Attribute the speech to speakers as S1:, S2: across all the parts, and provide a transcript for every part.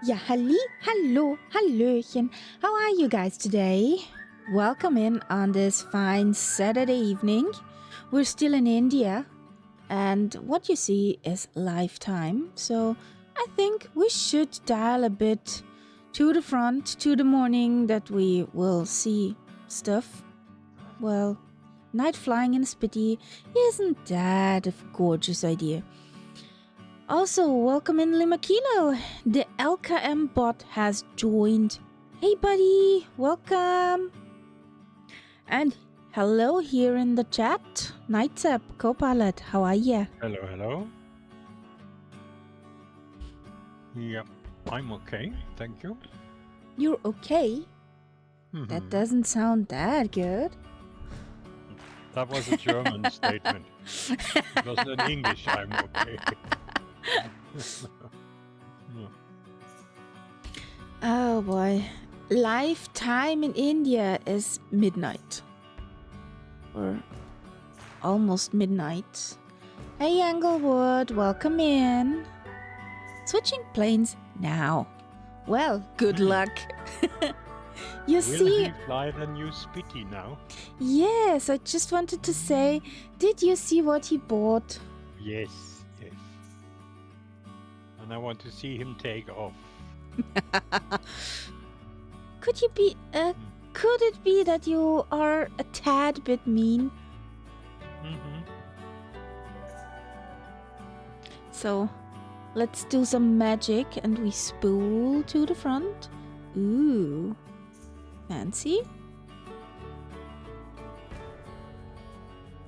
S1: Ja, hallo, hallöchen. How are you guys today? Welcome in on this fine Saturday evening. We're still in India, and what you see is lifetime. So I think we should dial a bit to the front, to the morning that we will see stuff. Well, night flying in Spitty isn't that a gorgeous idea. Also, welcome in Limakilo. The LKM bot has joined. Hey, buddy, welcome. And hello here in the chat. Nightsap, Copilot, how are ya?
S2: Hello, hello. Yep, I'm okay, thank you.
S1: You're okay? That doesn't sound that good.
S2: That was a German statement. It wasn't in English, I'm okay.
S1: Oh boy. Lifetime in India is midnight. Or almost midnight. Hey Englewood, welcome in. Switching planes now. Well, good luck. You
S2: Will
S1: see,
S2: he fly the new Spitty now?
S1: yes, I just wanted to say, did you see what he bought?
S2: Yes, yes. And I want to see him take off.
S1: Could it be that you are a tad bit mean? So, let's do some magic and we spool to the front. Ooh, fancy.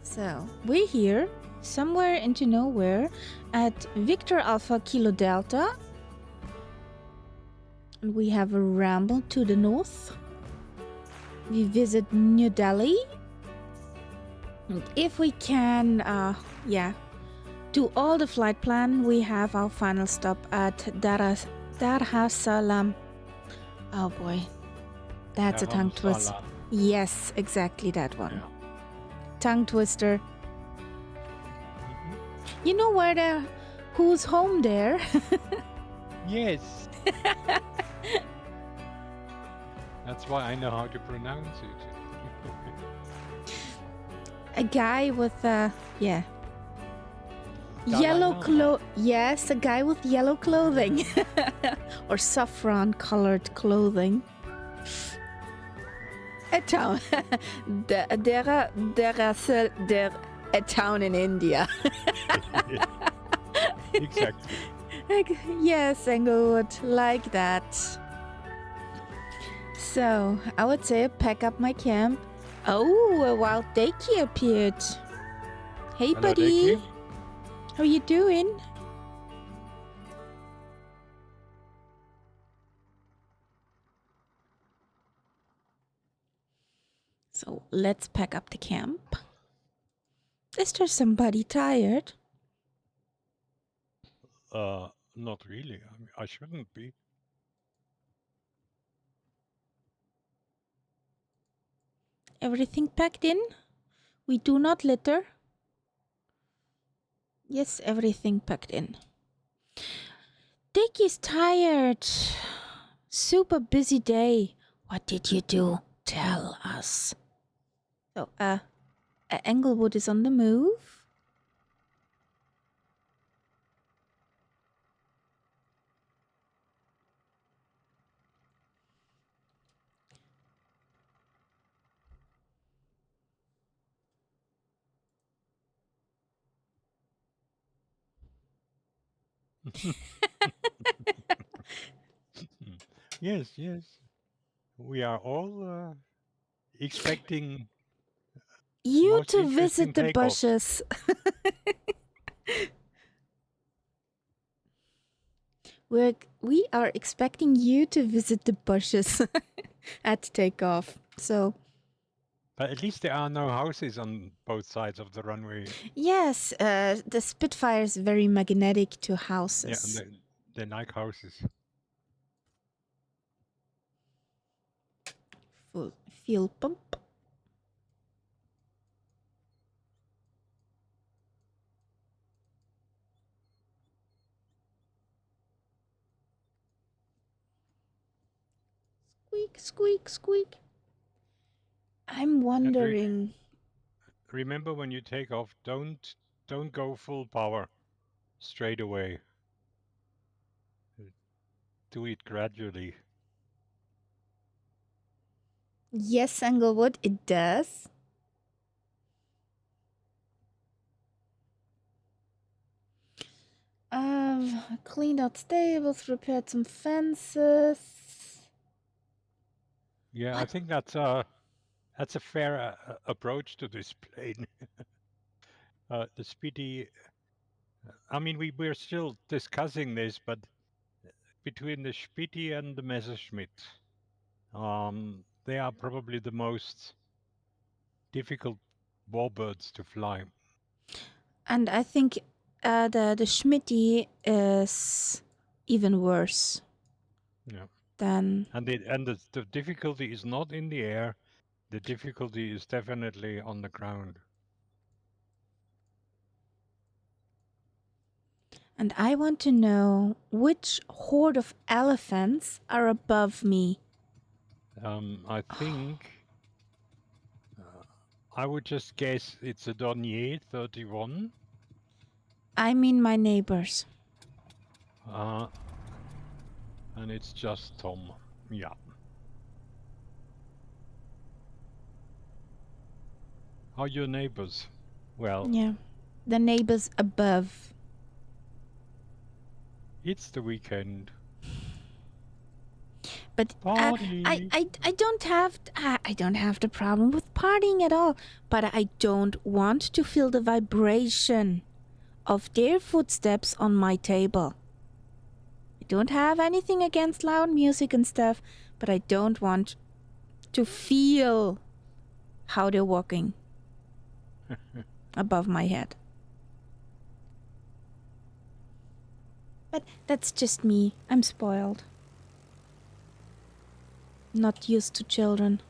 S1: So, we're here, somewhere into nowhere, at Victor Alpha Kilo Delta. And we have a ramble to the north. We visit New Delhi. And if we can, do all the flight plan, we have our final stop at Darhasalam. Oh boy, that's a tongue twister. Yes, exactly that one. Yeah. Tongue twister. You know who's home there?
S2: Yes. That's why I know how to pronounce it.
S1: A guy with yellow clothes. Yes, a guy with yellow clothing. Or saffron colored clothing. A town. There is a town in India.
S2: Exactly.
S1: Yes, Englewood, like that. So, I would say pack up my camp. Oh, a wild Dakey appeared. Hey,
S2: hello,
S1: buddy.
S2: Dakey.
S1: How you doing? So let's pack up the camp. Is there somebody tired?
S2: Not really. I mean, I shouldn't be.
S1: Everything packed in? We do not litter? Yes, everything packed in. Dickie's tired. Super busy day. What did you do? Tell us. So, Englewood is on the move.
S2: Yes, yes. We are all expecting
S1: you to visit the
S2: takeoffs.
S1: bushes. We are expecting you to visit the bushes at takeoff. So,
S2: but at least there are no houses on both sides of the runway.
S1: Yes, the Spitfire is very magnetic to houses.
S2: Yeah, they like houses.
S1: Full fuel pump. squeak, squeak. I'm
S2: And
S1: wondering.
S2: remember, when you take off, don't go full power straight away. Do it gradually.
S1: Yes, Englewood, it does. Cleaned out stables, repaired some fences.
S2: Yeah, I
S1: What?
S2: think that's a fair approach to this plane. The Speedy. I mean, we're still discussing this, but between the Spitty and the Messerschmitt, they are probably the most difficult warbirds to fly.
S1: And I think the Schmitty is even worse
S2: Yeah,
S1: than.
S2: and the difficulty is not in the air. The difficulty is definitely on the ground.
S1: And I want to know which horde of elephants are above me.
S2: I think I would just guess it's a Dornier 31.
S1: I mean my neighbors.
S2: And it's just Tom. Yeah. How are your neighbors? Well,
S1: Yeah. The neighbors above.
S2: it's the weekend.
S1: But
S2: Party.
S1: I don't have the problem with partying at all. But I don't want to feel the vibration of their footsteps on my table. I don't have anything against loud music and stuff, but I don't want to feel how they're walking above my head. But that's just me. I'm spoiled. Not used to children.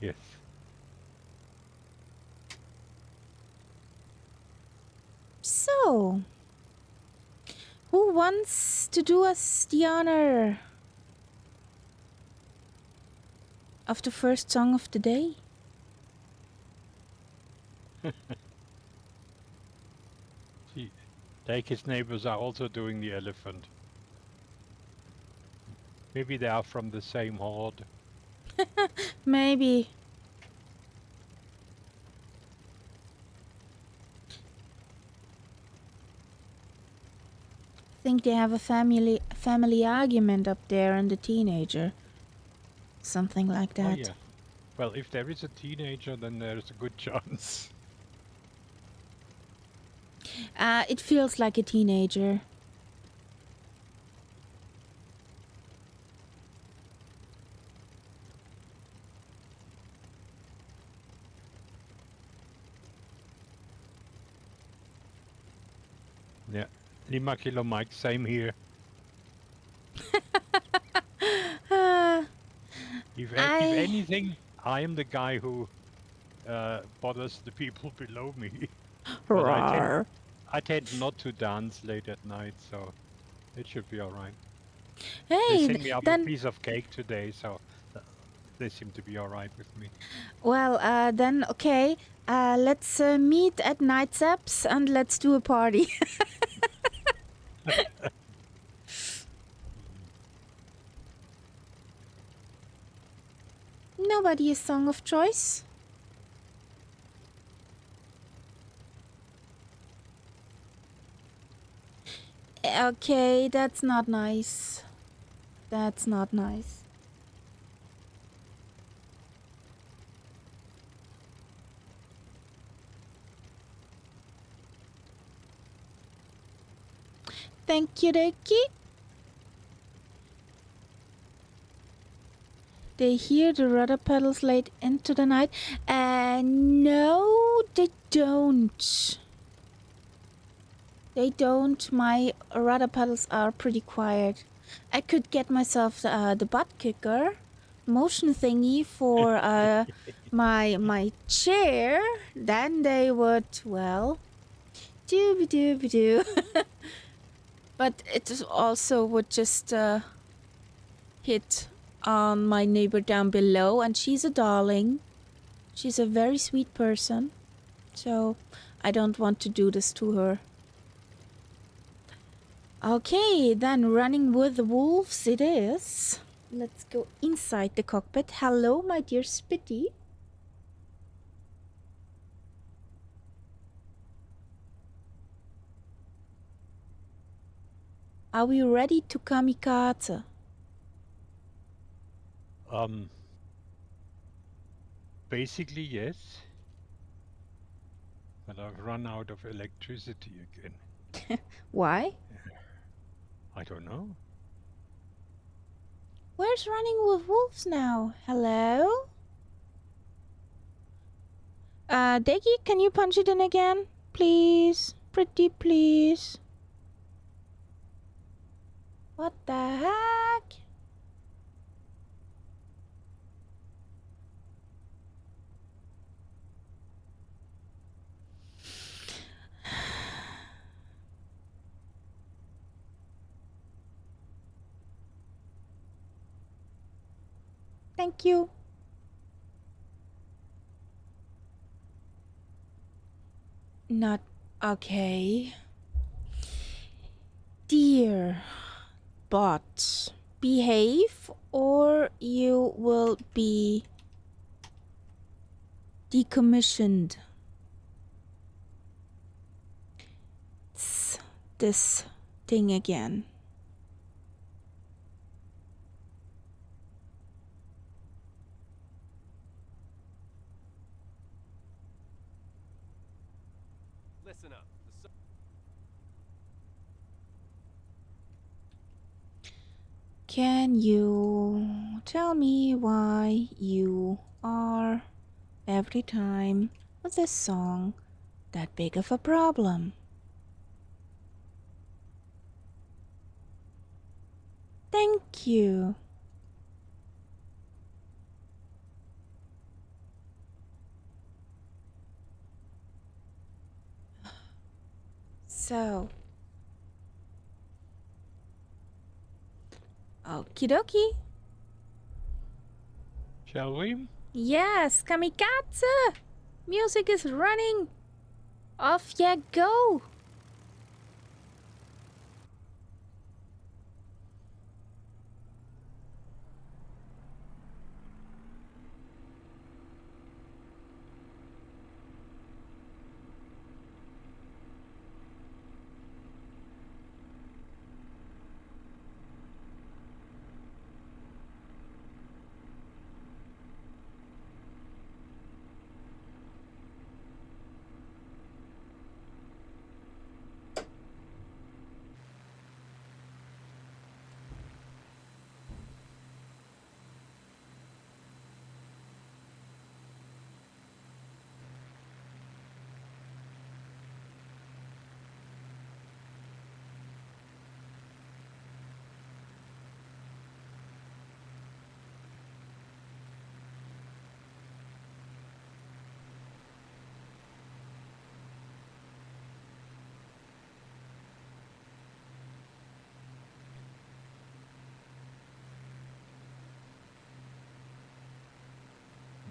S2: Yes.
S1: So, who wants to do us the honor of the first song of the day?
S2: See, Daike's neighbors are also doing the elephant. Maybe they are from the same horde.
S1: Maybe. I think they have a family argument up there and a teenager. Something like that.
S2: Oh, yeah. Well, if there is a teenager, then there's a good chance.
S1: It feels like a teenager.
S2: Yeah. Lima Kilo Mike, same here. If anything, I am the guy who bothers the people below me. But I tend not to dance late at night, so it should be all right. They
S1: Hey,
S2: sent me up a
S1: then
S2: piece of cake today, so they seem to be all right with me.
S1: well, then okay. Let's meet at Night Zaps and let's do a party. Nobody is song of choice. Okay, that's not nice. That's not nice. Thank you, Reiki. They hear the rudder pedals late into the night. No, they don't. They don't. My rudder pedals are pretty quiet. I could get myself the butt kicker motion thingy for my chair. Then they would, well, dooby dooby doo. But it also would just hit on my neighbor down below, and she's a darling. She's a very sweet person. So I don't want to do this to her. Okay, then running with the wolves it is. Let's go inside the cockpit. Hello, my dear Spitty. Are we ready to kamikaze?
S2: Basically, yes. But I've run out of electricity again.
S1: Why?
S2: I don't know.
S1: Where's running with wolves now? Hello? Deggy, can you punch it in again? Please? Pretty please? What the heck? Thank you. Not okay. Dear bot, behave or you will be decommissioned. It's this thing again.
S3: Listen up.
S1: Can you tell me why you are every time with this song that big of a problem? Thank you. So, okie dokie.
S2: Shall we?
S1: Yes, kamikaze! Music is running. Off ya go.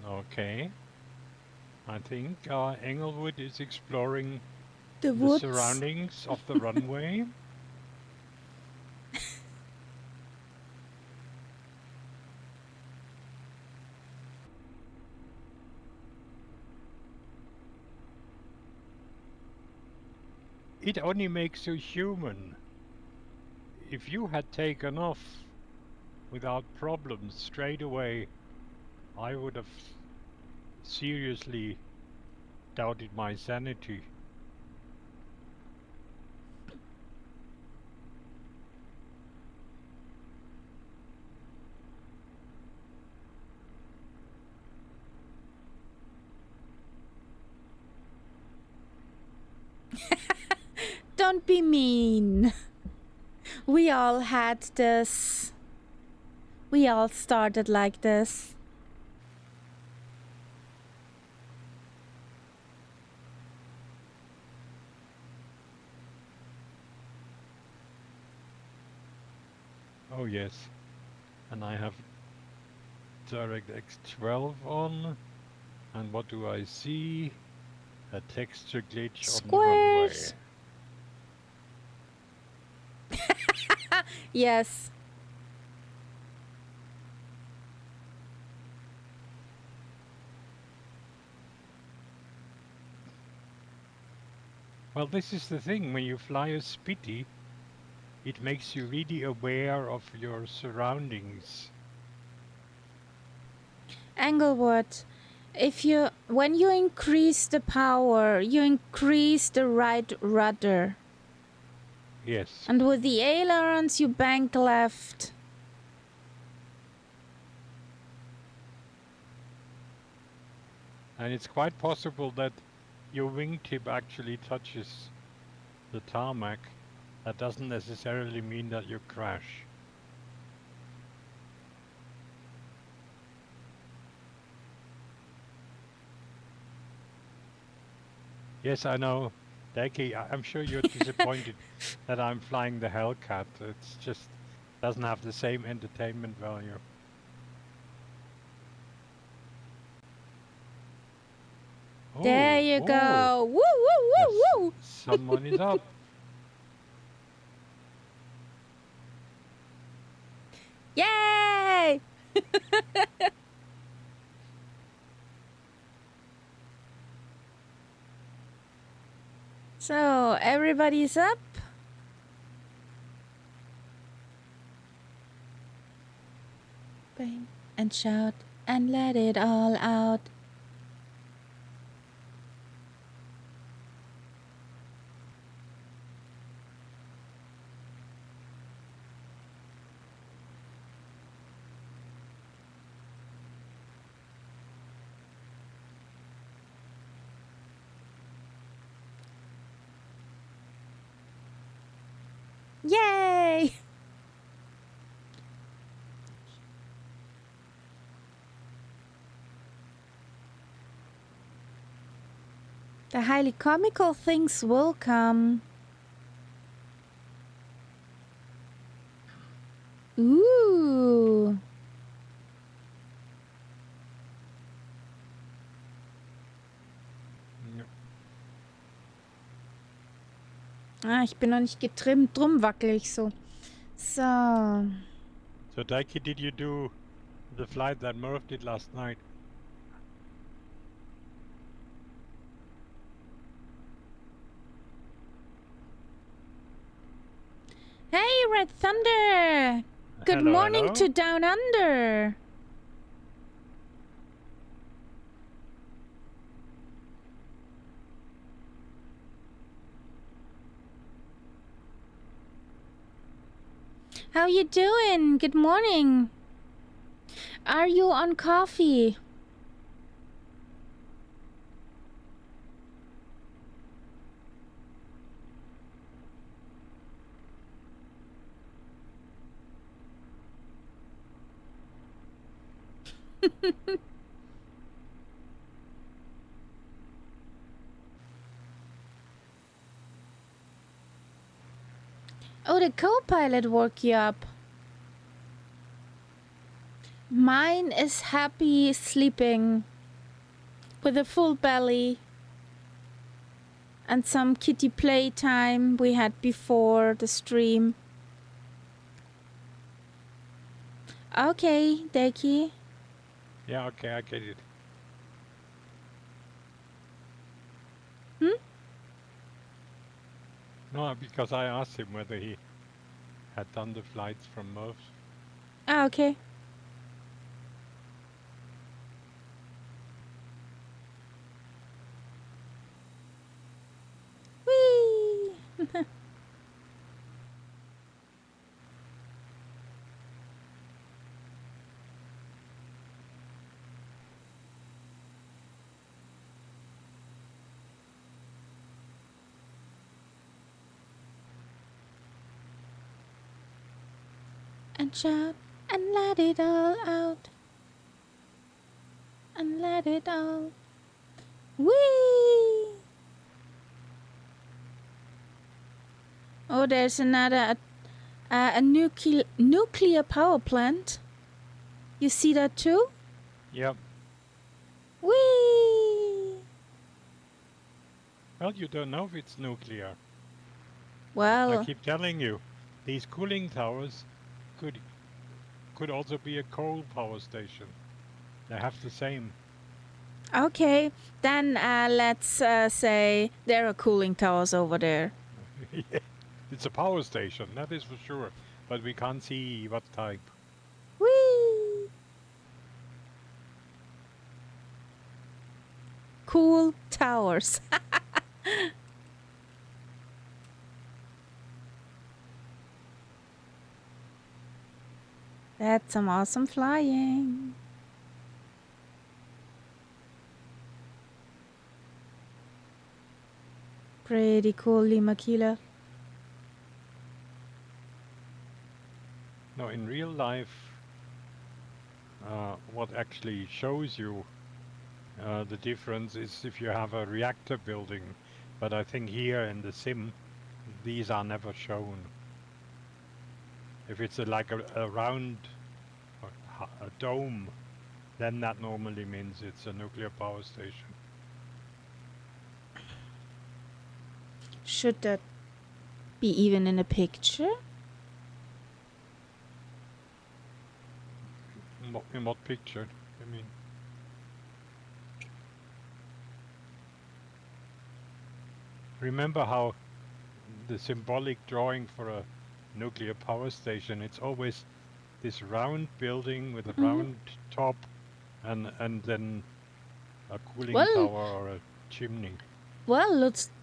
S2: Okay. I think Englewood is exploring
S1: The
S2: the
S1: woods.
S2: surroundings of the runway. It only makes you human. If you had taken off without problems straight away, I would have seriously doubted my sanity.
S1: Don't be mean. We all had this. We all started like this.
S2: Oh yes. And I have DirectX 12 on. And what do I see? A texture glitch on the runway.
S1: Squares. Yes.
S2: Well, this is the thing. When you fly a Spitty, it makes you really aware of your surroundings.
S1: Englewood, when you increase the power, you increase the right rudder.
S2: Yes.
S1: And with the ailerons, you bank left.
S2: And it's quite possible that your wingtip actually touches the tarmac. That doesn't necessarily mean that you crash. Yes, I know. Deki, I'm sure you're disappointed that I'm flying the Hellcat. It's just doesn't have the same entertainment value.
S1: There you go. Woo, woo, woo, woo.
S2: Someone is up.
S1: Yay! So, everybody's up. Bang and shout and let it all out. Yay! The highly comical things will come. Ooh. Ah, ich bin noch nicht getrimmt, drum wackel ich so. So.
S2: So, Daiki, did you do the flight that Murph did last night?
S1: Hey, Red Thunder! Good
S2: Hello,
S1: morning
S2: hello.
S1: to Down Under. How you doing? Good morning. Are you on coffee? Oh, the co-pilot woke you up. Mine is happy sleeping with a full belly and some kitty playtime we had before the stream. Okay, Deki.
S2: Yeah, okay, I get it. No, because I asked him whether he had done the flights from Murph's.
S1: Ah, okay. Whee! And shout and let it all out. And let it all. Whee! Oh, there's another a nuclear power plant. You see that too?
S2: Yep.
S1: Whee!
S2: Well, you don't know if it's nuclear. I
S1: Well,
S2: keep telling you, these cooling towers could also be a coal power station. They have the same.
S1: okay. Then let's say there are cooling towers over there.
S2: Yeah, it's a power station, that is for sure. But we can't see what type.
S1: Whee! Cool towers. That's some awesome flying. Pretty cool, Limakila.
S2: No, in real life, what actually shows you the difference is if you have a reactor building. But I think here in the sim, these are never shown. If it's like a round, a dome, then that normally means it's a nuclear power station.
S1: Should that be even in a picture?
S2: In what picture? I mean, remember how the symbolic drawing for a nuclear power station, it's always this round building with a round top and then a cooling tower or a chimney.
S1: Well,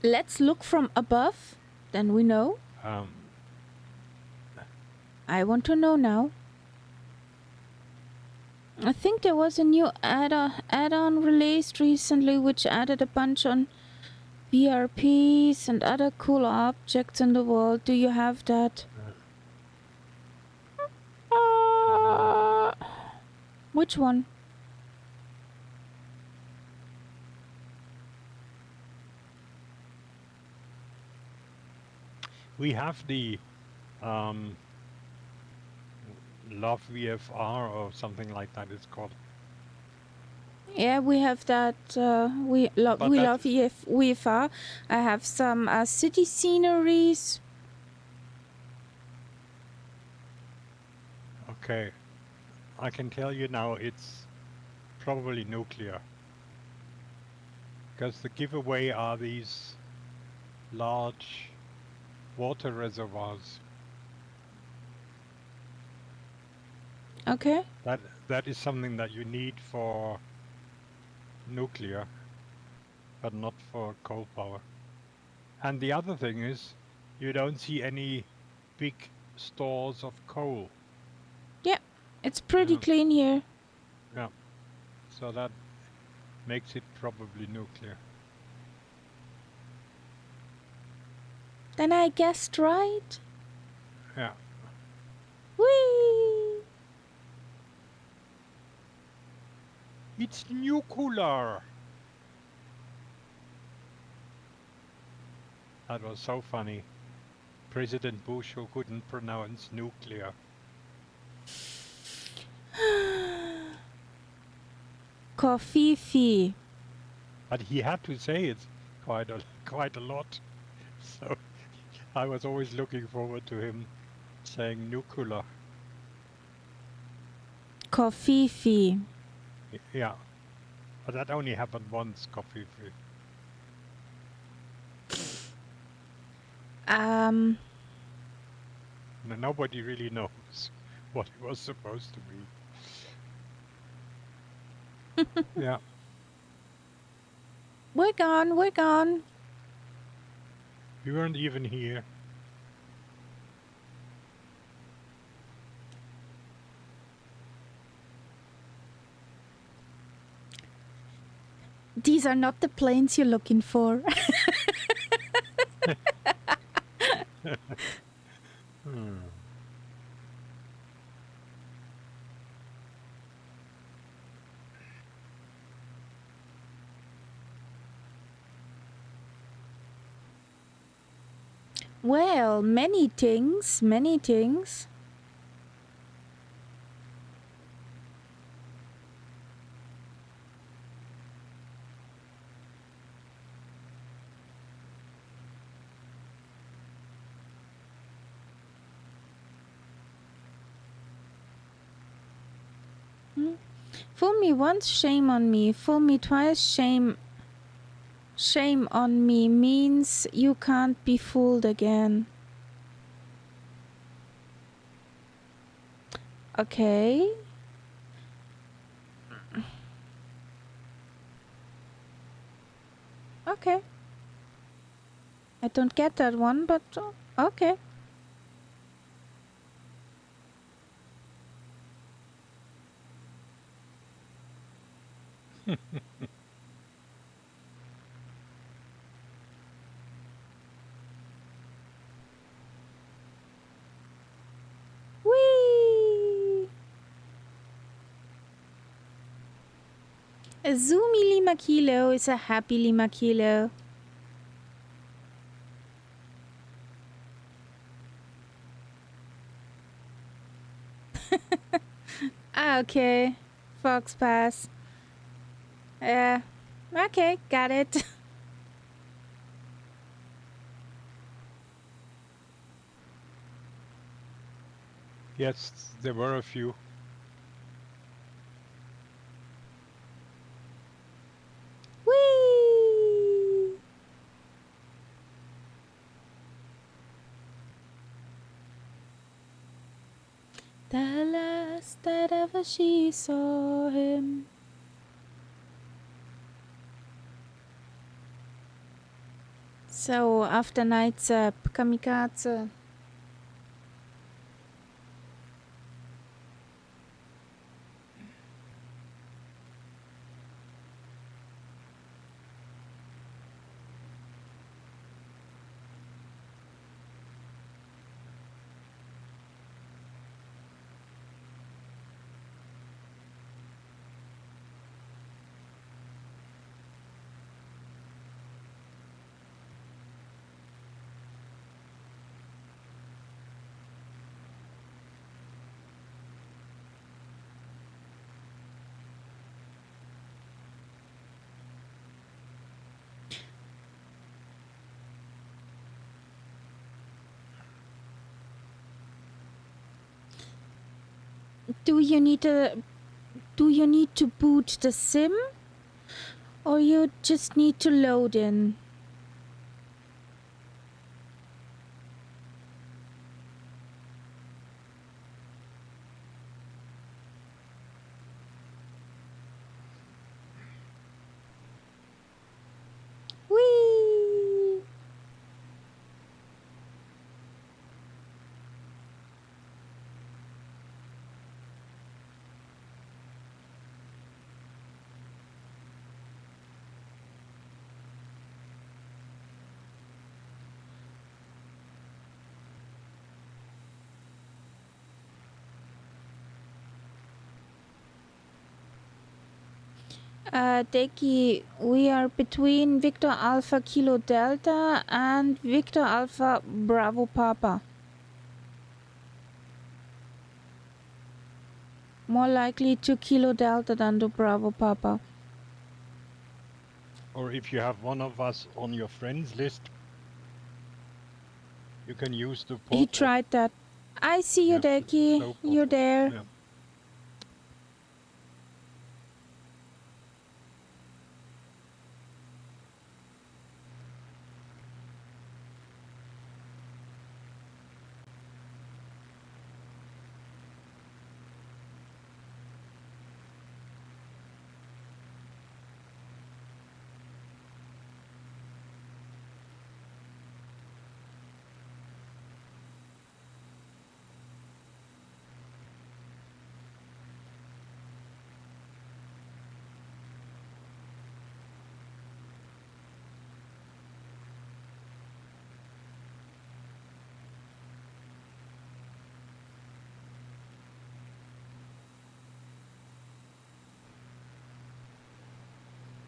S1: let's look from above. Then we know. I want to know now. I think there was a new add-on released recently which added a bunch on VRPs and other cool objects in the world. Do you have that? Which one?
S2: We have the Love VFR or something like that it's called.
S1: Yeah, we have that. We love VFR. I have some city sceneries.
S2: Okay, I can tell you now it's probably nuclear. Because the giveaway are these large water reservoirs.
S1: Okay.
S2: That is something that you need for nuclear, but not for coal power. And the other thing is, you don't see any big stores of coal.
S1: Yeah, it's pretty clean here.
S2: Yeah, so that makes it probably nuclear.
S1: Then I guessed right.
S2: Yeah.
S1: Whee!
S2: It's nuclear! That was so funny. President Bush who couldn't pronounce nuclear.
S1: Coffee.
S2: But he had to say it quite a lot. So I was always looking forward to him saying nuclear.
S1: Coffee.
S2: Yeah. But that only happened once, coffee. Nobody really knows what it was supposed to be. Yeah.
S1: We're gone.
S2: You weren't even here.
S1: These are not the planes you're looking for. Well, many things. Fool me once, shame on me. Fool me twice, shame on me means you can't be fooled again. Okay. Okay. I don't get that one, but okay. Whee! A zoomy Lima Kilo is a happy Lima Kilo. Okay. Fox Pass. Okay, got it.
S2: Yes, there were a few.
S1: Whee! The last that ever she saw him. So, after night's up, kamikaze. Do you need to boot the sim, or you just need to load in? Whee! Deki, we are between Victor Alpha Kilo Delta and Victor Alpha Bravo Papa. More likely to Kilo Delta than to Bravo Papa.
S2: Or if you have one of us on your friends list, you can use the portal.
S1: He tried that. I see you, Deki. You're there.
S2: Yeah.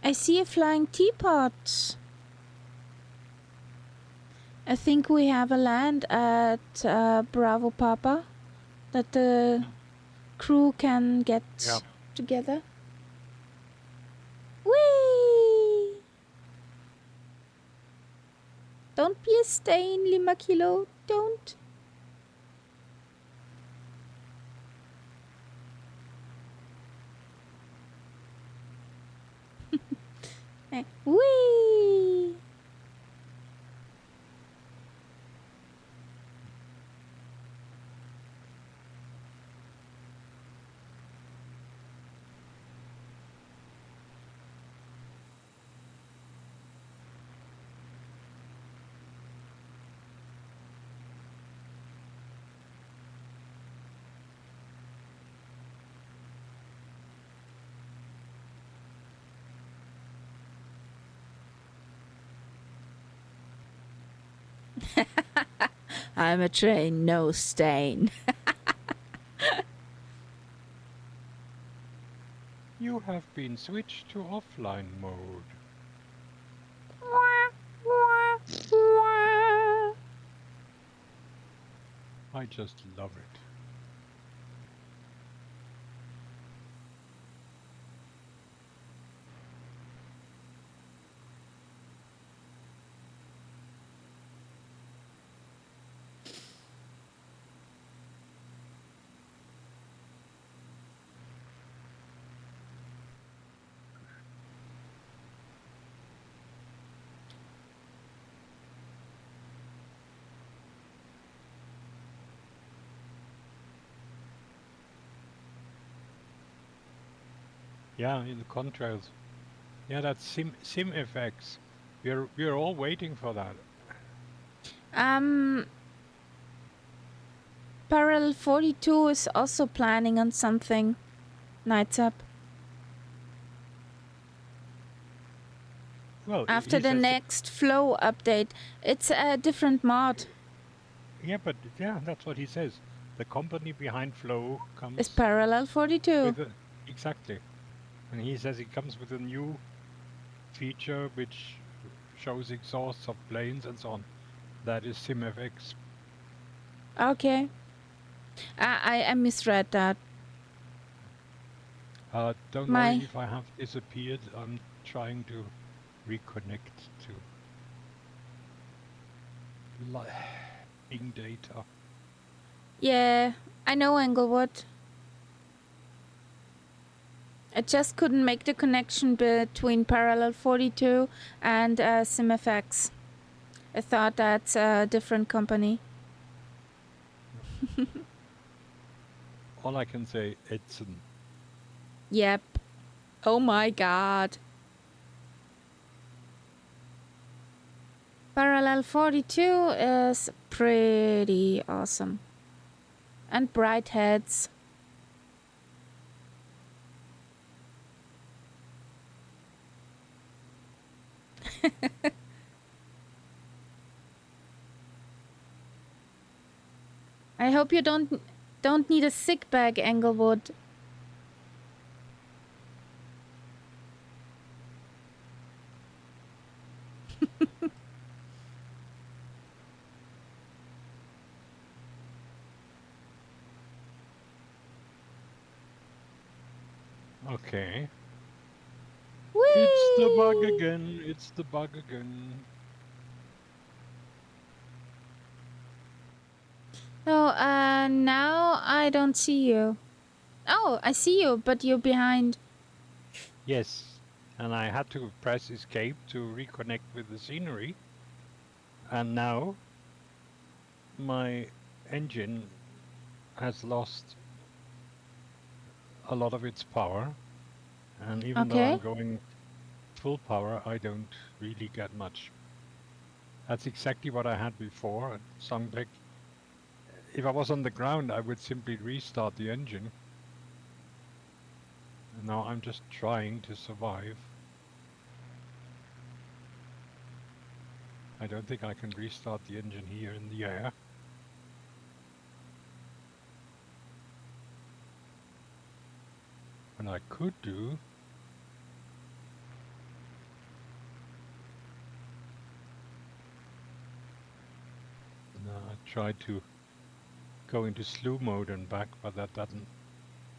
S1: I see a flying teapot. I think we have a land at Bravo Papa that the crew can get together. Whee! Don't be a stain, Lima Kilo. Don't. Whee! I'm a train, no stain.
S2: You have been switched to offline mode. I just love it. Yeah, in the contrails. Yeah, that's sim effects. We're all waiting for that.
S1: Parallel 42 is also planning on something. Nights Up.
S2: Well,
S1: After the next flow update, it's a different mod.
S2: Yeah, but yeah, that's what he says. The company behind Flow comes
S1: It's Parallel 42.
S2: with exactly, and he says it comes with a new feature which shows exhausts of planes and so on. That is SimFX.
S1: Okay. I misread that.
S2: Don't worry if I have disappeared. I'm trying to reconnect to being data.
S1: Yeah, I know Englewood. I just couldn't make the connection between Parallel 42 and SimFX. I thought that's a different company.
S2: All I can say, it's an...
S1: Yep. Oh my god. Parallel 42 is pretty awesome. And bright heads. I hope you don't need a sick bag, Englewood.
S2: Okay.
S1: Whee!
S2: It's the bug again. It's the bug again.
S1: No, now I don't see you. Oh, I see you, but you're behind.
S2: Yes, and I had to press escape to reconnect with the scenery. And now my engine has lost a lot of its power. And even though I'm going full power, I don't really get much. That's exactly what I had before at Songbek. If I was on the ground, I would simply restart the engine. And now I'm just trying to survive. I don't think I can restart the engine here in the air. And I could do... No, I tried to go into slew mode and back, but that doesn't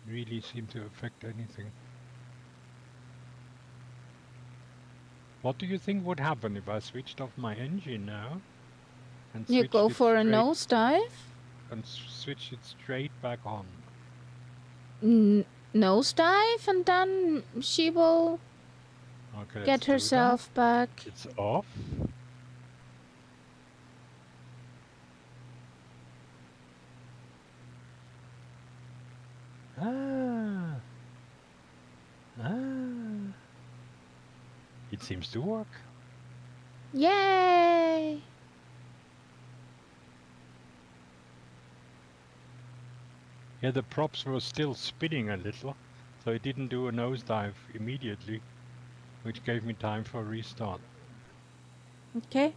S2: really seem to affect anything. What do you think would happen if I switched off my engine now? And
S1: you go for a nosedive?
S2: And switch it straight back on.
S1: Nosedive, and then she will
S2: Okay, let's
S1: get
S2: do
S1: herself back.
S2: that. It's off. Ah. Ah. It seems to work.
S1: Yay!
S2: Yeah, the props were still spinning a little, so it didn't do a nosedive immediately, which gave me time for a restart.
S1: Okay.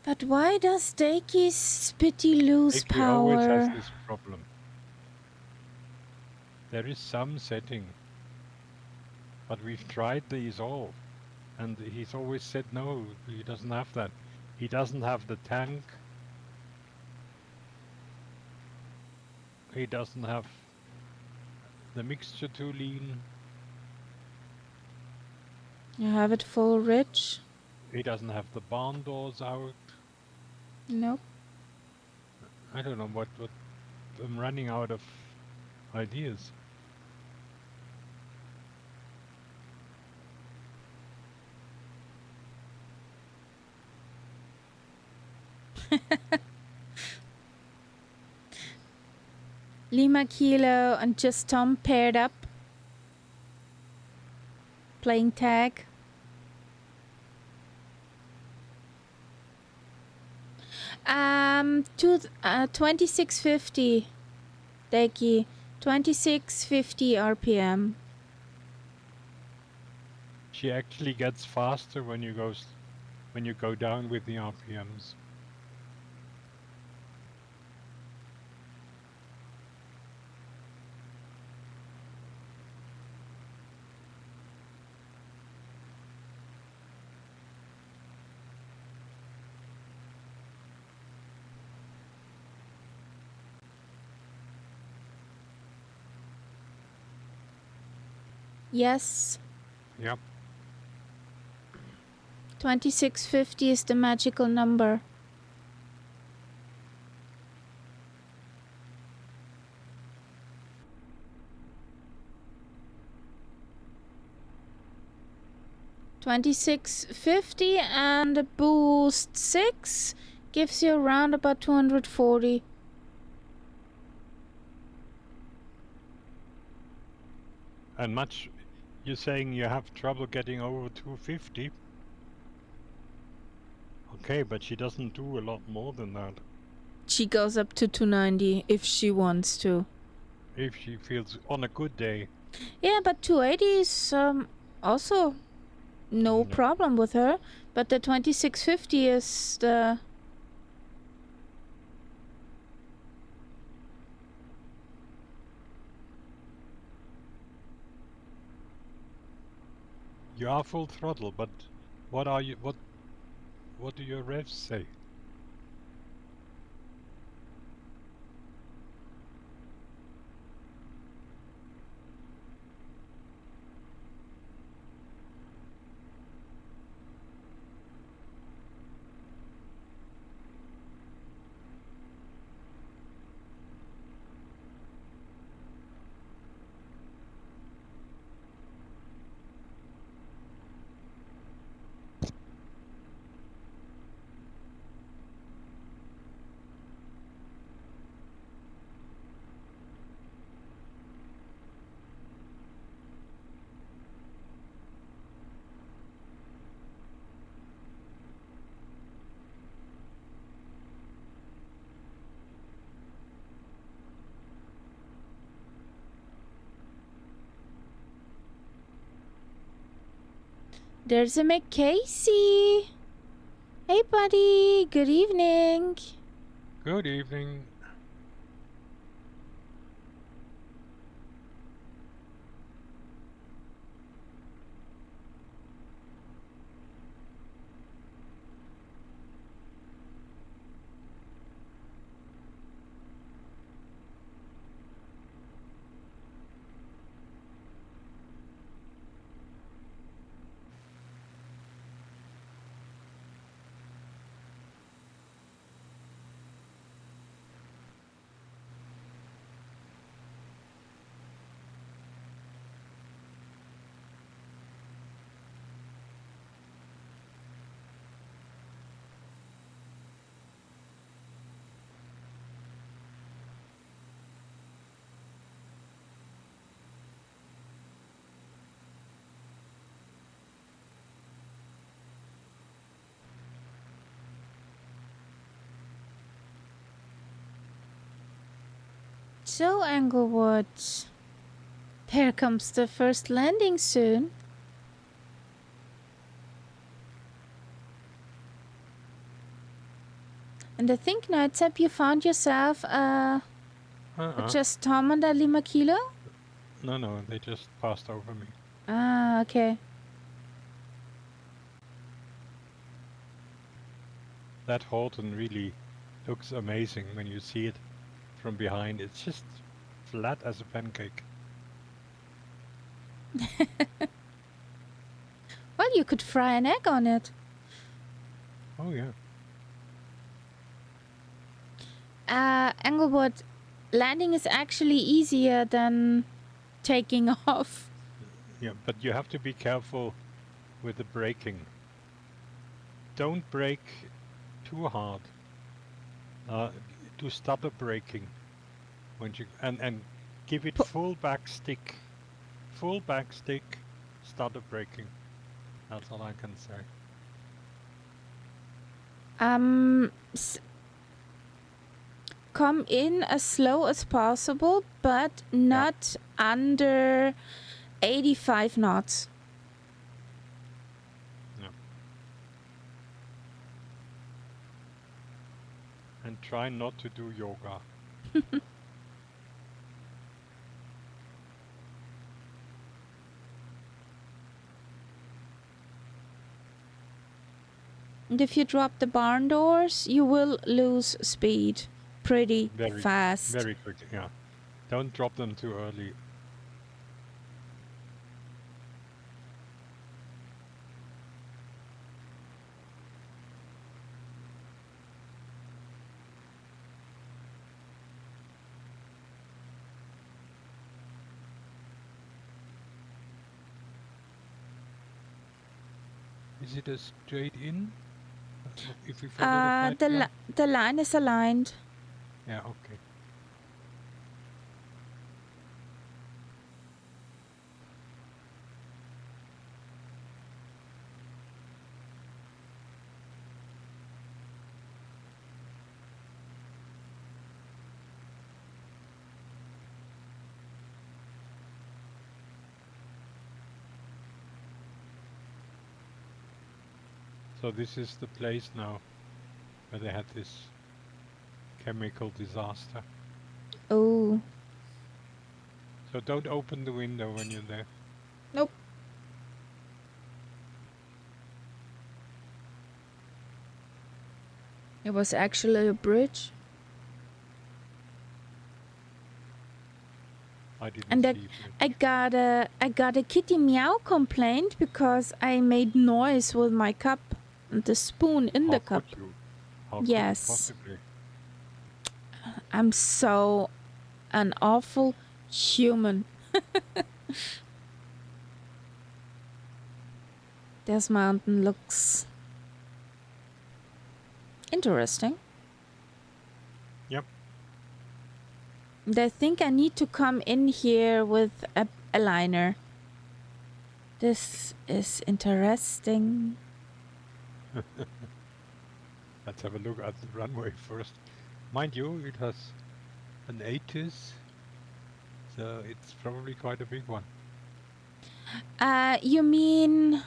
S1: But why does Dakey's Spitty lose
S2: Actually, always has
S1: power?
S2: this problem. There is some setting, but we've tried these all, and he's always said no, he doesn't have that. He doesn't have the tank. He doesn't have the mixture too lean.
S1: You have it full rich?
S2: He doesn't have the barn doors out.
S1: Nope.
S2: I don't know what I'm running out of ideas.
S1: Lima Kilo and Just Tom paired up. Playing tag. 2650 Deki. 2650 RPM.
S2: She actually gets faster when you go down with the RPMs.
S1: Yes.
S2: Yep.
S1: 2650 is the magical number. $26.50 and a boost 6 gives you around about 240.
S2: And you're saying you have trouble getting over 250? Okay, but she doesn't do a lot more than that.
S1: She goes up to 290 if she wants to.
S2: If she feels on a good day.
S1: Yeah, but 280 is also no problem with her. But the 2650 is the...
S2: You are full throttle, but what do your revs say?
S1: There's a McCasey. Hey, buddy. Good evening.
S2: Good evening.
S1: So, Englewood, there comes the first landing soon. And I think, Nightsap, you found yourself just Tom and Lima Kilo?
S2: No, they just passed over me.
S1: Ah, okay.
S2: That Horton really looks amazing when you see it from behind. It's just flat as a pancake.
S1: Well, you could fry an egg on it.
S2: Oh yeah.
S1: Englewood, landing is actually easier than taking off.
S2: Yeah, but you have to be careful with the braking. Don't brake too hard. Do stutter braking when you and give it full back stick, stutter braking. That's all I can say.
S1: Come in as slow as possible, but not under 85 knots.
S2: No. And try not to do yoga.
S1: And if you drop the barn doors, you will lose speed pretty fast.
S2: Very quick, yeah. Don't drop them too early. Is it a straight in? If we follow the flight
S1: the line is aligned.
S2: Yeah, okay. So this is the place now where they had this chemical disaster.
S1: Oh.
S2: So don't open the window when you're there.
S1: Nope. It was actually a bridge.
S2: I didn't
S1: And
S2: see it.
S1: I got a kitty meow complaint because I made noise with my cup and the spoon in the cup.
S2: How
S1: yes.
S2: could you possibly?
S1: I'm so an awful human. This mountain looks interesting.
S2: Yep.
S1: And I think I need to come in here with a liner. This is interesting.
S2: Let's have a look at the runway first. Mind you, it has an 80s, so it's probably quite a big one.
S1: You mean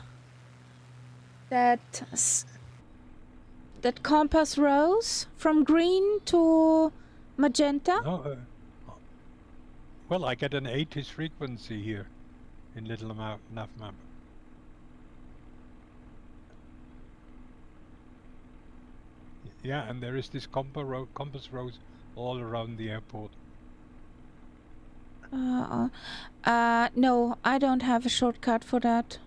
S1: that compass rose from green to magenta?
S2: No, well, I get an 80s frequency here in Little Nav Map. Yeah, and there is this compass rose all around the airport.
S1: No, I don't have a shortcut for that.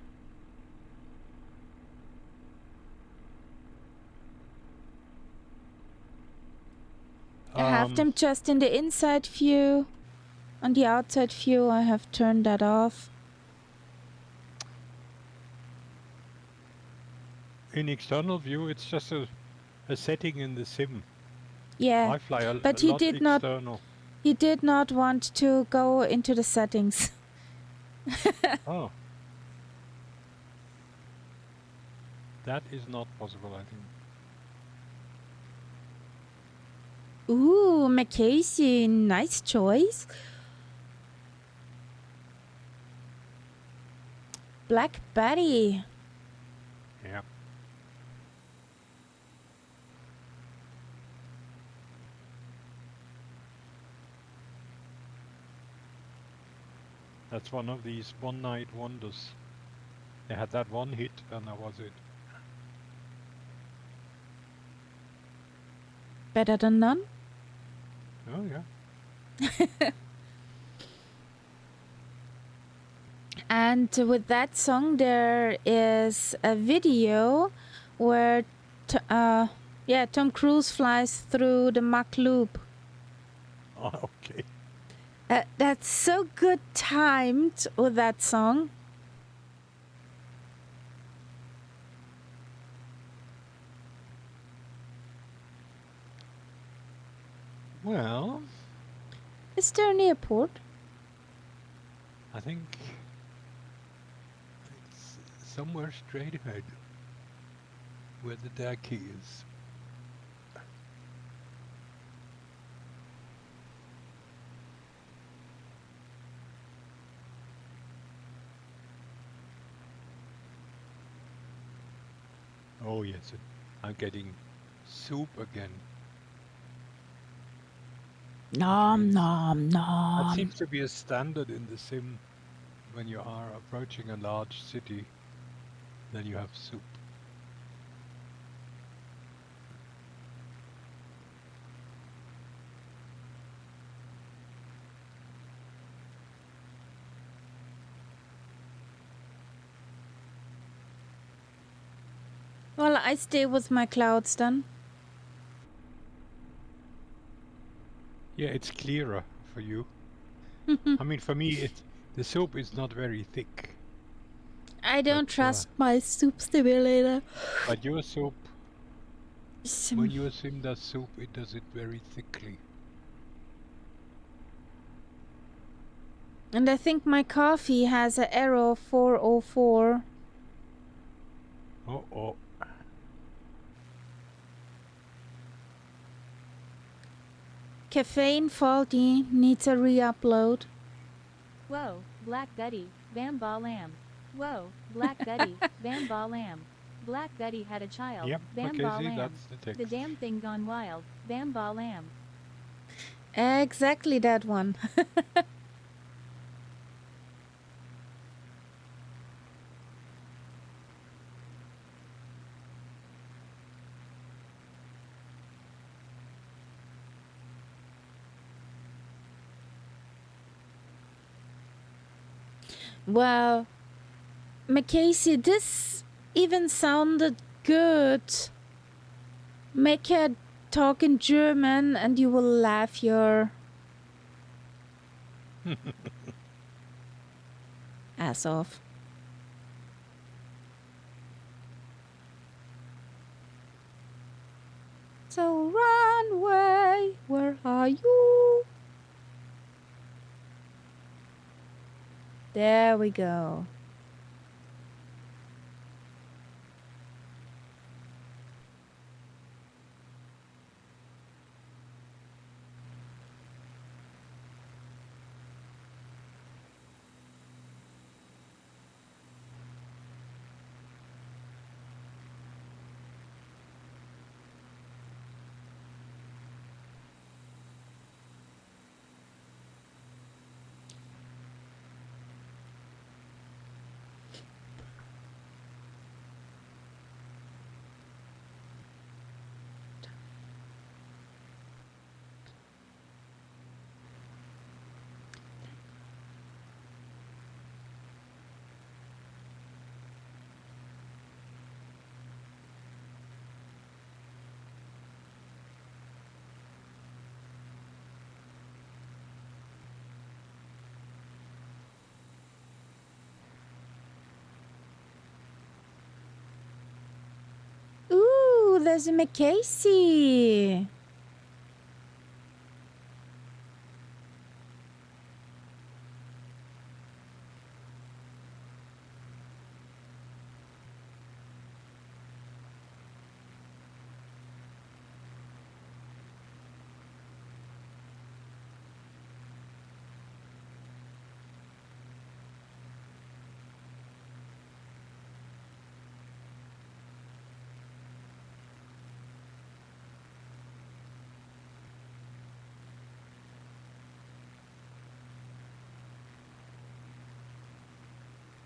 S1: I have them just in the inside view. On the outside view, I have turned that off.
S2: In external view, it's just a setting in the sim.
S1: Yeah,
S2: I fly
S1: but he did
S2: external.
S1: not. He did not want to go into the settings.
S2: Oh, that is not possible, I think.
S1: Ooh, Macasey, nice choice. Black Betty.
S2: Yeah. That's one of these one-night wonders. They had that one hit, and that was it.
S1: Better than none?
S2: Oh yeah.
S1: And with that song, there is a video where, Tom Cruise flies through the Mach loop.
S2: Oh, okay.
S1: That's so good timed with that song.
S2: Well,
S1: Is there an airport?
S2: I think it's somewhere straight ahead where the deck is. Oh yes, I'm getting soup again.
S1: Nom,
S2: means-
S1: nom,
S2: That
S1: nom.
S2: seems to be a standard in the sim. When you are approaching a large city, then you have soup.
S1: Well, I stay with my clouds then.
S2: Yeah, it's clearer for you. I mean, for me, the soup is not very thick.
S1: I don't
S2: But,
S1: trust my soup simulator.
S2: But your soup, when your sim does soup, it does it very thickly.
S1: And I think my coffee has an error of 404.
S2: Oh.
S1: Caffeine faulty, needs a re-upload.
S4: Whoa, Black Betty, Bam Ba Lamb. Whoa, Black Betty, Bam Ba Lamb. Black Betty had a child,
S2: Yep,
S4: Bam
S2: okay,
S4: Ba
S2: see,
S4: Lamb.
S2: that's the text.
S4: The damn thing gone wild, Bam Ba Lamb.
S1: Exactly that one. Well, Macasey, this even sounded good. Make her talk in German and you will laugh your ass off. So run away, where are you? There we go. Ooh, there's a Macasey.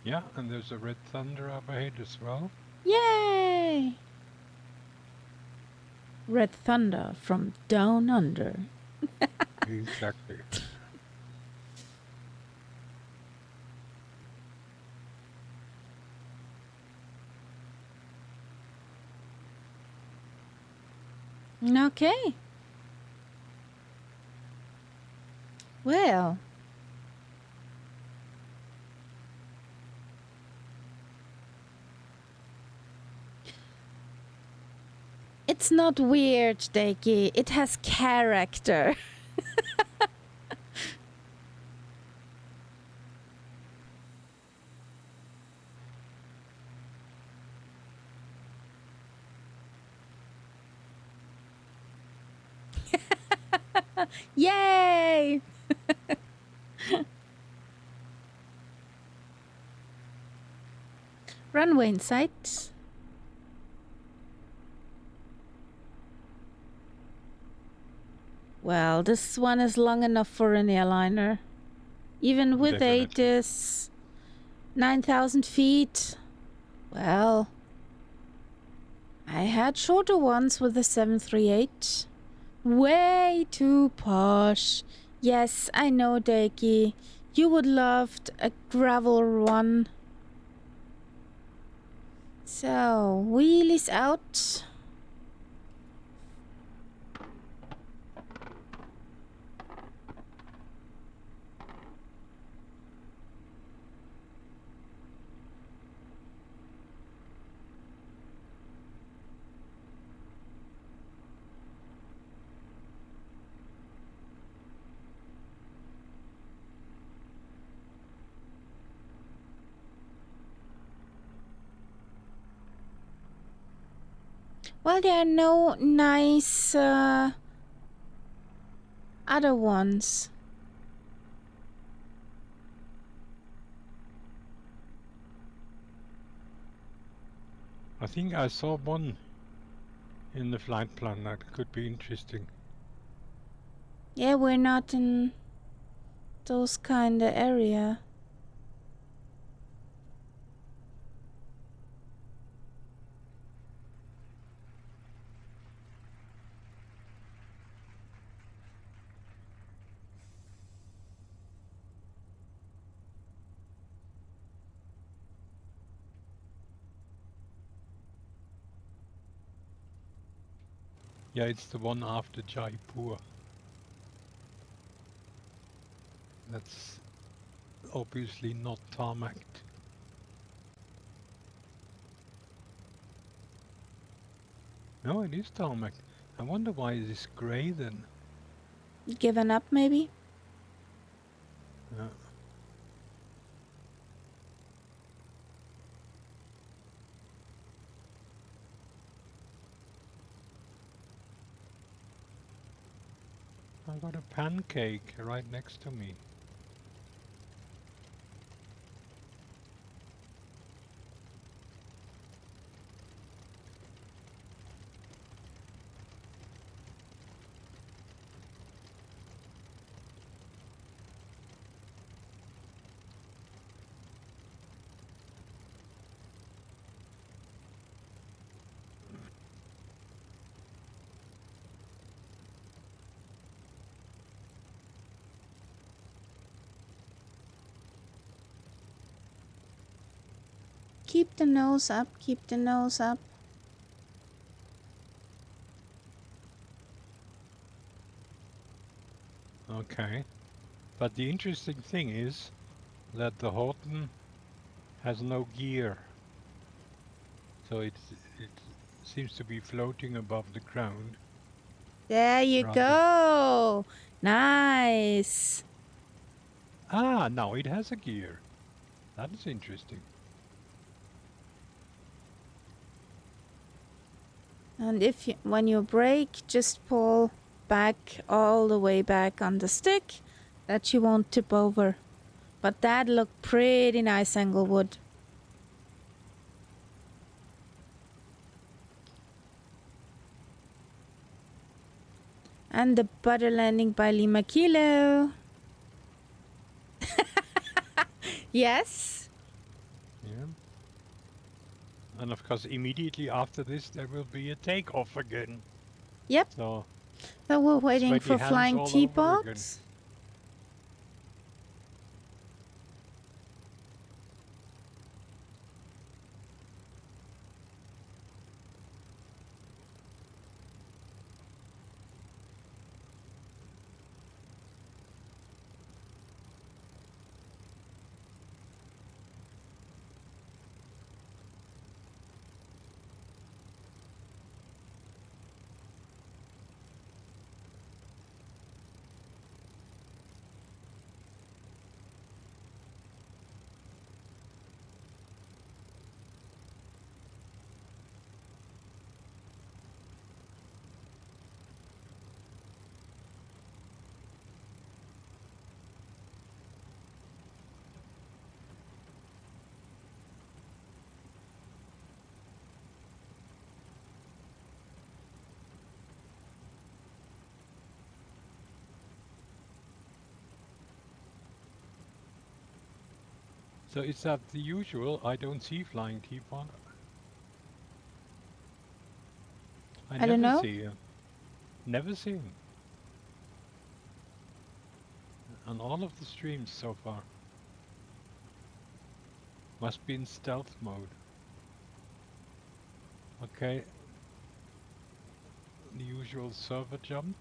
S2: Yeah, and there's a red thunder up ahead as well.
S1: Yay! Red thunder from down under.
S2: Exactly.
S1: Okay. Well. It's not weird, Deki. It has character. Yay! Runway in sight. Well, this one is long enough for an airliner. Even with
S2: Definitely.
S1: 9,000 feet. Well, I had shorter ones with the 738. Way too posh. Yes, I know, Deki. You would love a gravel one. So, wheelies out. Well, there are no nice other ones.
S2: I think I saw one in the flight plan that could be interesting.
S1: Yeah, we're not in those kind of area.
S2: Yeah, it's the one after Jaipur. That's obviously not tarmacked. No, it is tarmacked. I wonder why it is grey then.
S1: Given up, maybe?
S2: Yeah. I got a pancake right next to me.
S1: Keep the nose up, keep the nose up.
S2: Okay. But the interesting thing is that the Horton has no gear. So it seems to be floating above the ground.
S1: There you
S2: Rather.
S1: go. Nice.
S2: Ah, now it has a gear. That is interesting.
S1: And when you brake, just pull back all the way back on the stick that you won't tip over. But that looked pretty nice, Englewood. And the butter landing by Lima Kilo. Yes.
S2: Yeah. And of course, immediately after this, there will be a takeoff again.
S1: Yep.
S2: So
S1: So we're waiting
S2: sweaty
S1: for
S2: hands
S1: flying
S2: all over again.
S1: teapots.
S2: So is that the usual? I don't see flying teapot. I
S1: I don't
S2: never
S1: know.
S2: see him. Never see him. On all of the streams so far. Must be in stealth mode. Okay. The usual server jump.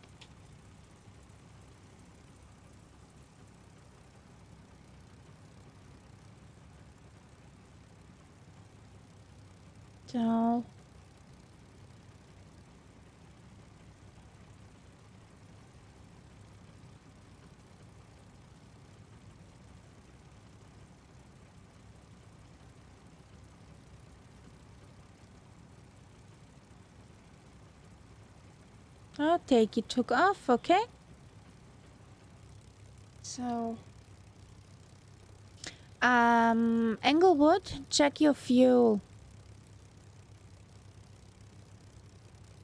S1: So I'll take it took off, okay? So Englewood, check your fuel.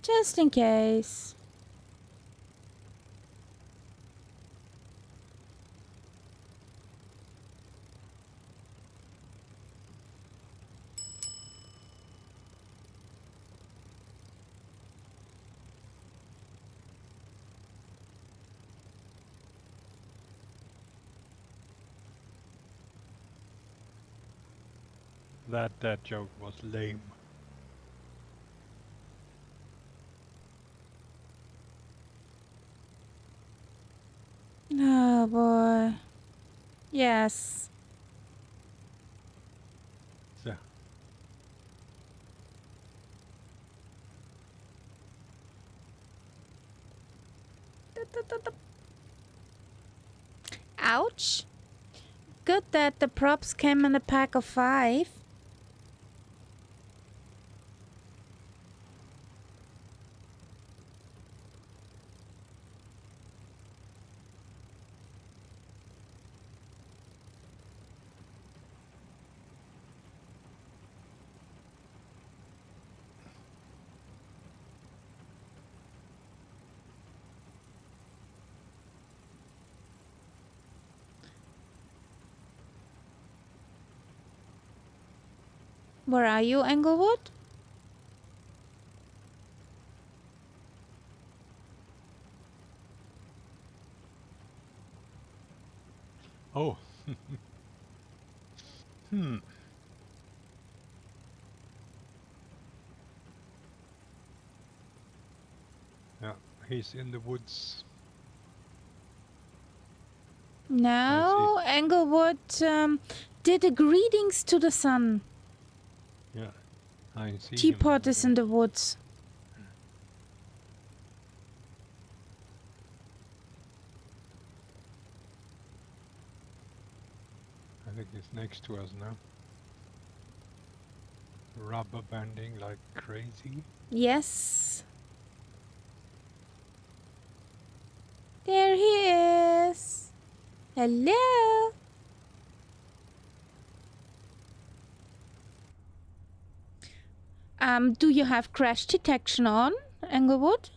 S1: Just in case.
S2: That joke was lame.
S1: Oh boy. Yes.
S2: So
S1: Ouch. Good that the props came in a pack of 5. Where are you, Englewood?
S2: oh. Hmm. Yeah, he's in the woods.
S1: No, Englewood did a greetings to the sun.
S2: Yeah, I see him
S1: Teapot
S2: over
S1: is
S2: there.
S1: in the woods.
S2: I think he's next to us now. Rubber banding like crazy.
S1: Yes. There he is. Hello. Do you have crash detection on, Englewood?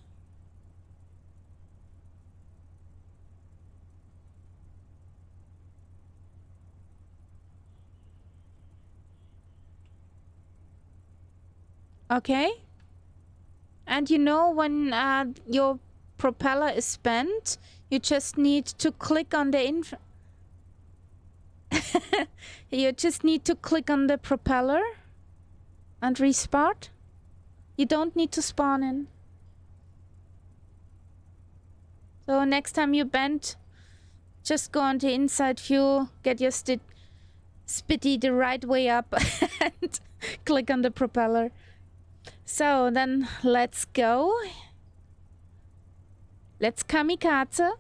S1: Okay. And you know when your propeller is spent, you just need to click on the you just need to click on the propeller and restart. You don't need to spawn in. So next time you bend, just go on the inside view, get your spitty the right way up and click on the propeller. So then let's go. Let's kamikaze.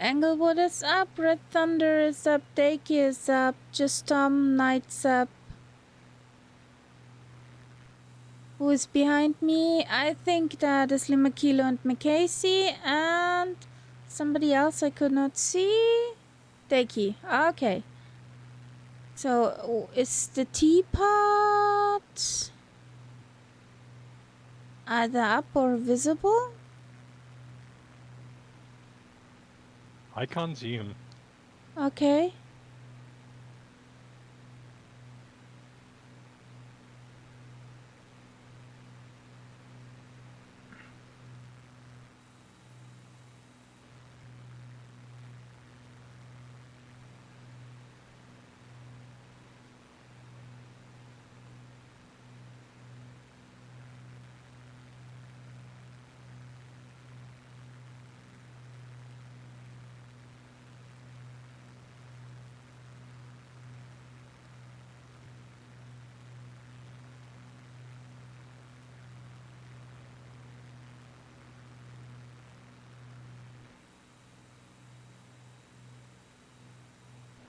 S1: Englewood is up, Red Thunder is up, Dakey is up, Just Knight's up. Who is behind me? I think that is Limakilo and Macasey and somebody else I could not see. Dakey. Okay. So is the teapot either up or visible?
S2: I can't see him.
S1: Okay.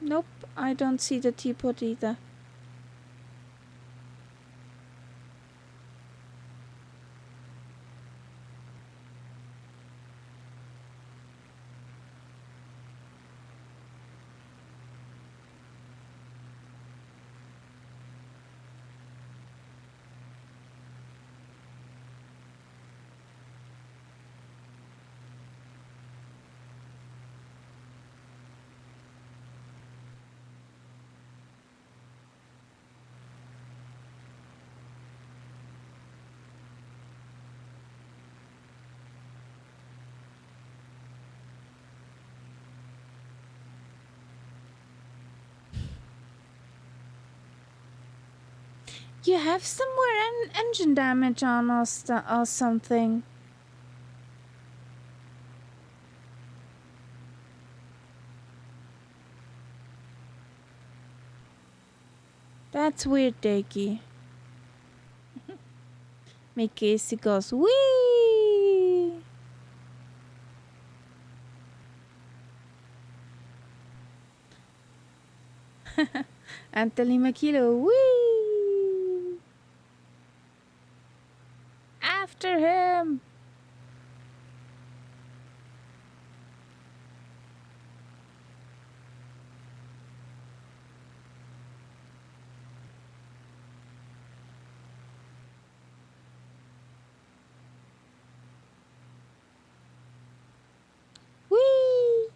S1: Nope, I don't see the teapot either. You have somewhere an engine damage on or something. That's weird, Dakey. Macasey goes, wee! Anthony Makilo, wee! After him! Wee!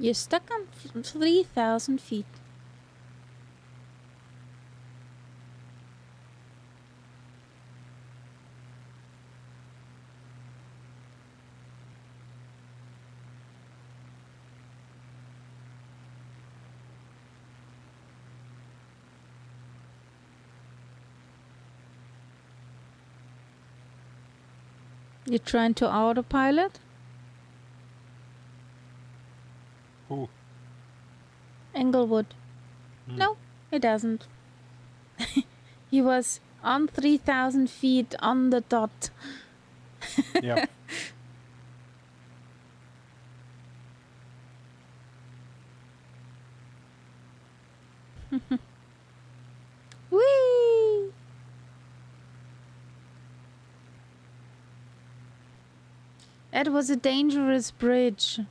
S1: You're stuck on 3,000 feet. You're trying to autopilot?
S2: Who?
S1: Englewood.
S2: Hmm.
S1: No, it doesn't. He was on 3,000 feet on the dot.
S2: Yeah.
S1: Whee! It was a dangerous bridge.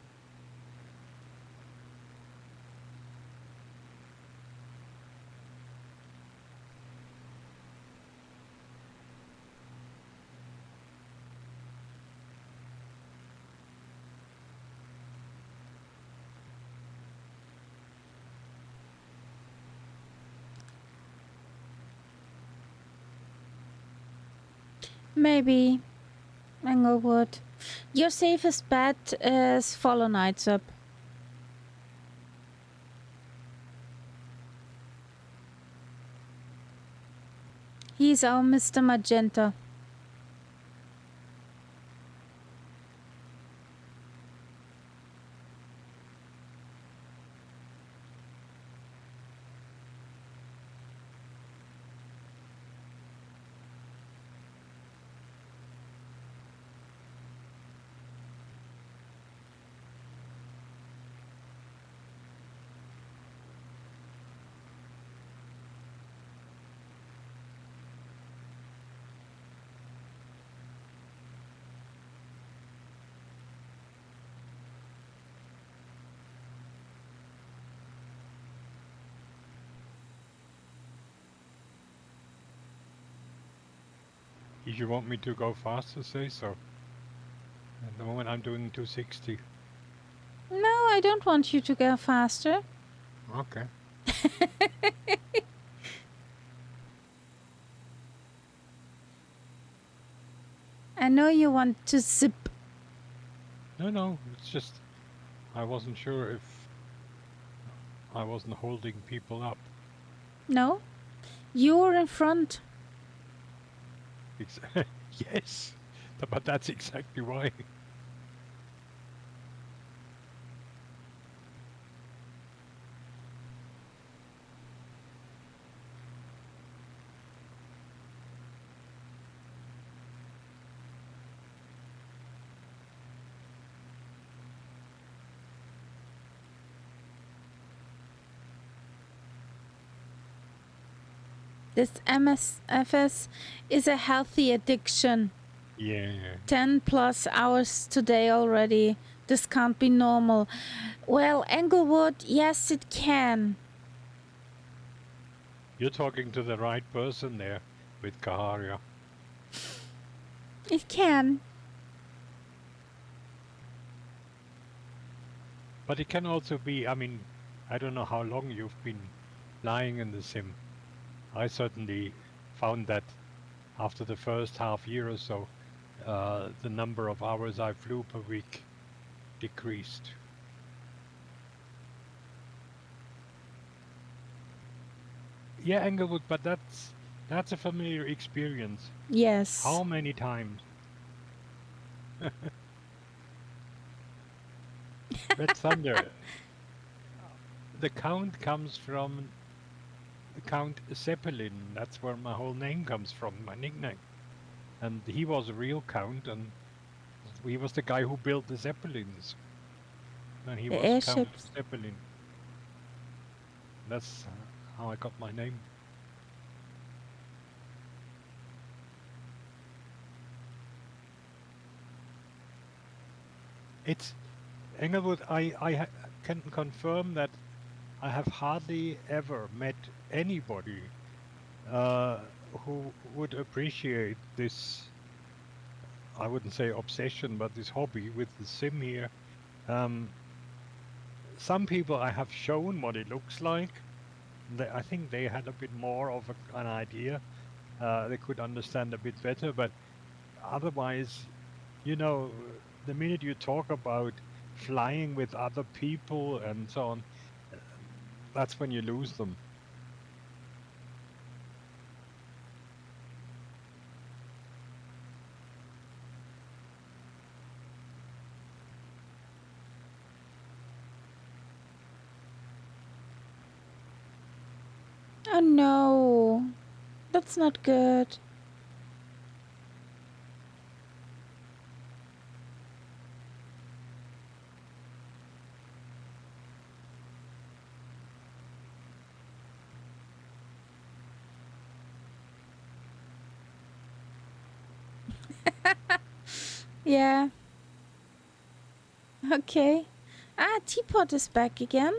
S1: Maybe. Englewood. Your safest bet is follow Knights up. He's our Mr. Magenta.
S2: If you want me to go faster, say so. At the moment I'm doing 260.
S1: No, I don't want you to go faster.
S2: Okay.
S1: I know you want to zip.
S2: No, it's just I wasn't sure if I wasn't holding people up.
S1: No? You're in front.
S2: Yes, but that's exactly why.
S1: This MSFS is a healthy addiction.
S2: Yeah.
S1: 10 plus hours today already. This can't be normal. Well, Englewood, yes, it can.
S2: You're talking to the right person there with Kaharia.
S1: It can.
S2: But it can also be, I mean, I don't know how long you've been lying in the sim. I certainly found that after the first half year or so, the number of hours I flew per week decreased. Yeah, Englewood, but that's a familiar experience.
S1: Yes.
S2: How many times? Red Thunder. The Count comes from Count Zeppelin. That's where my whole name comes from, my nickname. And he was a real Count, and he was the guy who built the Zeppelins. And he
S1: The
S2: was Count
S1: airships.
S2: Zeppelin. That's how I got my name. It's Englewood. I can confirm that I have hardly ever met anybody who would appreciate this. I wouldn't say obsession, but this hobby with the sim here, some people I have shown what it looks like. I think they had a bit more of an idea. They could understand a bit better, but otherwise, you know, the minute you talk about flying with other people and so on, that's when you lose them.
S1: Oh no, that's not good. Yeah. Okay. Teapot is back again.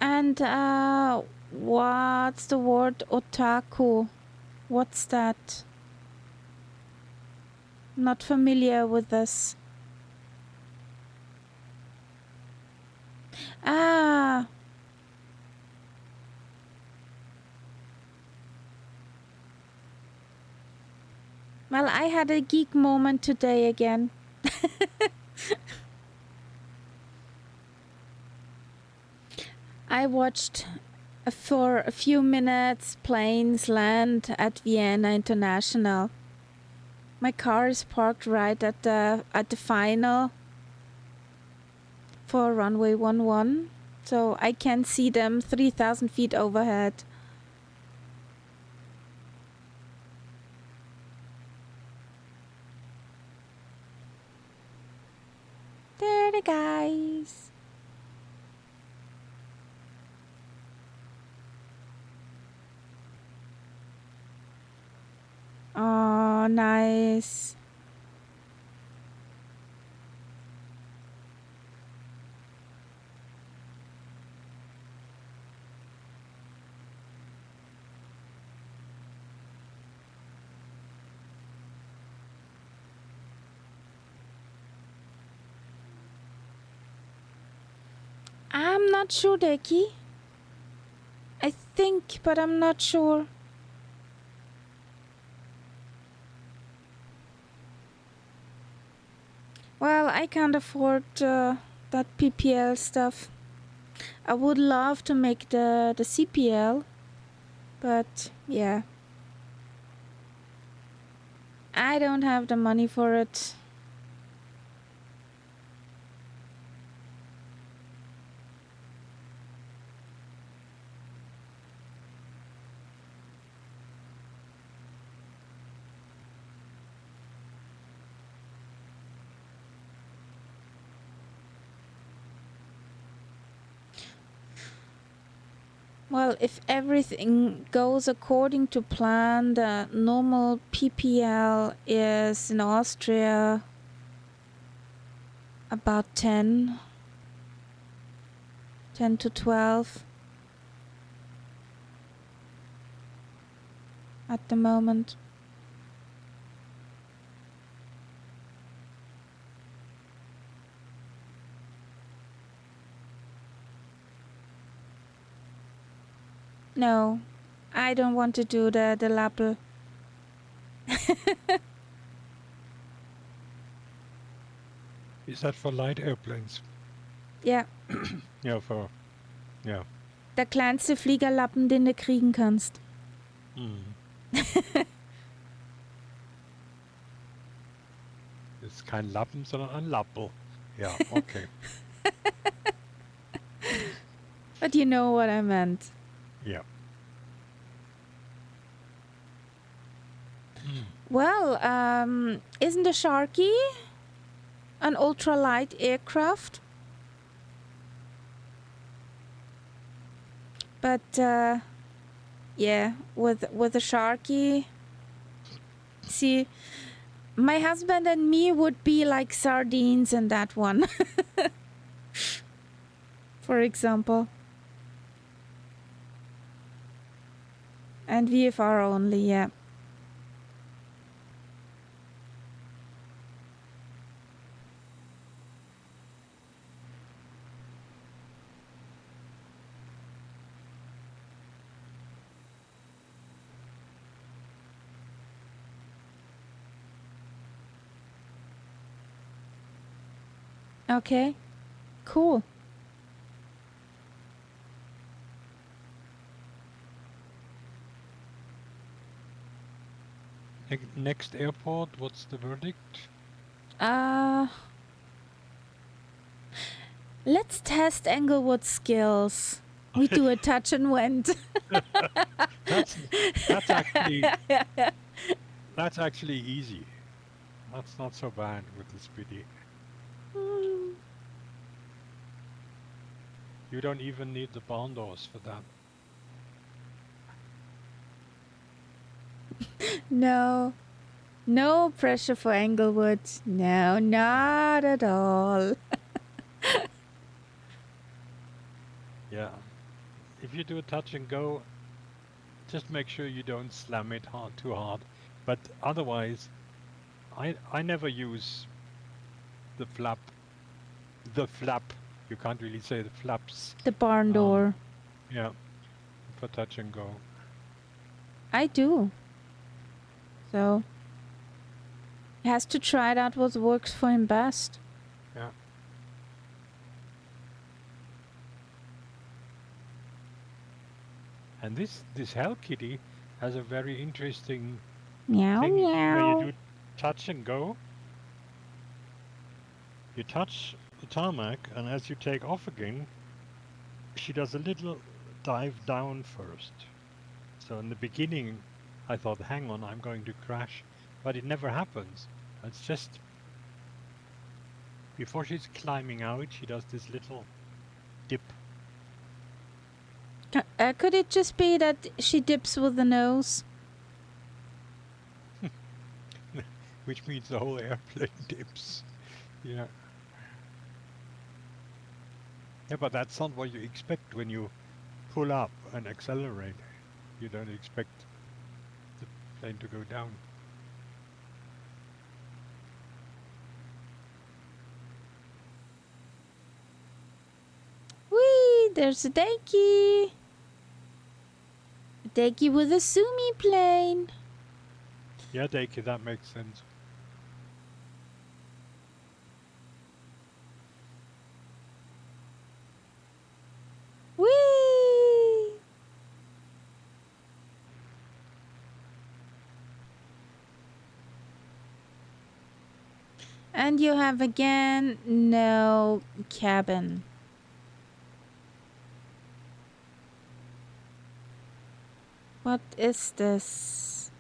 S1: And what's the word otaku? What's that? Not familiar with this. Ah. Well, I had a geek moment today again. I watched for a few minutes planes land at Vienna International. My car is parked right at the final for runway 11, so I can see them 3,000 feet overhead. There the guys. Oh, nice. I'm not sure, Deki. I think, but I'm not sure. Well, I can't afford that PPL stuff. I would love to make the CPL, but yeah. I don't have the money for it. Well, if everything goes according to plan, the normal PPL is in Austria about 10 to 12 at the moment. No, I don't want to do the Lappel.
S2: Is that for light airplanes?
S1: Ja,
S2: Yeah, for yeah.
S1: der kleinste Fliegerlappen, den du kriegen kannst.
S2: Ist kein Lappen, sondern ein Lappel. Ja, okay.
S1: But you know what I meant.
S2: Yeah.
S1: Well, isn't the Sharky an ultralight aircraft? But yeah, with the Sharky, see, my husband and me would be like sardines in that one. For example. And VFR only, yeah. Okay. Cool.
S2: Next airport, what's the verdict?
S1: Let's test Englewood's skills. We do a touch and went.
S2: That's actually that's actually easy. That's not so bad with the Speedy. You don't even need the barn doors for that.
S1: No. No pressure for Englewood. No, not at all.
S2: Yeah. If you do a touch and go, just make sure you don't slam it too hard. But otherwise, I never use the flap. The flap. You can't really say the flaps.
S1: The barn door.
S2: Yeah. For touch and go.
S1: I do. So he has to try it out what works for him best.
S2: Yeah. And this Hell Kitty has a very interesting
S1: Meow
S2: thing where
S1: meow.
S2: you do touch and go. You touch the tarmac, and as you take off again, she does a little dive down first. So in the beginning, I thought, hang on, I'm going to crash. But it never happens. It's just before she's climbing out, she does this little dip.
S1: Could it just be that she dips with the nose?
S2: Which means the whole airplane dips. Yeah. Yeah, but that's not what you expect when you pull up and accelerate. You don't expect the plane to go down.
S1: Whee! There's a Daiki. A Daiki with a Sumi plane.
S2: Yeah, Daiki, that makes sense.
S1: Whee! And you have again no cabin. What is this?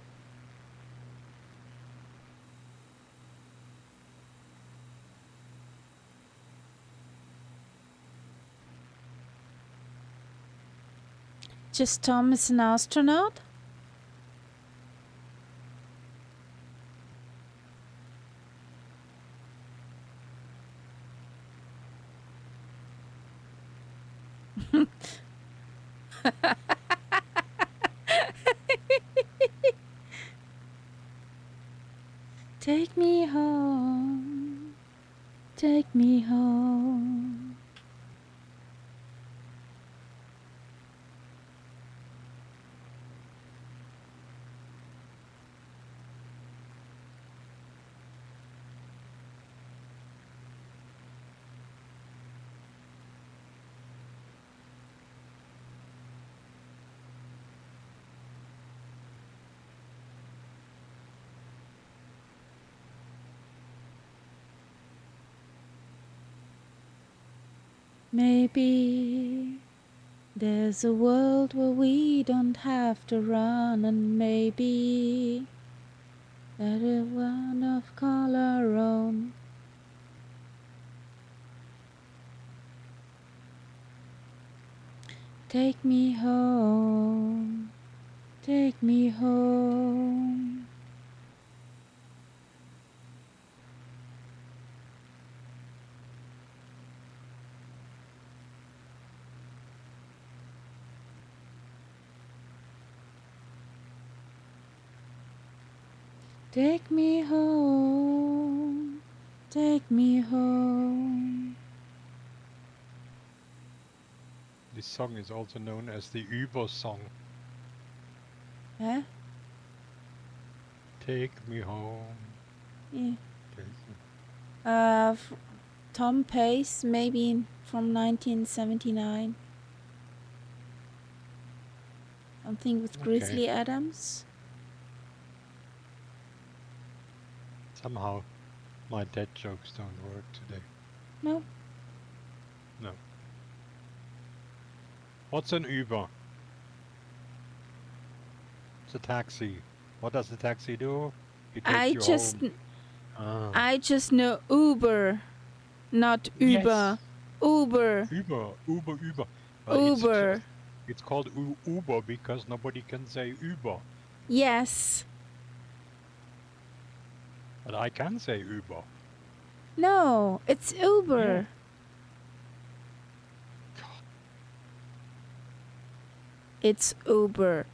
S1: Just Tom is an astronaut? Take me home. Take me home. Maybe there's a world where we don't have to run, and maybe that is one of call our own. Take me home, take me home. Take me home, take me home.
S2: This song is also known as the Uber song.
S1: Huh?
S2: Take me home.
S1: Yeah.
S2: Take me.
S1: Tom Pace, maybe from 1979. Something with
S2: Okay.
S1: Grizzly Adams.
S2: Somehow, my dead jokes don't work today.
S1: No.
S2: No. What's an Uber? It's a taxi. What does the taxi do? It takes you home. Ah.
S1: I just know Uber, not Uber.
S2: Yes.
S1: Uber.
S2: Uber.
S1: Uber.
S2: It's called Uber because nobody can say Uber.
S1: Yes.
S2: But I can say Uber.
S1: No, it's Uber. It's Uber.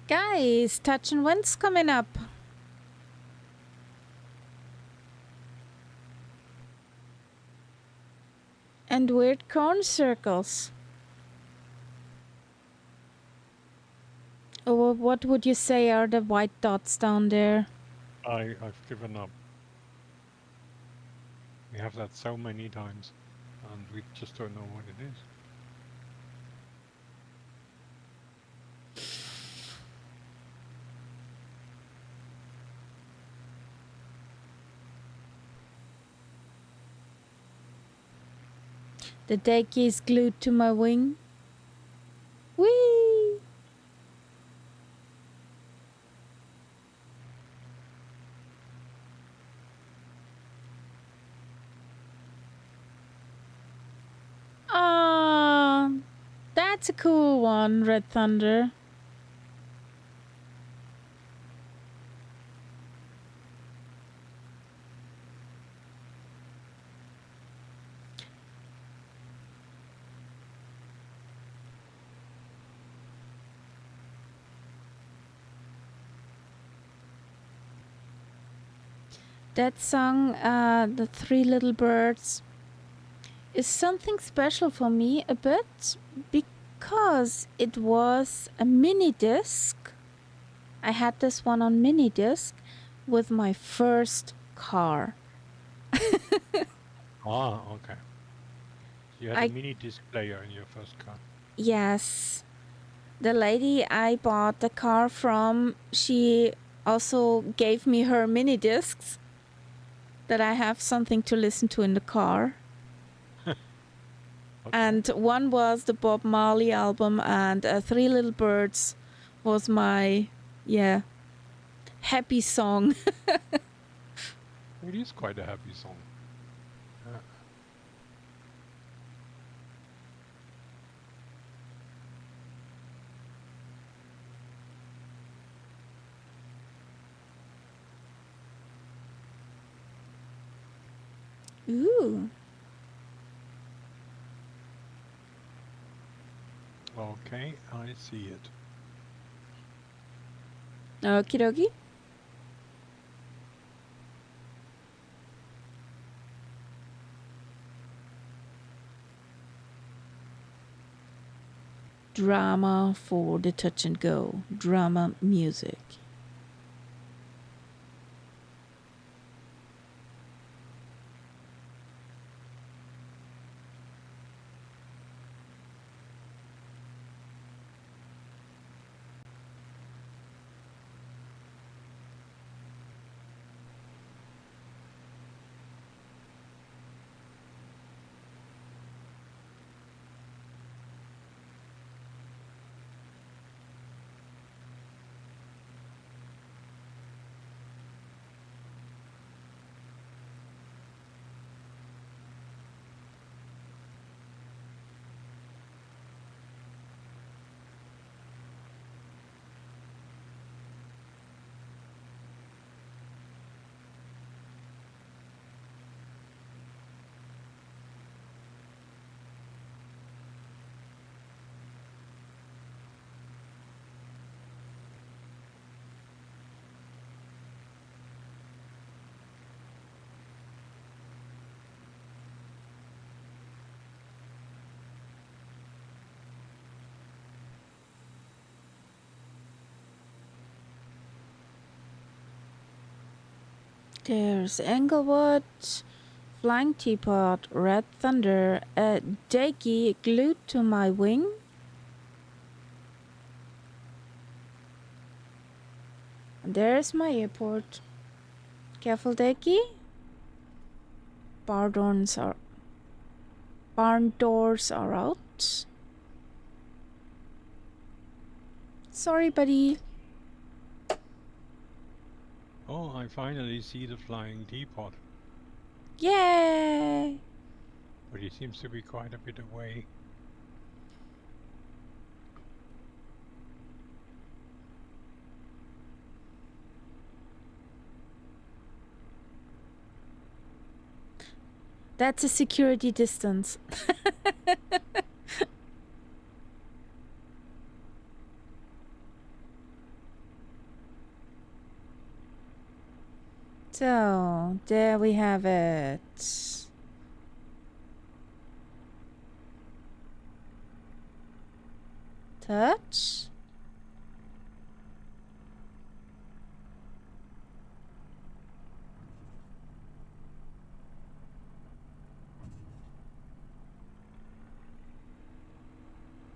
S1: Guys, Touch and Wind's coming up. And weird corn circles. Or what would you say are the white dots down there?
S2: I've given up. We have that so many times, and we just don't know what it is.
S1: The deck is glued to my wing. Whee! Ah, that's a cool one, Red Thunder. That song, The Three Little Birds, is something special for me a bit because it was a mini disc. I had this one on mini disc with my first car.
S2: Ah, okay. You had a mini disc player in your first car.
S1: Yes. The lady I bought the car from, she also gave me her mini discs that I have something to listen to in the car.
S2: Okay.
S1: And one was the Bob Marley album, and Three Little Birds was my, happy song.
S2: It is quite a happy song.
S1: Ooh.
S2: Okay, I see it.
S1: Okie dokie. Drama for the touch and go. Drama music. There's Englewood, Flying Teapot, Red Thunder, a Dakey glued to my wing. And there's my airport. Careful, Dakey. Barn doors are out. Sorry, buddy.
S2: Oh, I finally see the flying teapot,
S1: Yay!
S2: but he seems to be quite a bit away.
S1: That's a security distance. So, there we have it. Touch.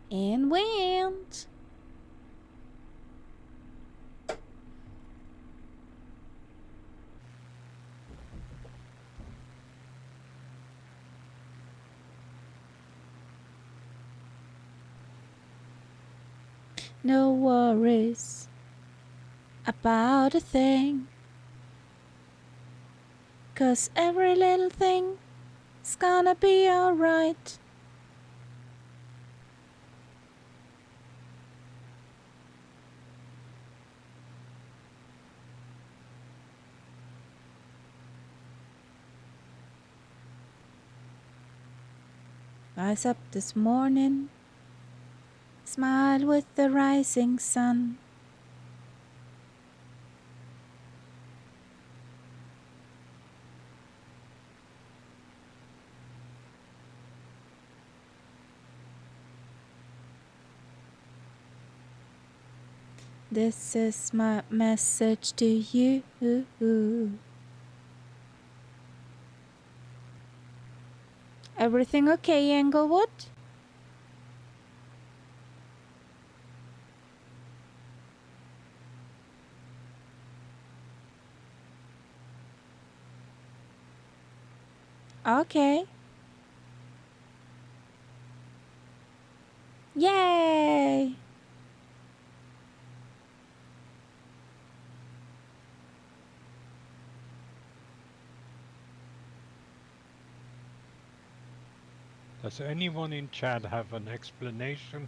S1: And wind. No worries about a thing, 'cause every little thing is gonna be alright. Rise up this morning, smile with the rising sun. This is my message to you. Everything okay, Englewood? Okay. Yay!
S2: Does anyone in chat have an explanation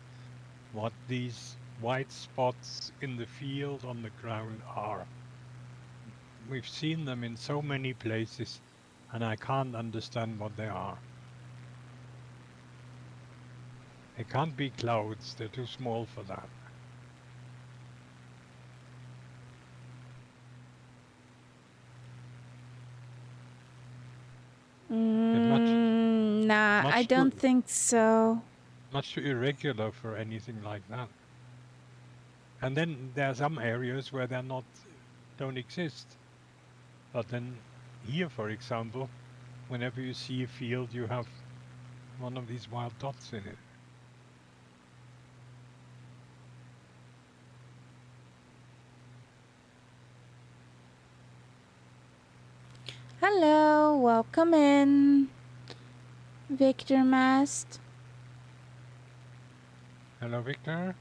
S2: what these white spots in the field on the ground are? We've seen them in so many places, and I can't understand what they are. They can't be clouds, they're too small for that.
S1: Nah, I don't think so.
S2: Much too irregular for anything like that. And then there are some areas where they're not, don't exist. But then here, for example, whenever you see a field, you have one of these wild dots in it.
S1: Hello, welcome in, Victor Mast.
S2: Hello, Victor.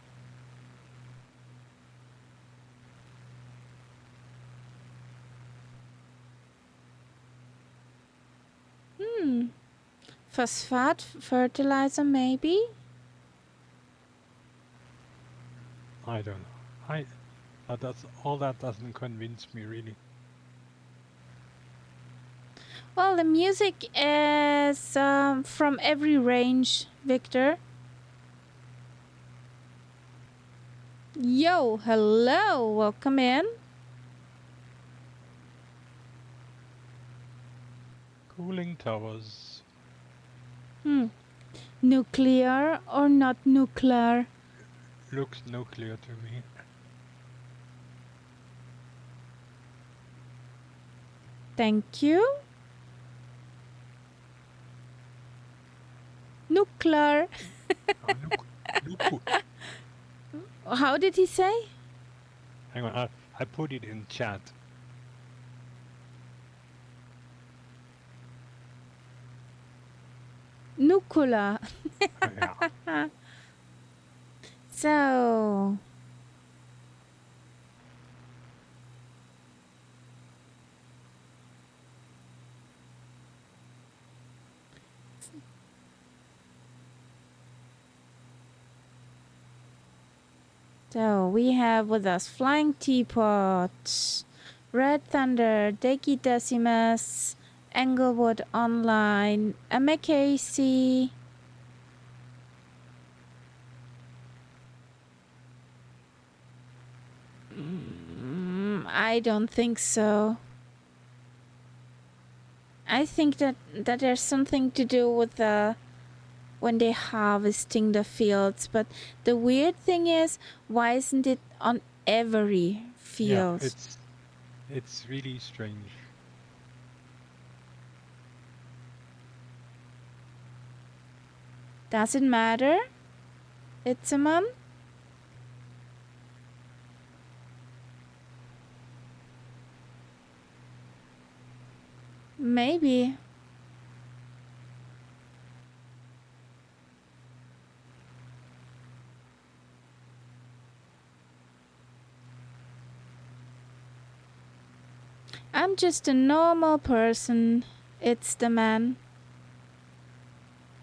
S1: Phosphate fertilizer, maybe?
S2: I don't know. All that doesn't convince me, really.
S1: Well, the music is from every range, Victor. Yo, hello, welcome in.
S2: Cooling towers.
S1: Nuclear or not nuclear?
S2: Looks nuclear to me.
S1: Thank you. Nuclear.
S2: Look.
S1: How did he say?
S2: Hang on, I put it in chat.
S1: Nuclear.
S2: Yeah.
S1: So, we have with us Flying Teapot, Red Thunder, Deki Decimus, Englewood Online, MKC. I don't think so. I think that there's something to do with when they're harvesting the fields. But the weird thing is, why isn't it on every field?
S2: Yeah, it's really strange.
S1: Does it matter? It's a month? Maybe. I'm just a normal person. It's the man.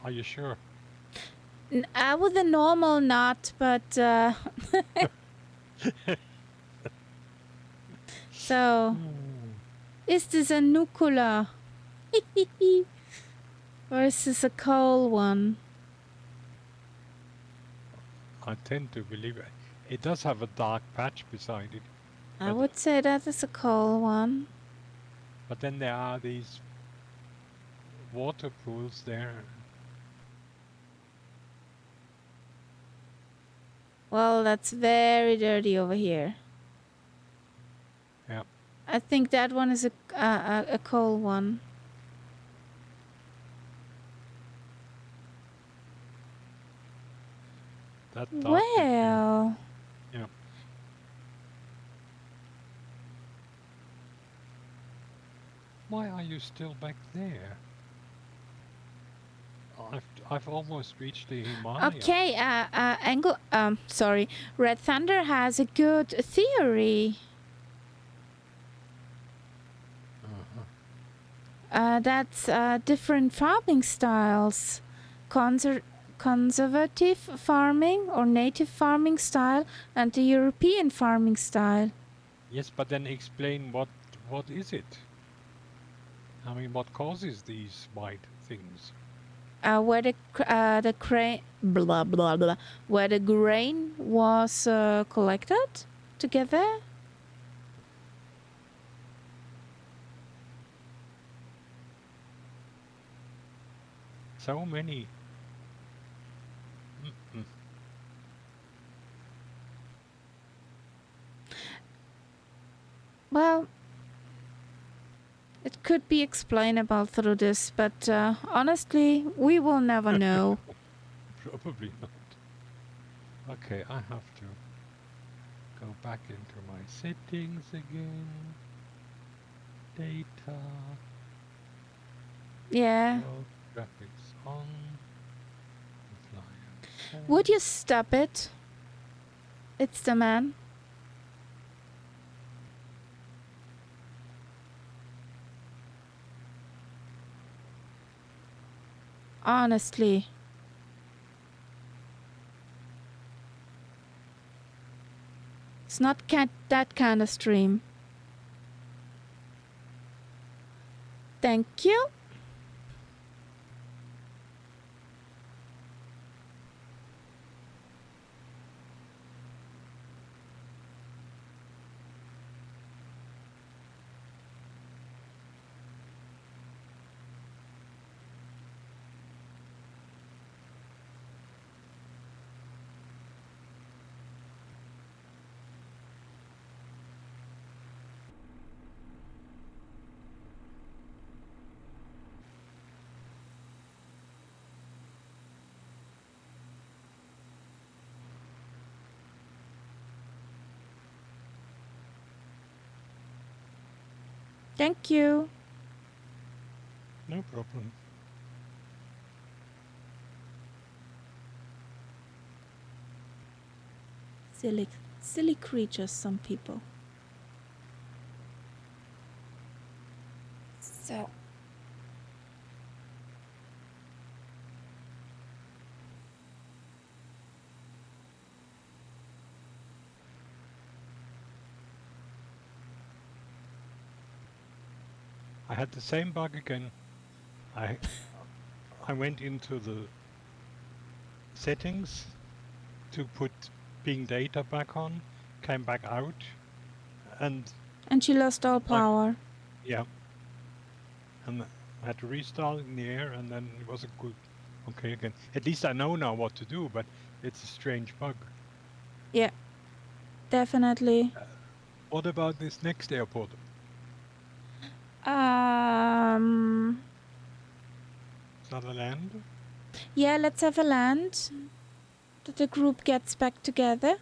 S2: Are you sure?
S1: With a normal knot, but so is this a nuclear? Or is this a coal one?
S2: I tend to believe it. It does have a dark patch beside it.
S1: I would say that is a coal one.
S2: But then there are these water pools there.
S1: Well, that's very dirty over here.
S2: Yeah.
S1: I think that one is a coal one.
S2: That dark picture.
S1: Well,
S2: Yeah. Why are you still back there? I've almost reached the Himalaya.
S1: okay. Sorry. Red Thunder has a good theory. That's different farming styles. Conservative farming or native farming style and the European farming style.
S2: Yes, but then explain what is it? I mean, what causes these white things?
S1: Where the blah blah blah, where the grain was collected together.
S2: So many.
S1: Well, it could be explainable through this, but honestly, we will never know.
S2: Probably not. Okay, I have to go back into my settings again. Data.
S1: Yeah.
S2: Graphics on.
S1: Would you stop it? It's the man. Honestly. It's not that kind of stream. Thank you. Thank you.
S2: No problem.
S1: Silly creatures, some people. So.
S2: I had the same bug again. I went into the settings to put ping data back on, came back out, and
S1: she lost all power.
S2: yeah, and I had to restart in the air, and then it wasn't good. Okay, again. At least I know now what to do, but it's a strange bug.
S1: Yeah, definitely.
S2: What about this next airport? Is that a land?
S1: Yeah, let's have a land. That the group gets back together.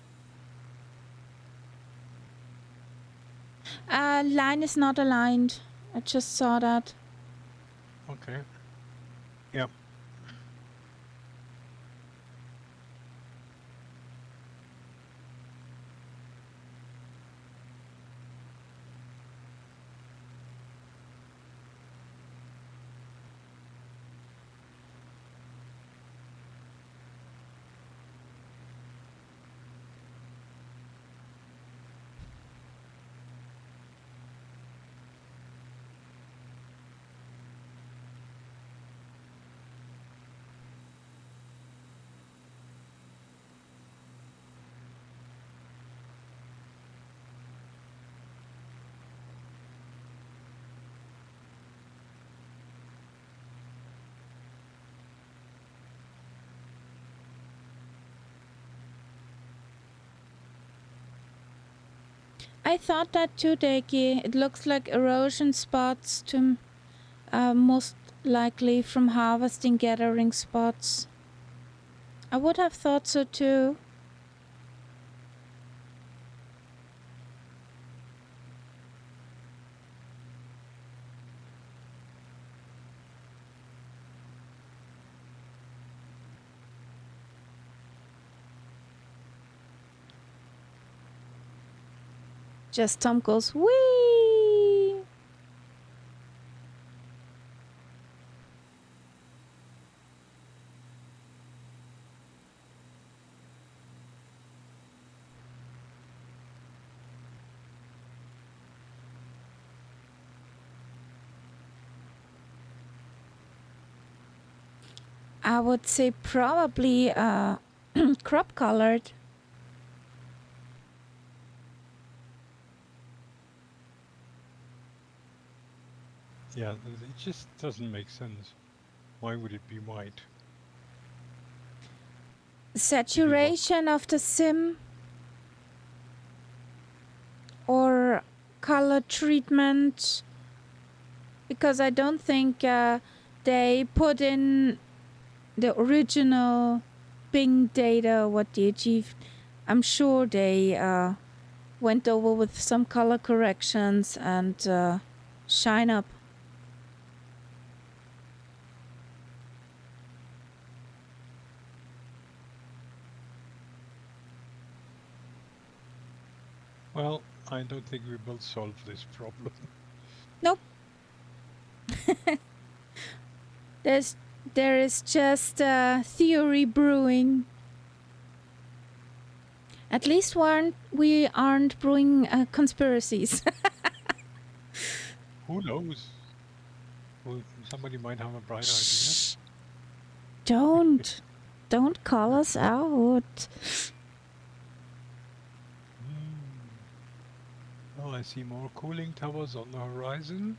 S1: Line is not aligned. I just saw that.
S2: Okay. Yep.
S1: I thought that too, Deki. It looks like erosion spots to most likely from harvesting gathering spots. I would have thought so too. Just Tom goes, wee! I would say probably crop colored.
S2: Yeah, it just doesn't make sense. Why would it be white?
S1: Saturation of the sim or color treatment, because I don't think they put in the original Bing data what they achieved. I'm sure they went over with some color corrections and shine up.
S2: Well, I don't think we will solve this problem.
S1: Nope. There is just theory brewing. At least we aren't brewing conspiracies.
S2: Who knows? Well, somebody might have a bright idea.
S1: Shh. Don't call us out.
S2: Well, I see more cooling towers on the horizon.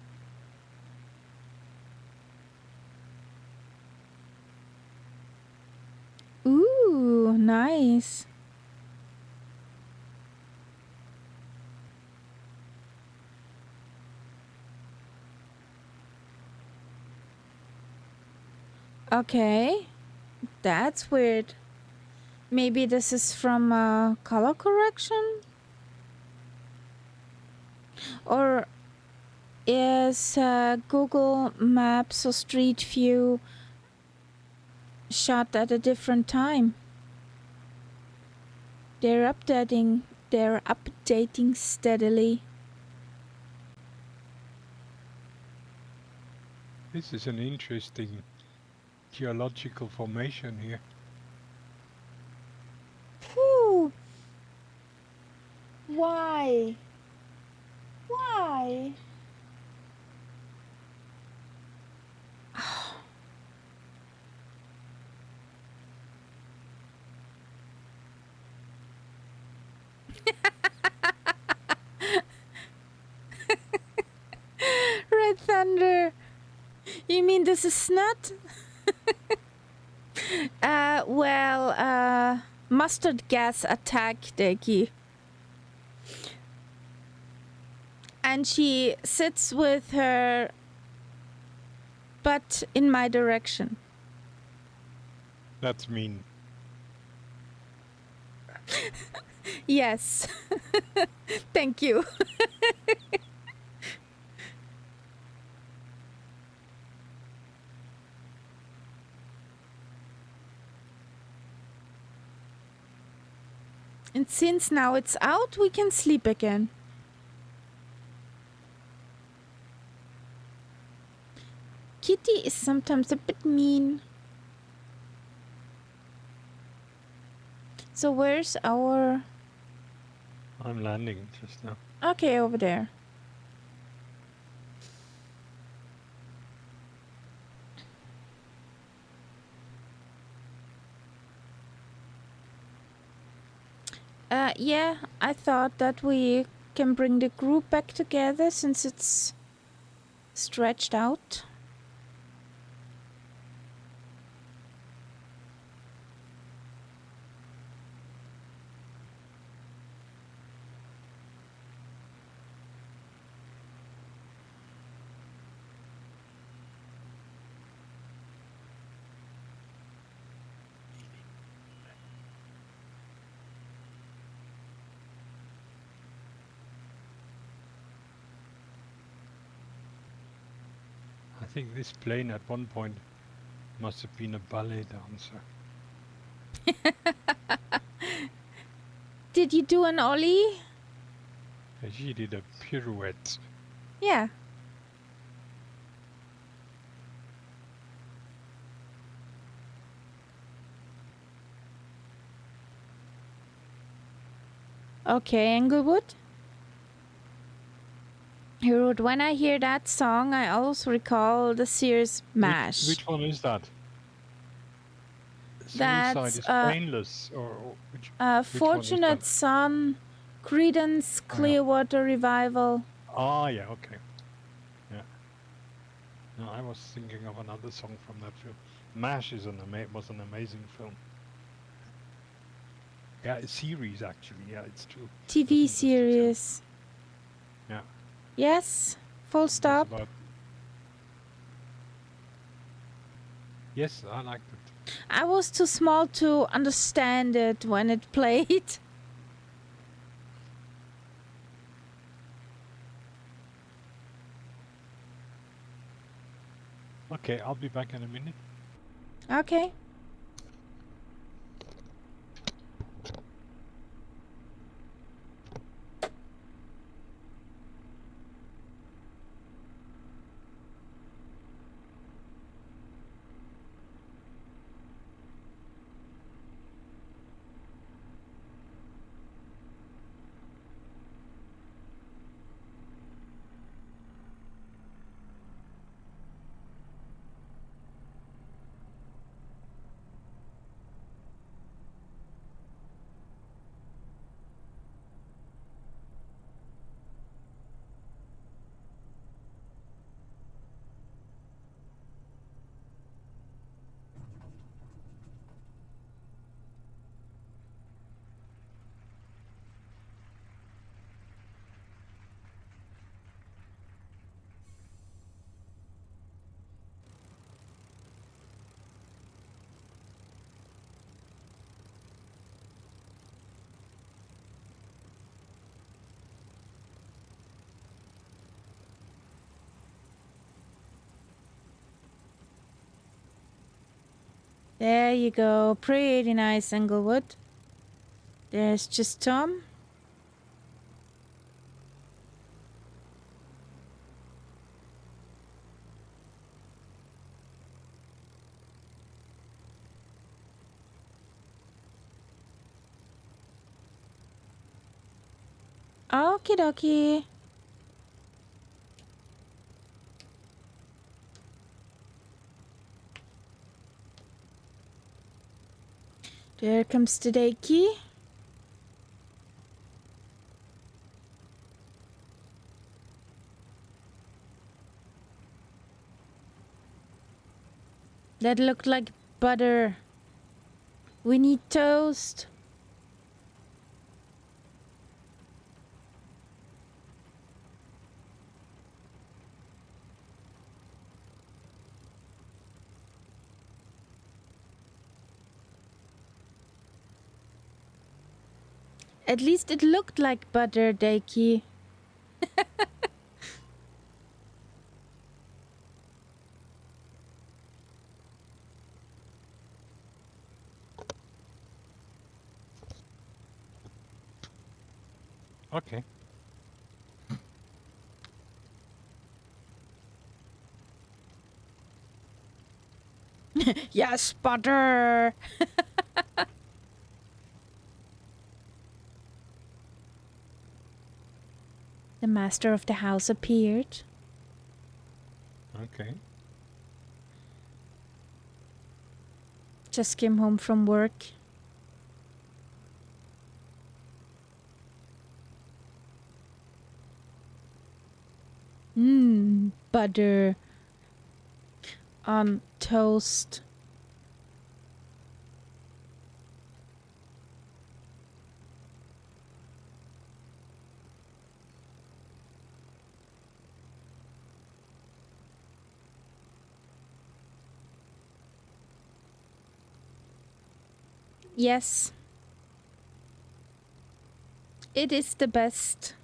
S1: Ooh, nice. Okay, that's weird. Maybe this is from color correction? Or is Google Maps or Street View shot at a different time. They're updating steadily.
S2: This is an interesting geological formation here.
S1: Whew. Why? Why? Red Thunder. You mean this is snot? Mustard gas attack, Deki. And she sits with her butt in my direction.
S2: That's mean.
S1: Yes. Thank you. And since now it's out, we can sleep again. Kitty is sometimes a bit mean. So where's our...
S2: I'm landing just now.
S1: Okay, over there. Yeah, I thought that we can bring the group back together since it's stretched out.
S2: I think this plane at one point must have been a ballet dancer.
S1: Did you do an ollie?
S2: She did a pirouette.
S1: Yeah. Okay, Englewood. He wrote, when I hear that song, I also recall the Sears MASH.
S2: Which one is that?
S1: That's,
S2: Suicide is painless, or which
S1: Fortunate
S2: one is that?
S1: Son, Creedence Clearwater Revival.
S2: Ah, yeah, okay. Yeah. No, I was thinking of another song from that film. MASH is was an amazing film. Yeah, a series actually. Yeah, it's true.
S1: TV series.
S2: Yeah.
S1: Yes, full stop.
S2: Yes, I liked it.
S1: I was too small to understand it when it played.
S2: Okay, I'll be back in a minute.
S1: Okay. There you go. Pretty nice, Englewood. There's just Tom. Okie dokie. There comes the Dakey. That looked like butter. We need toast. At least it looked like butter, Dakey.
S2: Okay.
S1: Yes, butter. The master of the house appeared.
S2: Okay.
S1: Just came home from work. Butter on toast. Yes. It is the best.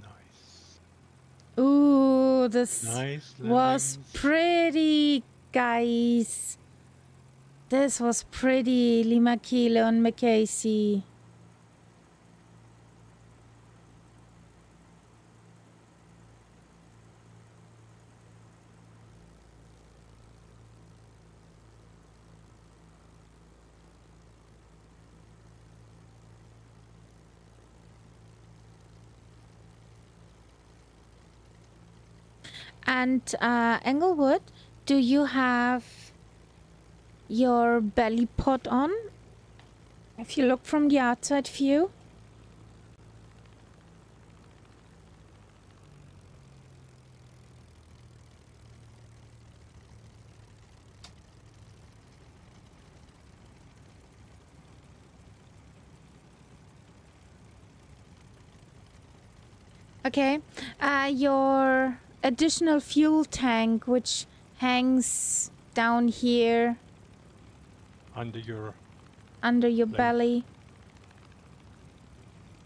S2: Nice.
S1: Ooh, this
S2: Nice
S1: was
S2: lilies.
S1: pretty, guys. This was pretty, Lima Kilo and Macasey. And Englewood, do you have your belly pot on? If you look from the outside view. Okay. Your additional fuel tank, which hangs down here
S2: Under your
S1: under your
S2: leg.
S1: belly.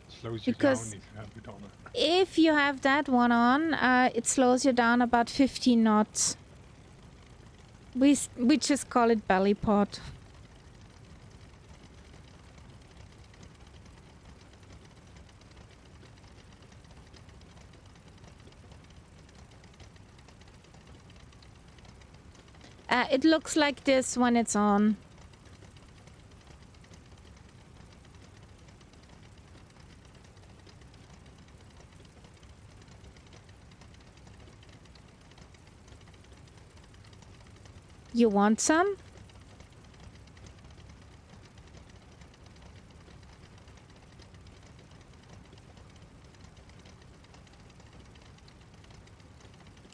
S2: Slows you
S1: Because
S2: down if you have it on.
S1: if you have that one on, it slows you down about 15 knots. We just call it belly pot. It looks like this when it's on. You want some?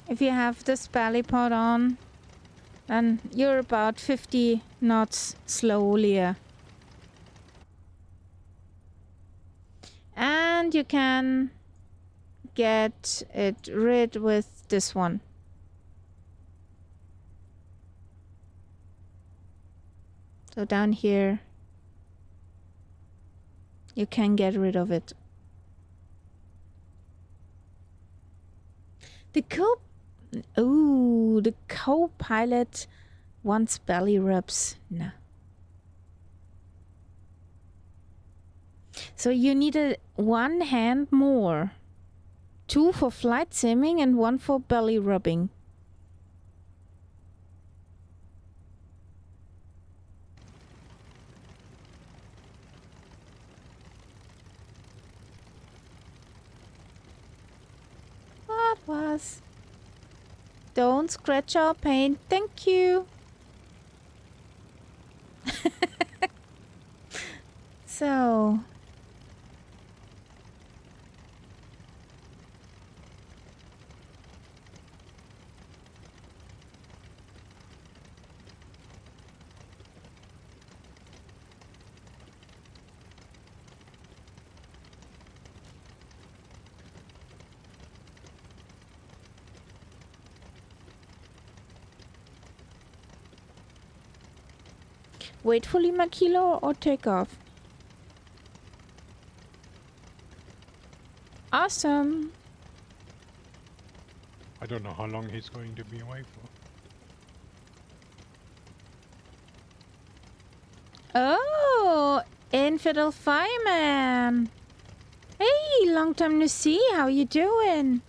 S1: If you have this belly pot on, then you're about 50 knots slowly. And you can get it rid with this one. So down here, you can get rid of it. The co-pilot wants belly rubs. No. So you need one hand more. 2 for flight simming and 1 for belly rubbing. What was? Don't scratch our paint. Thank you. So. Wait for Lima Kilo or take off? Awesome.
S2: I don't know how long he's going to be away for.
S1: Oh, Infidel Fireman. Hey, long time no see. How you doing?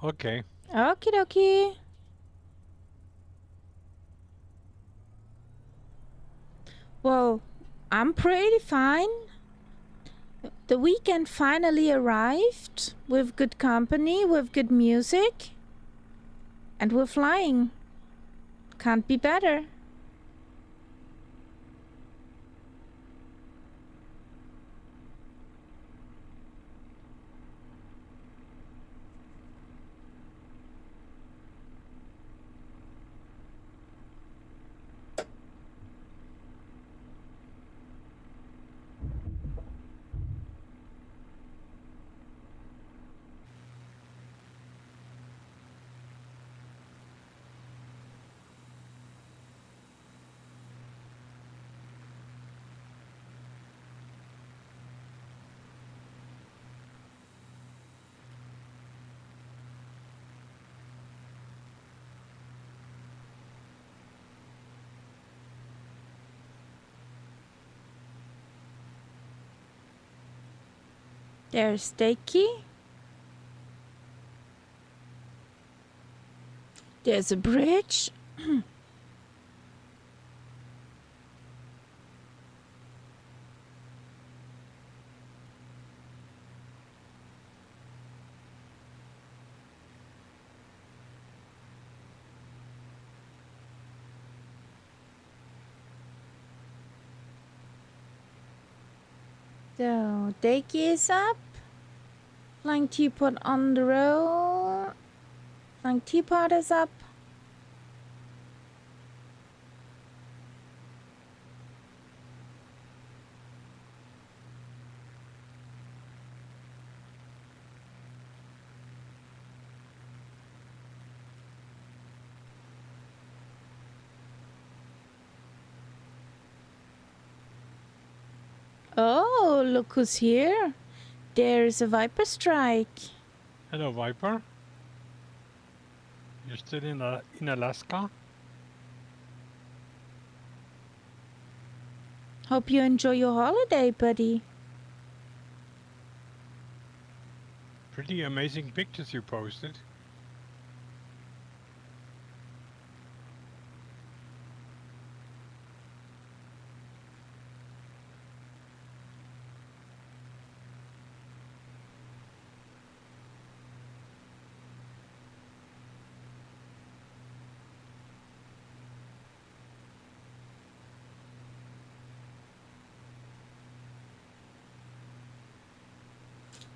S2: Okay.
S1: Okie dokie. Well, I'm pretty fine. The weekend finally arrived with good company, with good music, and we're flying. Can't be better. There's Stakey. There's a bridge. So, Dakey is up. Flying Teapot on the road. Flying Teapot is up. Oh, look who's here. There's a Viper Strike.
S2: Hello, Viper. You're still in Alaska?
S1: Hope you enjoy your holiday, buddy.
S2: Pretty amazing pictures you posted.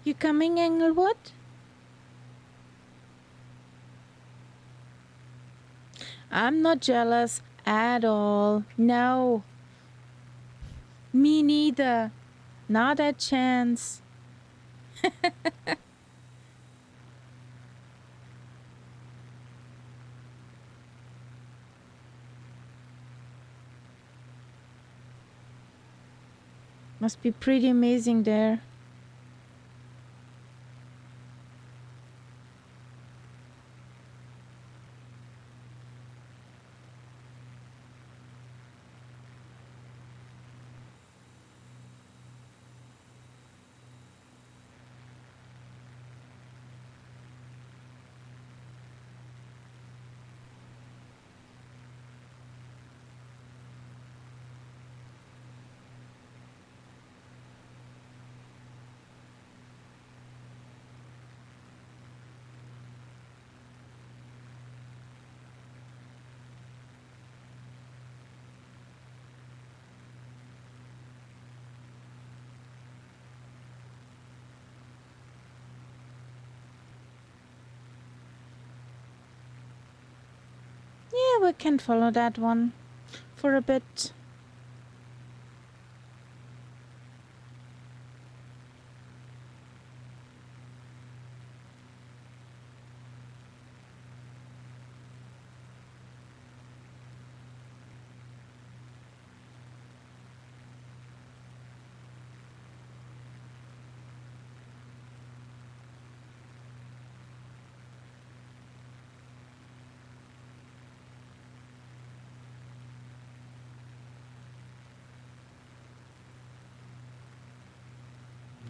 S1: You coming, Englewood? I'm not jealous at all. No. Me neither. Not a chance. Must be pretty amazing there. Yeah, we can follow that one for a bit.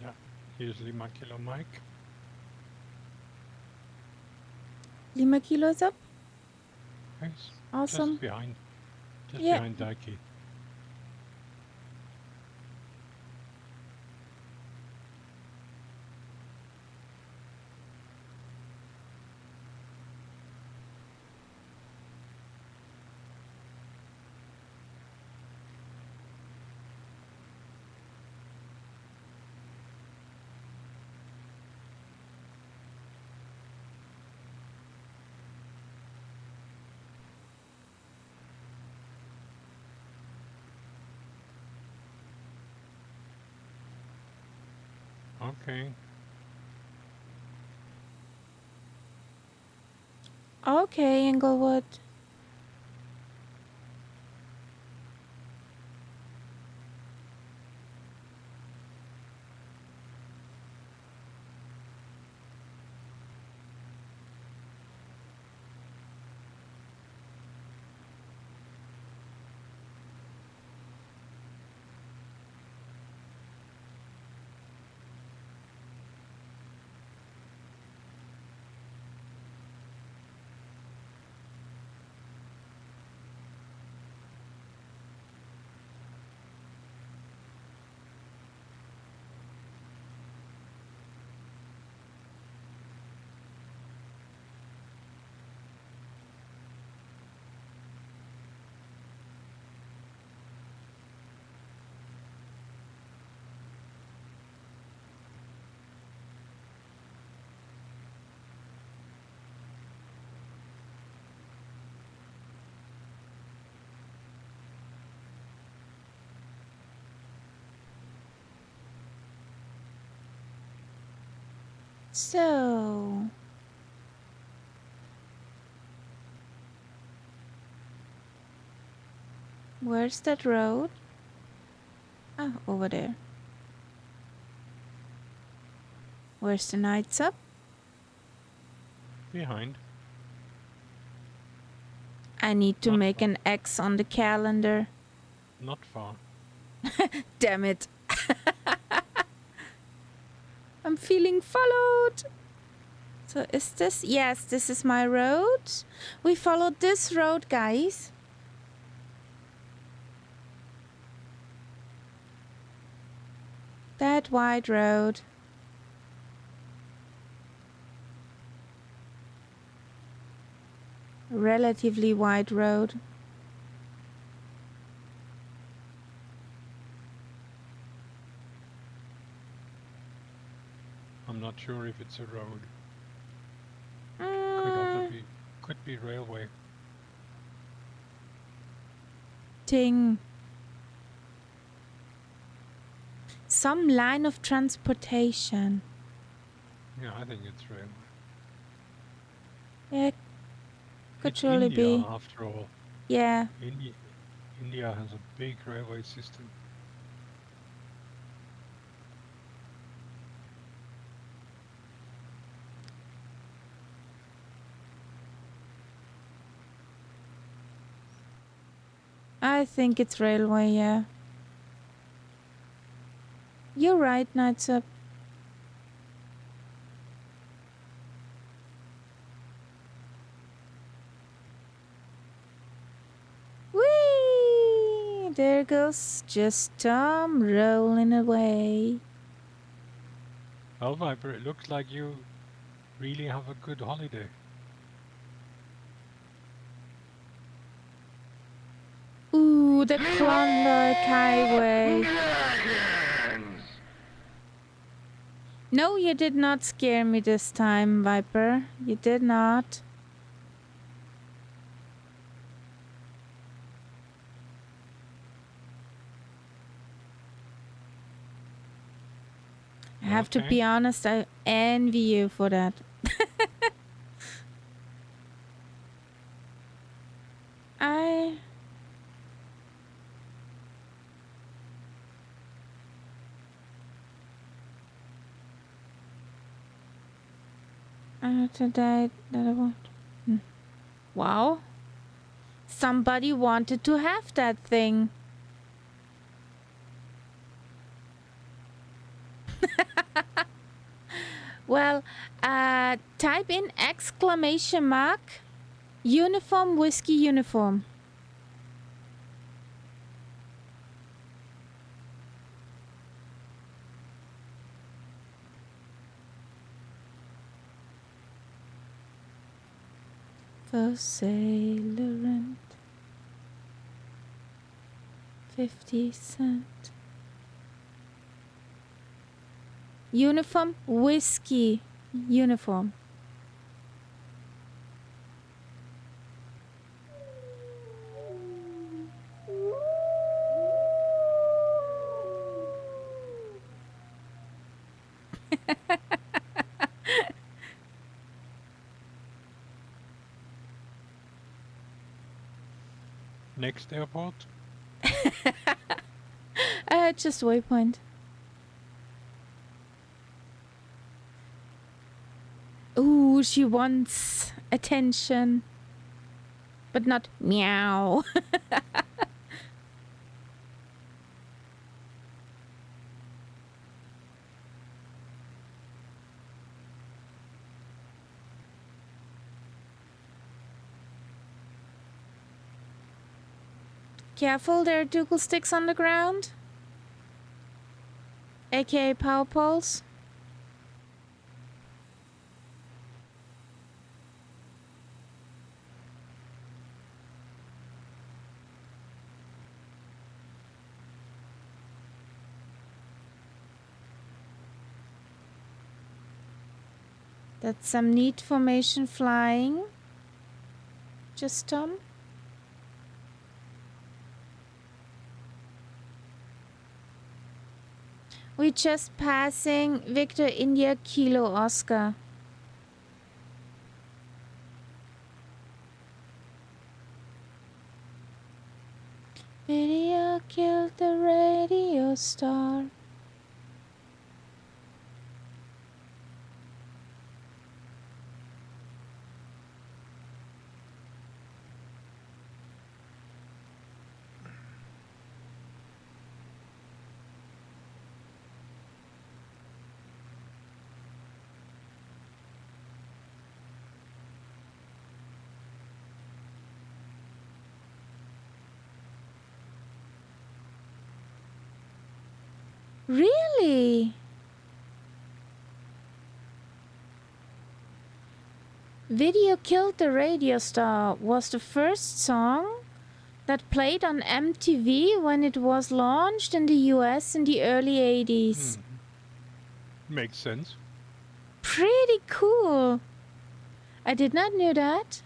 S2: Yeah. Here's Lima Kilo Mike.
S1: Lima kilos up.
S2: Thanks.
S1: Awesome.
S2: Just behind
S1: Yeah.
S2: Daiki. Okay.
S1: Okay, Englewood. So, where's that road? Ah, over there. Where's the Knights Up?
S2: Behind.
S1: I need to
S2: Not
S1: make
S2: far.
S1: an X on the calendar.
S2: Not far.
S1: Damn it. I'm feeling followed. So is this? Yes, this is my road. We followed this road, guys. That wide road. Relatively wide road.
S2: I'm not sure if it's a road.
S1: Mm,
S2: Could be railway.
S1: transporting. Some line of transportation.
S2: Yeah, I think it's railway.
S1: Yeah, could
S2: It's
S1: surely
S2: India,
S1: be.
S2: after all.
S1: Yeah.
S2: India has a big railway system.
S1: I think it's railway, yeah. You're right, Nights Up. Whee! There goes just Tom rolling away.
S2: Well, Viper, it looks like you really have a good holiday.
S1: Ooh, the Klondike Highway. No, you did not scare me this time, Viper. You did not. I have to be honest, I envy you for that. Today that I want. Wow. Somebody wanted to have that thing. Well, type in exclamation mark uniform whiskey uniform. For sailor rent 50 cent. Uniform whiskey uniform.
S2: Next airport?
S1: Just waypoint. Ooh, she wants attention. But not meow. Careful, there are Dougal sticks on the ground. AKA power poles. That's some neat formation flying. Just Tom. We're just passing Victor India Kilo Oscar. Video killed the radio star. Really? Video Killed the Radio Star was the first song that played on MTV when it was launched in the US in the early 80s.
S2: Makes sense.
S1: Pretty cool. I did not know that.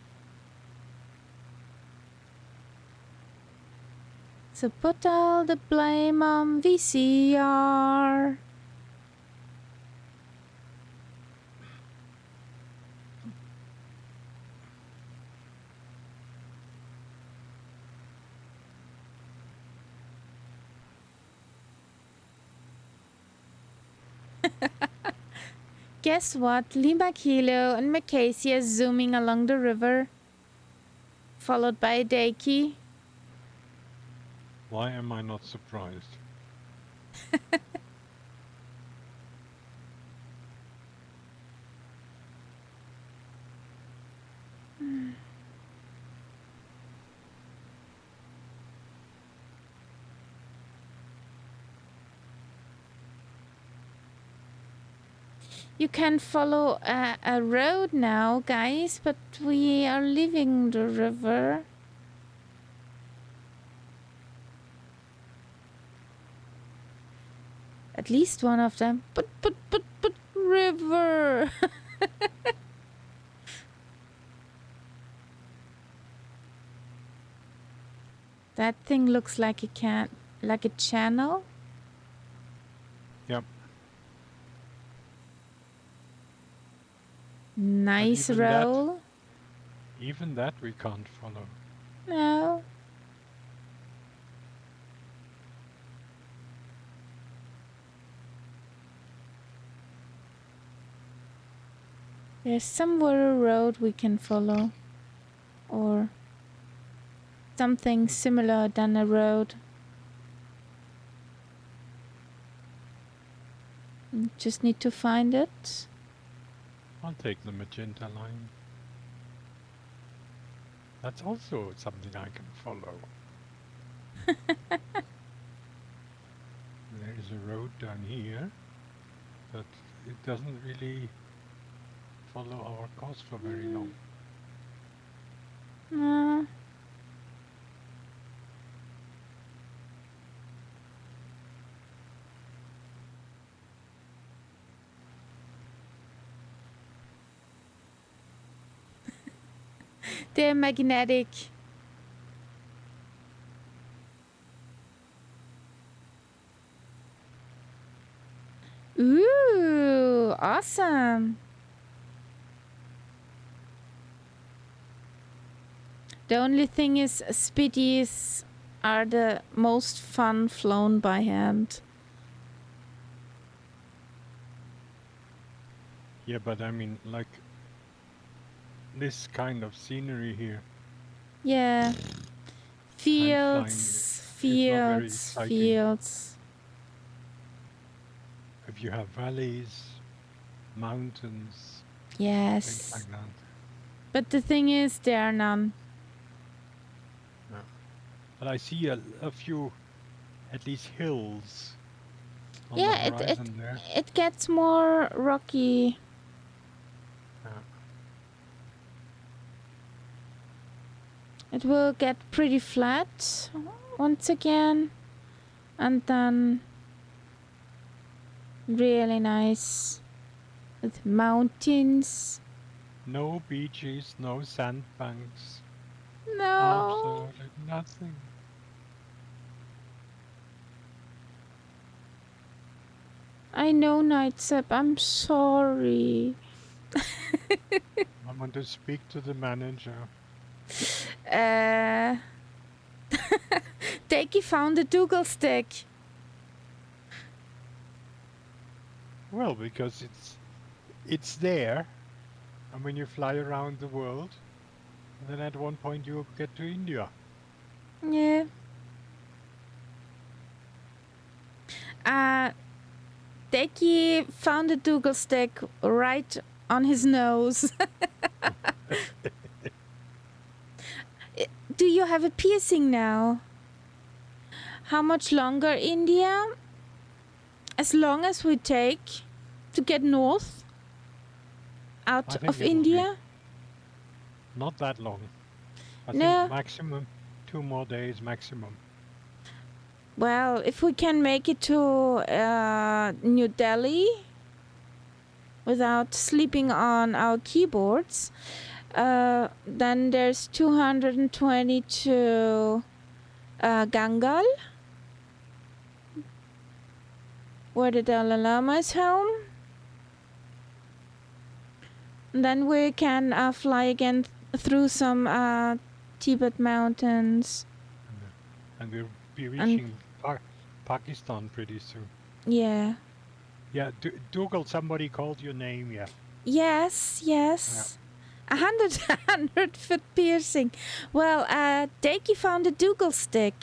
S1: So put all the blame on VCR. Guess what? Lima Kilo and Macasey are zooming along the river, followed by Daiki.
S2: Why am I not surprised?
S1: You can follow a road now, guys, but we are leaving the river. At least one of them. But, river. That thing looks like like a channel.
S2: Yep.
S1: Nice
S2: even that-
S1: roll.
S2: Even that we can't follow.
S1: No. There's somewhere a road we can follow. Or something similar than a road. Just need to find it.
S2: I'll take the magenta line. That's also something I can follow. There is a road down here, but it doesn't really follow our course for very long.
S1: They're magnetic. Ooh, awesome. The only thing is, Spitties are the most fun flown by hand.
S2: Yeah, but I mean, like, this kind of scenery here.
S1: Yeah.
S2: flying
S1: Fields,
S2: is not very
S1: fields,
S2: exciting.
S1: fields.
S2: If you have valleys, mountains, things
S1: Yes.
S2: like that.
S1: But the thing is, there are none.
S2: But I see a few, at least hills on
S1: Yeah,
S2: the horizon there.
S1: it gets more rocky.
S2: Yeah.
S1: It will get pretty flat once again. And then really nice with mountains.
S2: No beaches, no sandbanks,
S1: No.
S2: absolutely nothing.
S1: I know, Nightsep. I'm sorry.
S2: I want to speak to the manager.
S1: Dakey found a Dougal stick.
S2: Well, because it's there, and when you fly around the world, then at one point you get to India.
S1: Yeah. Dakey found a Dougal stick right on his nose. Do you have a piercing now? How much longer, India? As long as we take to get north out
S2: I think
S1: of
S2: it'll be
S1: India?
S2: Not that long. I
S1: No.
S2: think maximum 2 more days maximum.
S1: Well, if we can make it to New Delhi without sleeping on our keyboards, then there's 220 to Gangal, where the Dalai Lama is home. And then we can fly again through some Tibet mountains.
S2: And we'll be
S1: And
S2: reaching Pakistan pretty soon.
S1: yeah.
S2: Yeah, Dougal, somebody called your name, yeah.
S1: Yes, yes. 100 foot piercing. Well, Dakey found a Dougal stick.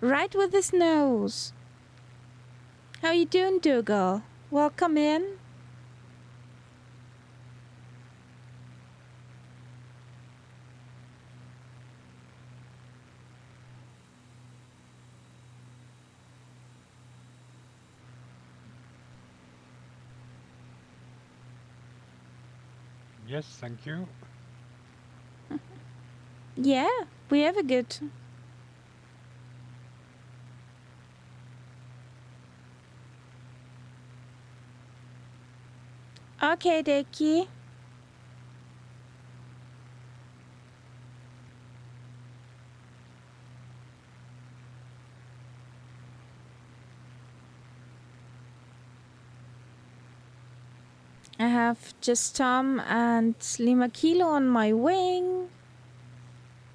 S1: Right with his nose. How you doing, Dougal? Welcome in.
S2: Yes, thank you.
S1: Yeah, we have a good. Okay, Dakey. I have just Tom and Lima Kilo on my wing.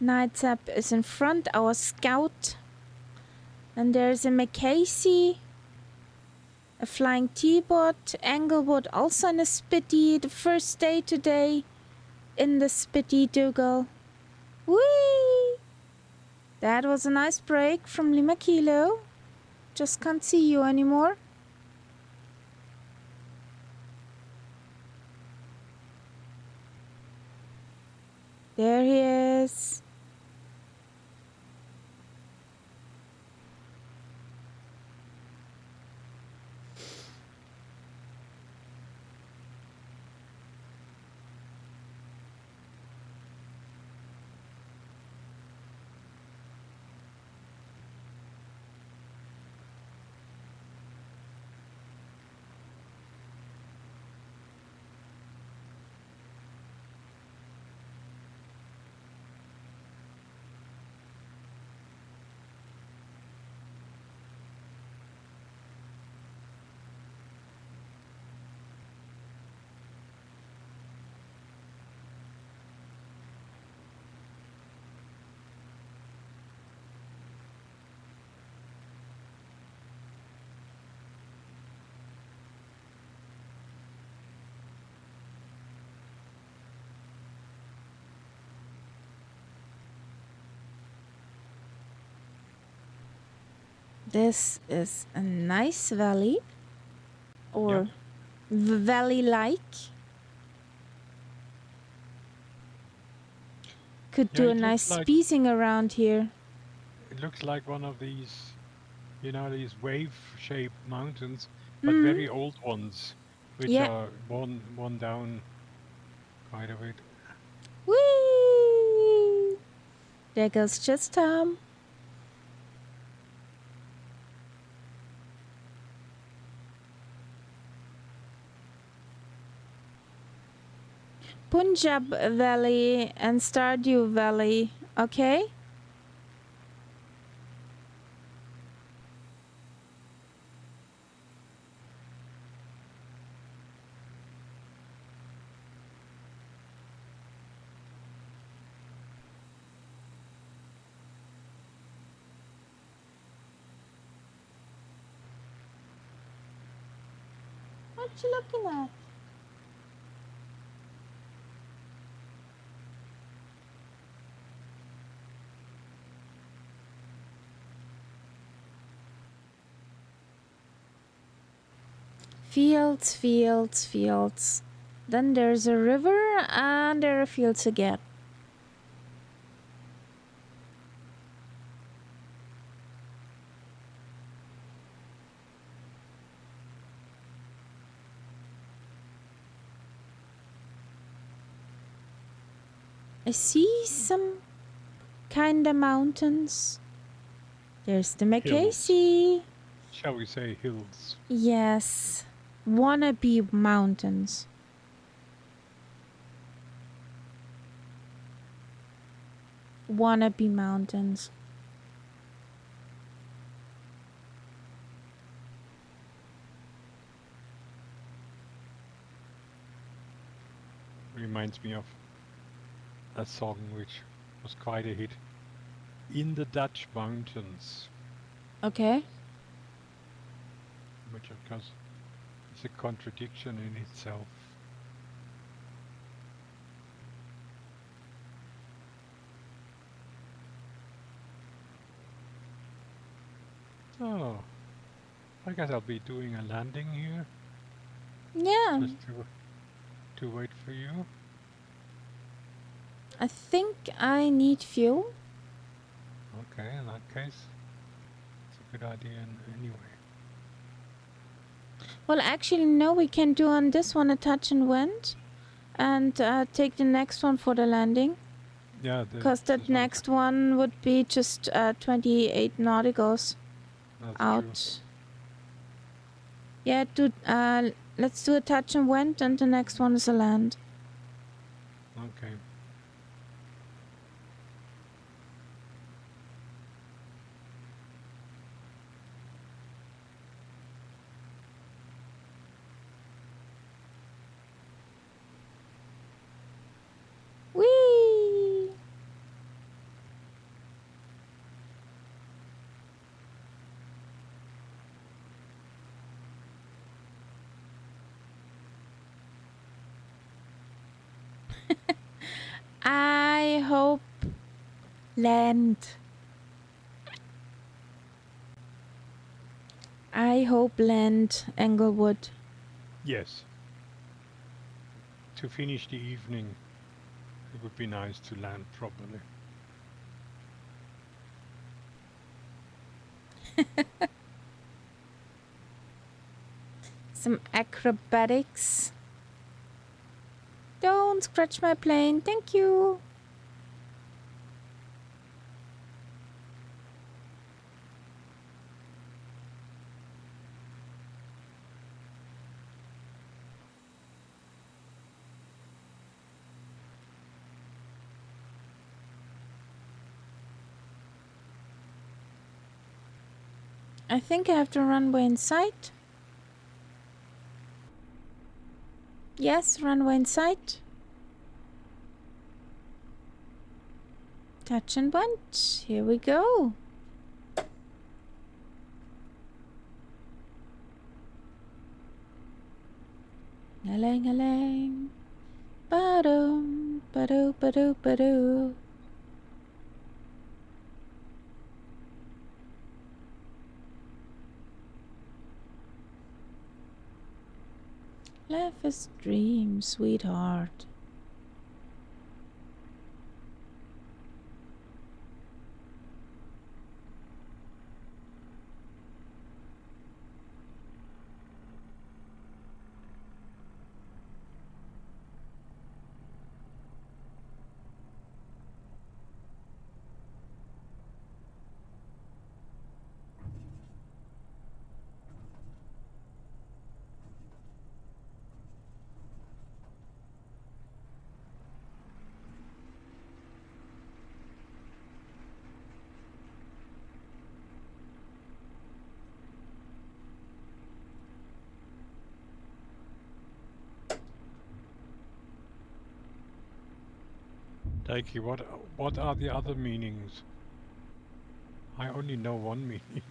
S1: Nightsap is in front, our scout. And there's a Macasey, a flying T-bot, Englewood also in a Spitty. The first day today in the Spitty, Dougal. Whee! That was a nice break from Lima Kilo. Just can't see you anymore. There he is. This is a nice valley. Or valley-like. Could do a nice speezing around here.
S2: It looks like one of these, these wave-shaped mountains, but very old ones, which are worn down quite a bit.
S1: Whee! There goes just Tom. Punjab Valley and Stardew Valley, okay? What you looking at? Fields, fields, fields. Then there's a river and there are fields again. I see some kinda mountains. There's the Macasey.
S2: Shall we say hills?
S1: Yes. Wannabe mountains. Wannabe mountains.
S2: reminds me of a song which was quite a hit. In the Dutch Mountains,
S1: Okay.
S2: which of course is a contradiction in itself. Oh, I guess I'll be doing a landing here
S1: Yeah.
S2: just to wait for you.
S1: I think I need fuel.
S2: Okay, in that case, it's a good idea anyway.
S1: Well, actually, no, we can do on this one a touch and went and take the next one for the landing.
S2: Yeah,
S1: Because that next one would be just 28 nauticals out.
S2: True.
S1: Yeah, let's do a touch and went, and the next one is a land.
S2: Okay.
S1: Whee! I hope land. I hope land, Englewood.
S2: Yes. To finish the evening, it would be nice to land properly.
S1: Some acrobatics. Don't scratch my plane, thank you. I think I have the runway in sight. Yes, runway in sight. Touch and went. Here we go. Alang alang. Ba-dum, ba-do, ba-do, ba-do. Life is a dream, sweetheart.
S2: Daiki, what are the other meanings? I only know one meaning.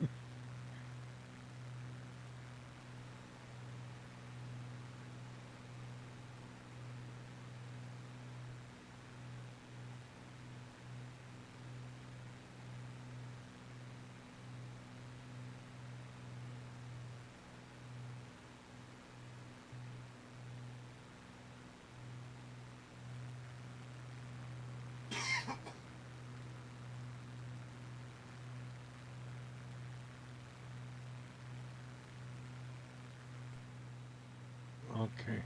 S2: Okay.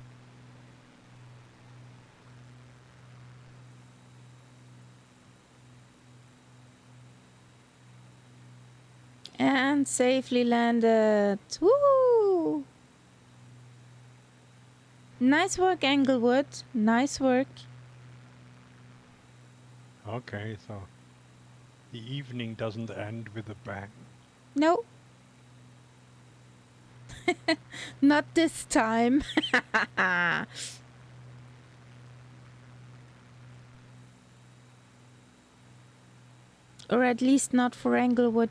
S1: And safely landed. Woo! Nice work, Englewood. Nice work.
S2: Okay, so the evening doesn't end with a bang.
S1: No. Not this time. Or at least not for Englewood.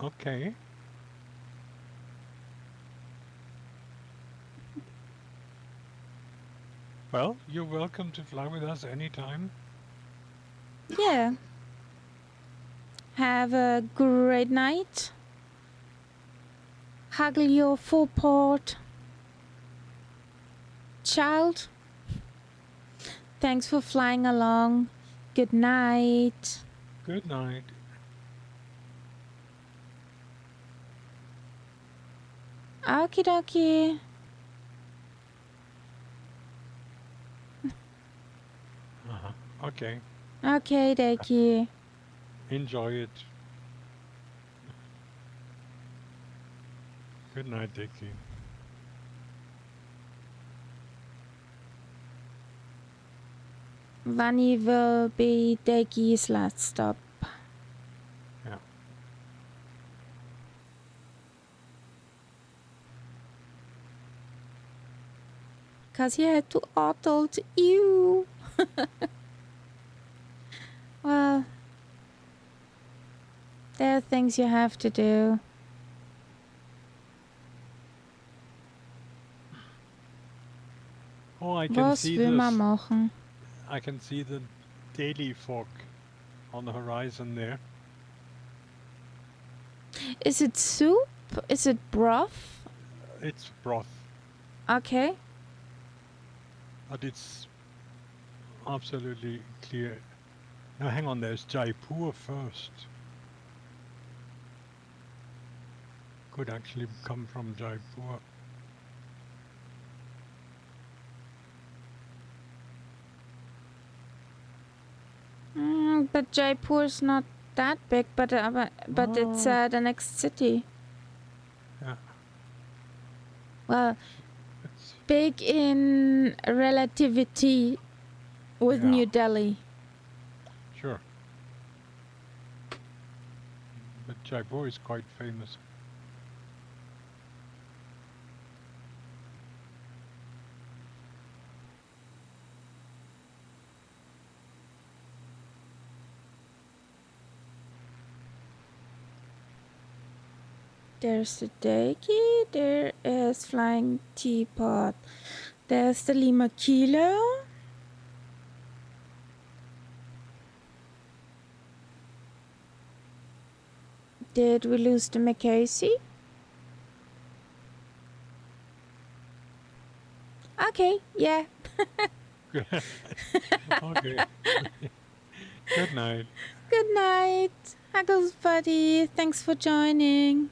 S2: Okay. Well, you're welcome to fly with us anytime.
S1: Yeah. Have a great night. Huggle your four-part child. Thanks for flying along. Good night.
S2: Good night.
S1: Okie dokie.
S2: Okay.
S1: Okay, dokie.
S2: Enjoy it. Good night, Dickie.
S1: Vanny will be Dekie's last stop.
S2: Yeah.
S1: Cause he had to adult you. Well, there are things you have to do.
S2: Oh, I can
S1: Was
S2: see
S1: will man
S2: this.
S1: machen?
S2: I can see the daily fog on the horizon there.
S1: Is it soup? Is it broth?
S2: It's broth,
S1: Okay.
S2: but it's absolutely clear. Now, hang on, there's Jaipur first. Could actually come from Jaipur.
S1: But Jaipur's not that big, but it's
S2: Oh.
S1: the next city.
S2: Yeah.
S1: Well,
S2: It's,
S1: big in relativity with
S2: Yeah.
S1: New Delhi.
S2: sure. But Jaipur is quite famous.
S1: There's the Deki, there is Flying Teapot, there's the Lima Kilo. Did we lose the Mackenzie? Okay, yeah.
S2: Okay. Good night.
S1: Good night. Huggles buddy, thanks for joining.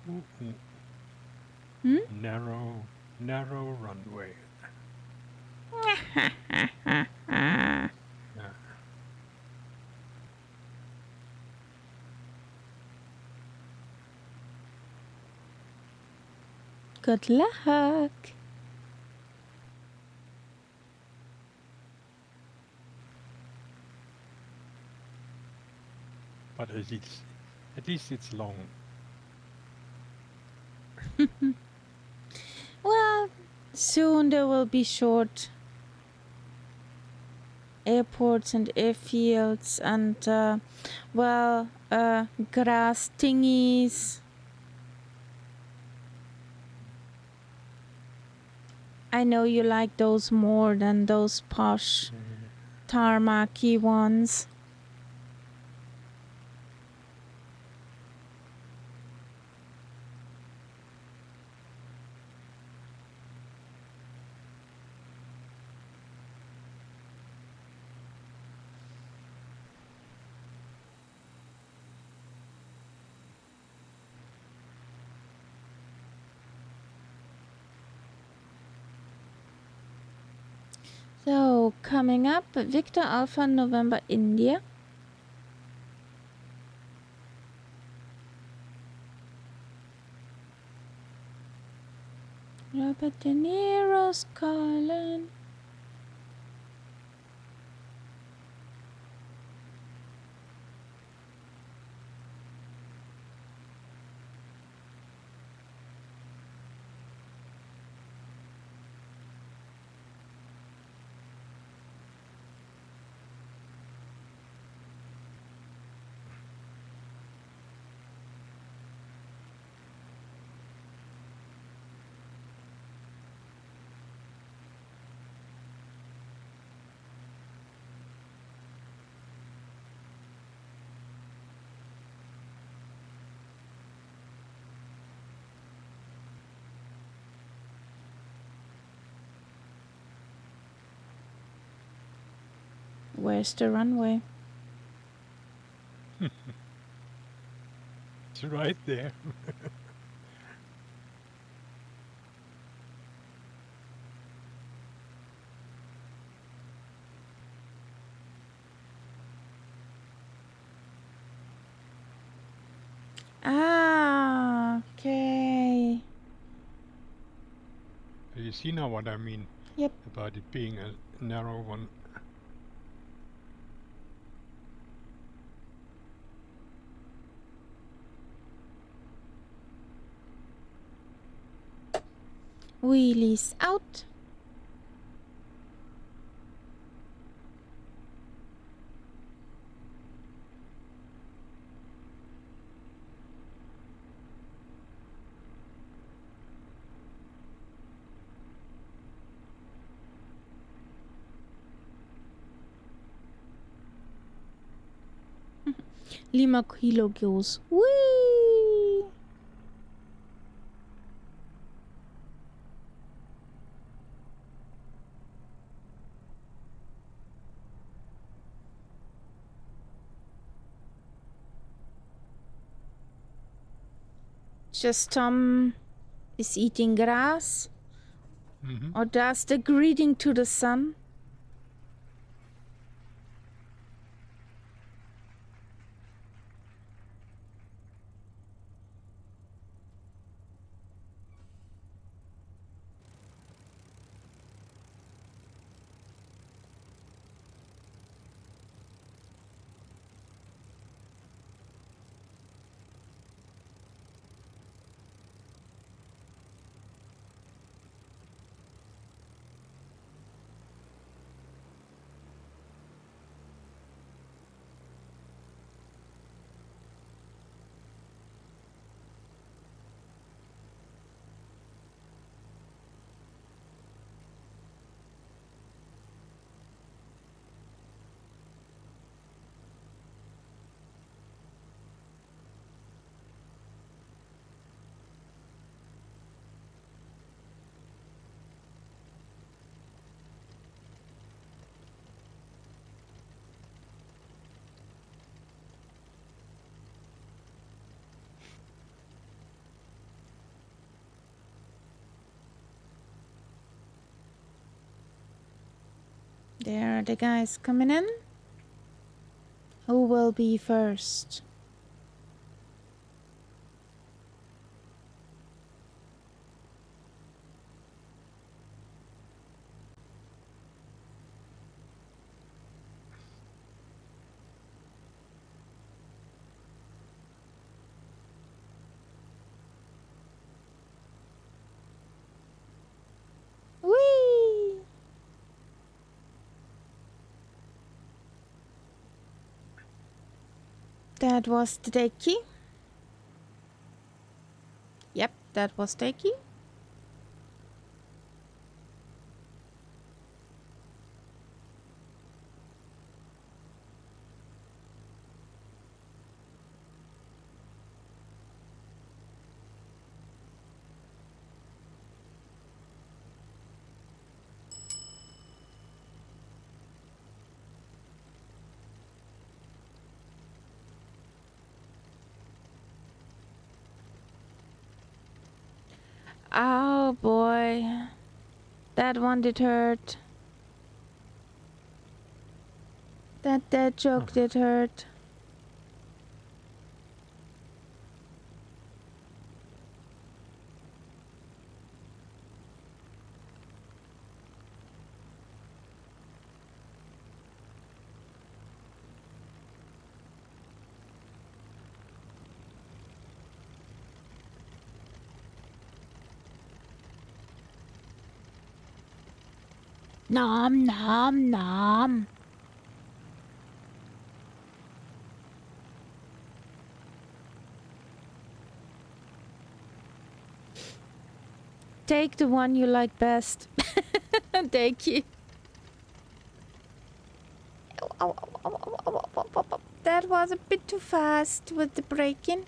S2: Ooh.
S1: Hmm?
S2: Narrow runway. Yeah.
S1: Good luck.
S2: But at least it's long.
S1: Well, soon there will be short airports and airfields and, grass thingies. I know you like those more than those posh tarmacy ones. So, coming up, Victor Alpha November India. Robert De Niro's calling. Where's the runway?
S2: It's right there.
S1: Ah, okay.
S2: You see now what I mean?
S1: Yep.
S2: About it being a narrow one.
S1: Wheelies out. Lima Kilo goes. Whee! Just Tom is eating grass. Or does the greeting to the sun? There are the guys coming in. Who will be first? Whee! That was the Deki. Yep, that was Deki. Oh boy. That one did hurt. That joke did hurt. Nom nom nom. Take the one you like best. Thank you. That was a bit too fast with the braking.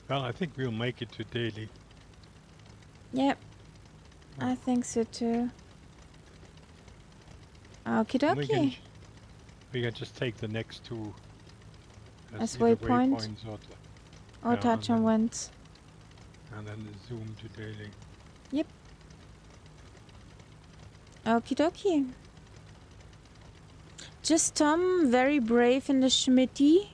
S2: Well, I think we'll make it to Delhi.
S1: Yep. I think so too. Okie dokie.
S2: We can just take the next two
S1: As
S2: either
S1: waypoint?
S2: waypoints or,
S1: Or
S2: yeah,
S1: touch on winds.
S2: and then zoom to Delhi.
S1: Yep. Okie dokie. Just Tom, very brave in the Schmitty.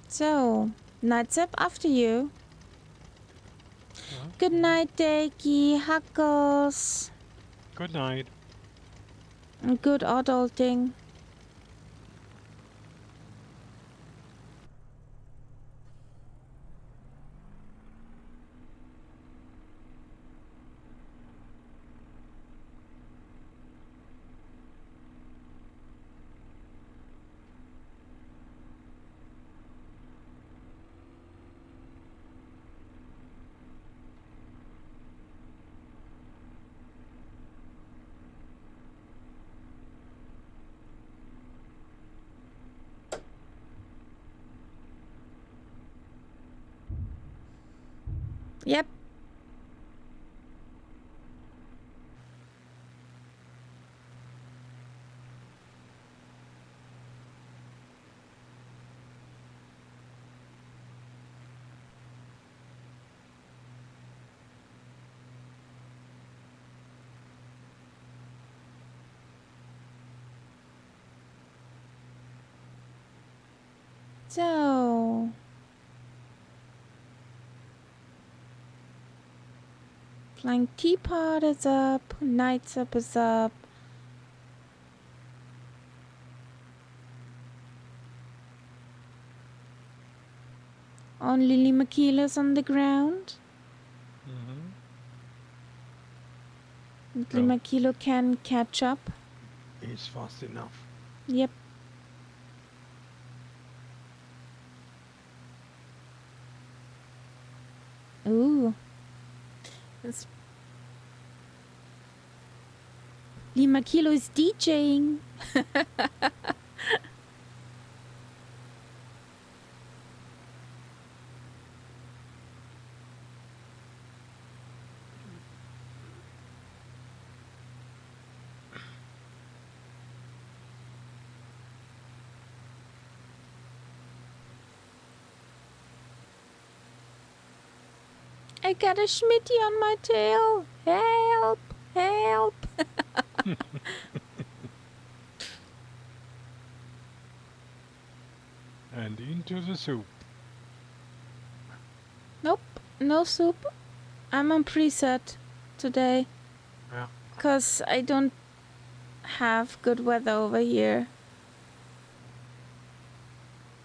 S1: So, night's up after you. Good night, Dakey, Huckles.
S2: Good night.
S1: And good adulting. Yep. So, Flying Teapot is up, Night's Up is up. Only Limakila's on the ground.
S2: Well.
S1: Limakilo can catch up.
S2: He's fast enough.
S1: Yep. Ooh. Limakilo is DJing. I got a Schmitty on my tail. Help! Help!
S2: And into the soup.
S1: Nope, no soup. I'm on preset today.
S2: Yeah.
S1: 'Cause I don't have good weather over here.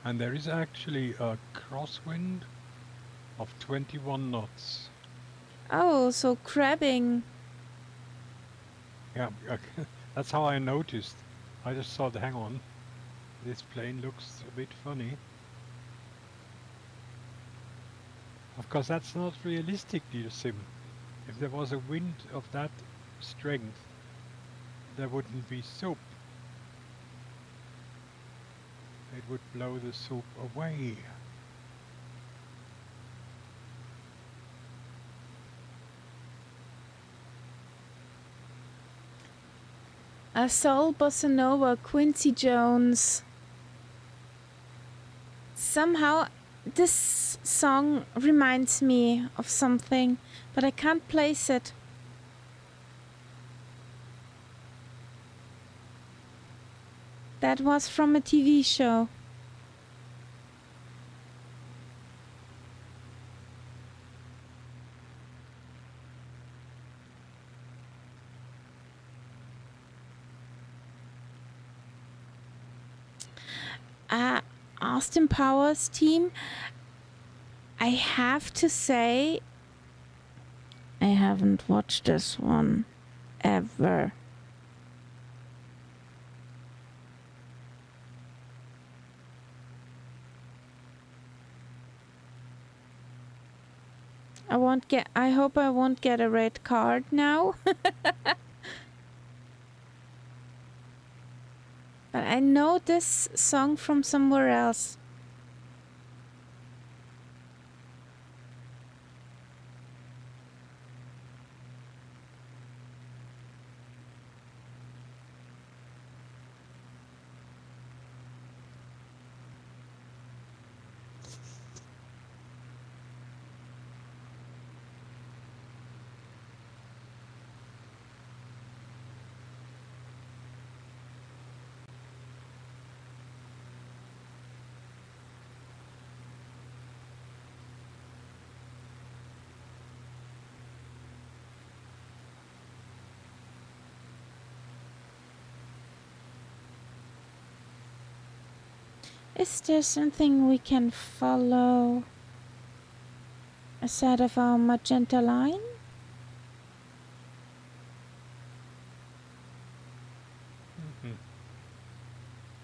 S2: And there is actually a crosswind of 21 knots.
S1: Oh, so crabbing.
S2: Yeah, that's how I noticed. I just thought, hang on, this plane looks a bit funny. Of course, that's not realistic, dear Sim. If there was a wind of that strength, there wouldn't be soup. It would blow the soup away.
S1: A soul bossa nova, Quincy Jones. Somehow, this song reminds me of something, but I can't place it. That was from a TV show. Austin Powers team, I have to say, I haven't watched this one ever. I hope I won't get a red card now. But I know this song from somewhere else. Is there something we can follow aside of our magenta line?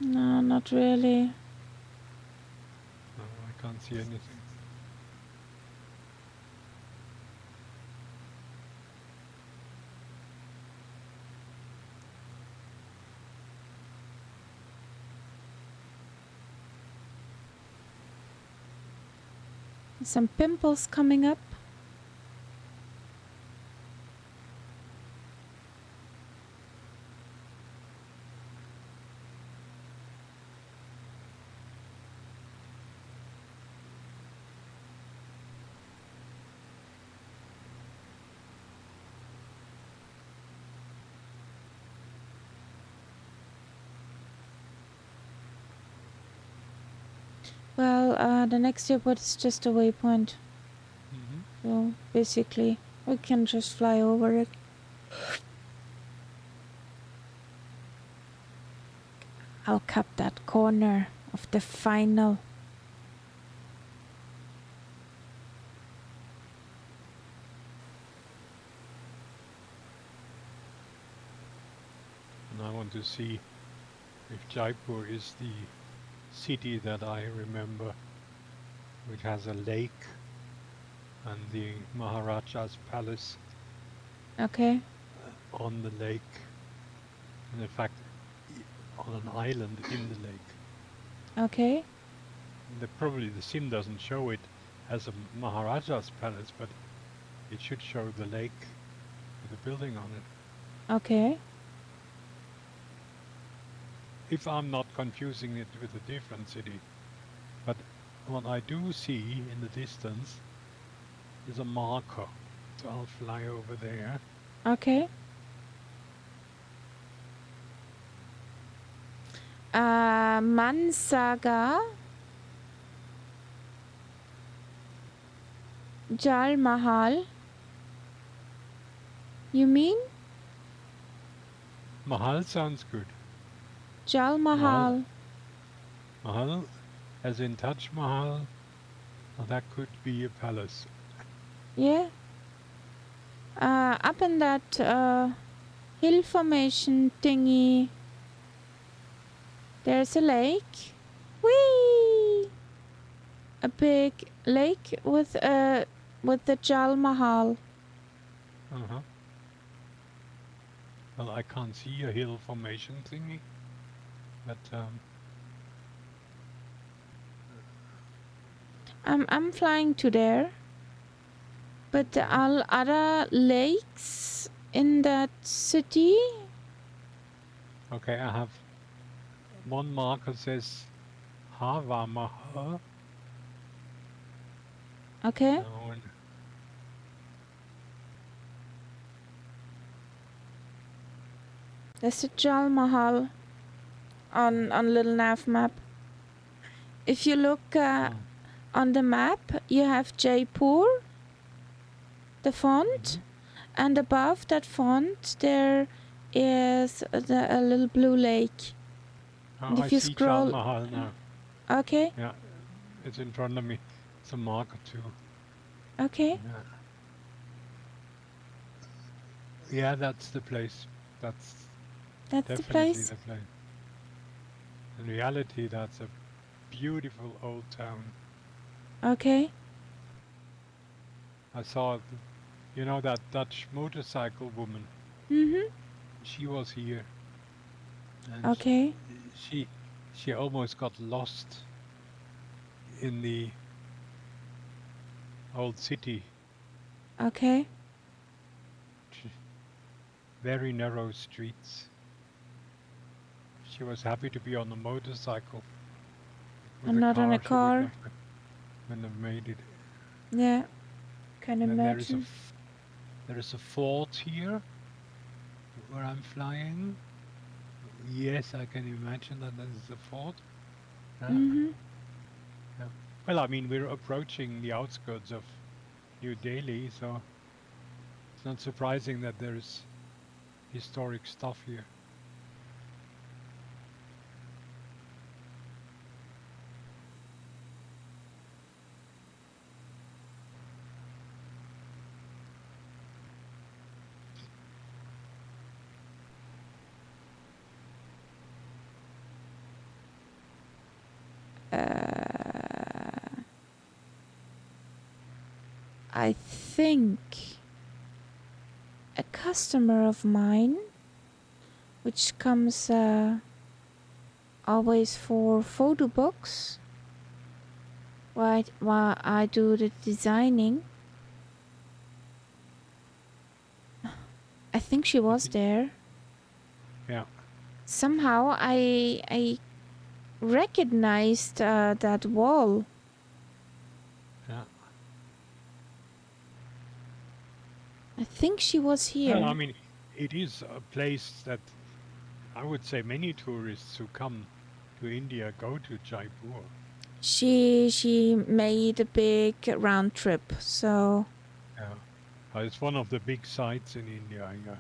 S1: No, not really.
S2: No, I can't see anything.
S1: Some pimples coming up. Well, the next airport is just a waypoint. So basically, we can just fly over it. I'll cut that corner of the final.
S2: And I want to see if Jaipur is the city that I remember, which has a lake and the Maharaja's palace
S1: Okay.
S2: on the lake, and in fact on an island in the lake.
S1: Okay.
S2: Probably the sim doesn't show it as a Maharaja's palace, but it should show the lake with a building on it.
S1: Okay.
S2: If I'm not confusing it with a different city. But what I do see in the distance is a marker. So I'll fly over there.
S1: Okay. Mansaga. Jal Mahal. You mean?
S2: Mahal sounds good.
S1: Jal Mahal.
S2: Mahal as in Taj Mahal. Well, that could be a palace.
S1: Yeah. Up in that hill formation thingy, there's a lake. Whee! A big lake with the Jal Mahal.
S2: Uh-huh. Well, I can't see a hill formation thingy, but
S1: I'm flying to there. But there are other lakes in that city.
S2: okay, I have one marker says Hava Mahal.
S1: Okay.
S2: No, and
S1: There's a Jal Mahal on little nav map. If you look on the map, you have Jaipur, the font, and above that font there is a little blue lake. And
S2: I
S1: if you
S2: see
S1: scroll,
S2: Jal Mahal now.
S1: okay,
S2: Yeah, it's in front of me. It's a marker too.
S1: okay,
S2: Yeah, that's the place. That's
S1: that's the
S2: definitely
S1: place.
S2: the place. In reality, that's a beautiful old town.
S1: Okay,
S2: I saw, you know, that Dutch motorcycle woman. She was here, and
S1: okay,
S2: she almost got lost in the old city.
S1: okay.
S2: Very narrow streets. She was happy to be on a motorcycle. With
S1: And
S2: a
S1: not on a
S2: car,
S1: car.
S2: wouldn't have made it.
S1: Yeah, can
S2: And
S1: imagine.
S2: there is a fort here where I'm flying. Yes, I can imagine that this is a fort. Yeah. Well, I mean, we're approaching the outskirts of New Delhi, so it's not surprising that there's historic stuff here.
S1: I think a customer of mine, which comes always for photo books, while I do the designing. I think she was there.
S2: Yeah.
S1: Somehow I recognized that wall.
S2: Yeah.
S1: I think she was here.
S2: Well, I mean, it is a place that I would say many tourists who come to India go to Jaipur.
S1: She made a big round trip, so
S2: Yeah. It's one of the big sites in India. Yeah.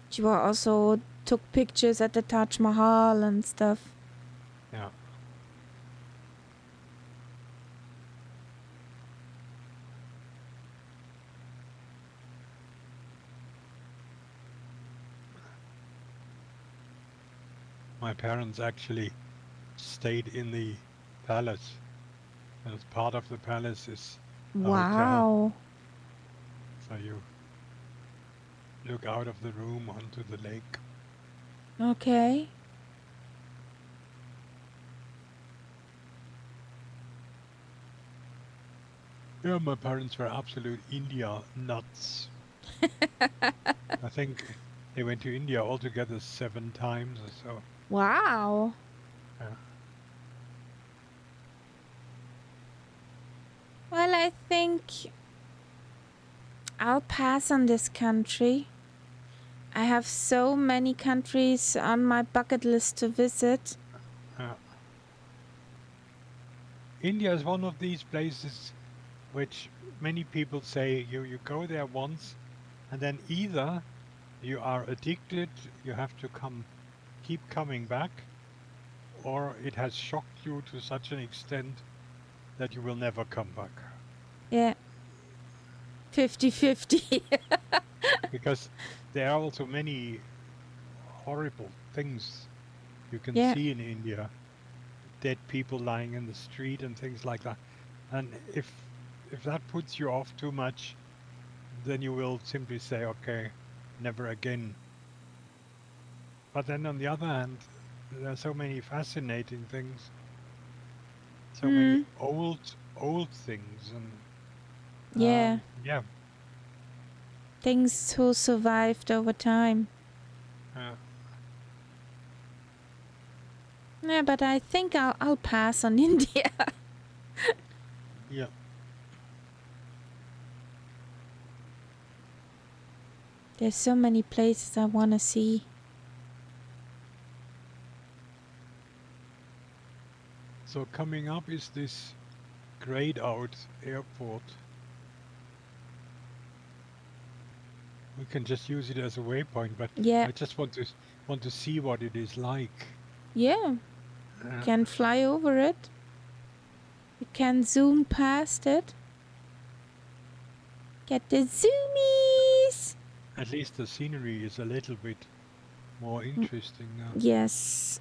S1: she also took pictures at the Taj Mahal and stuff.
S2: Yeah. My parents actually stayed in the palace. And part of the palace is a hotel.
S1: Wow.
S2: So you look out of the room onto the lake.
S1: Okay.
S2: Yeah, my parents were absolute India nuts. I think they went to India altogether 7 times or so.
S1: Wow.
S2: Yeah.
S1: Well, I think I'll pass on this country. I have so many countries on my bucket list to visit.
S2: India is one of these places which many people say you go there once and then either you are addicted, you have to keep coming back, or it has shocked you to such an extent that you will never come back.
S1: Yeah. 50-50.
S2: Because there are also many horrible things you can
S1: Yeah.
S2: see in India. Dead people lying in the street and things like that. And if that puts you off too much, then you will simply say, okay, never again. But then on the other hand, there are so many fascinating things, so many old things, and
S1: Yeah.
S2: yeah,
S1: Things who survived over time. Yeah, but I think I'll pass on India.
S2: yeah.
S1: There's so many places I want to see.
S2: So coming up is this grayed out airport. We can just use it as a waypoint, but
S1: Yeah.
S2: I just want to see what it is like.
S1: Yeah. You can fly over it. You can zoom past it. Get the zoomies.
S2: At least the scenery is a little bit more interesting now.
S1: Yes.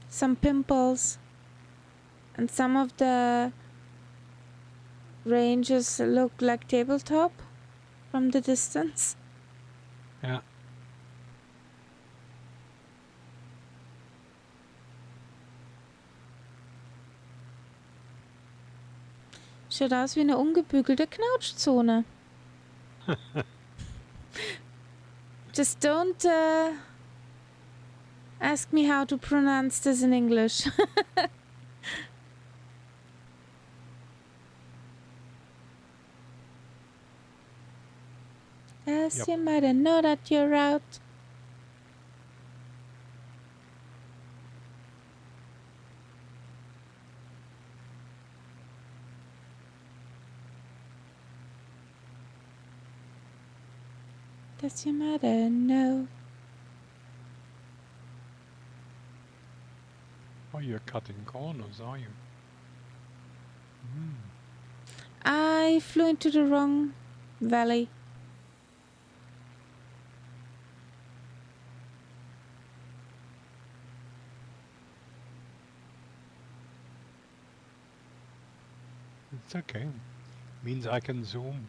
S1: Some pimples. And some of the ranges look like tabletop from the distance.
S2: Yeah.
S1: Schaut aus wie eine ungebügelte Knautschzone. Just don't ask me how to pronounce this in English. Does your mother know that you're out? Does your mother know?
S2: Oh, you're cutting corners, are you?
S1: I flew into the wrong valley.
S2: It's okay. Means I can zoom.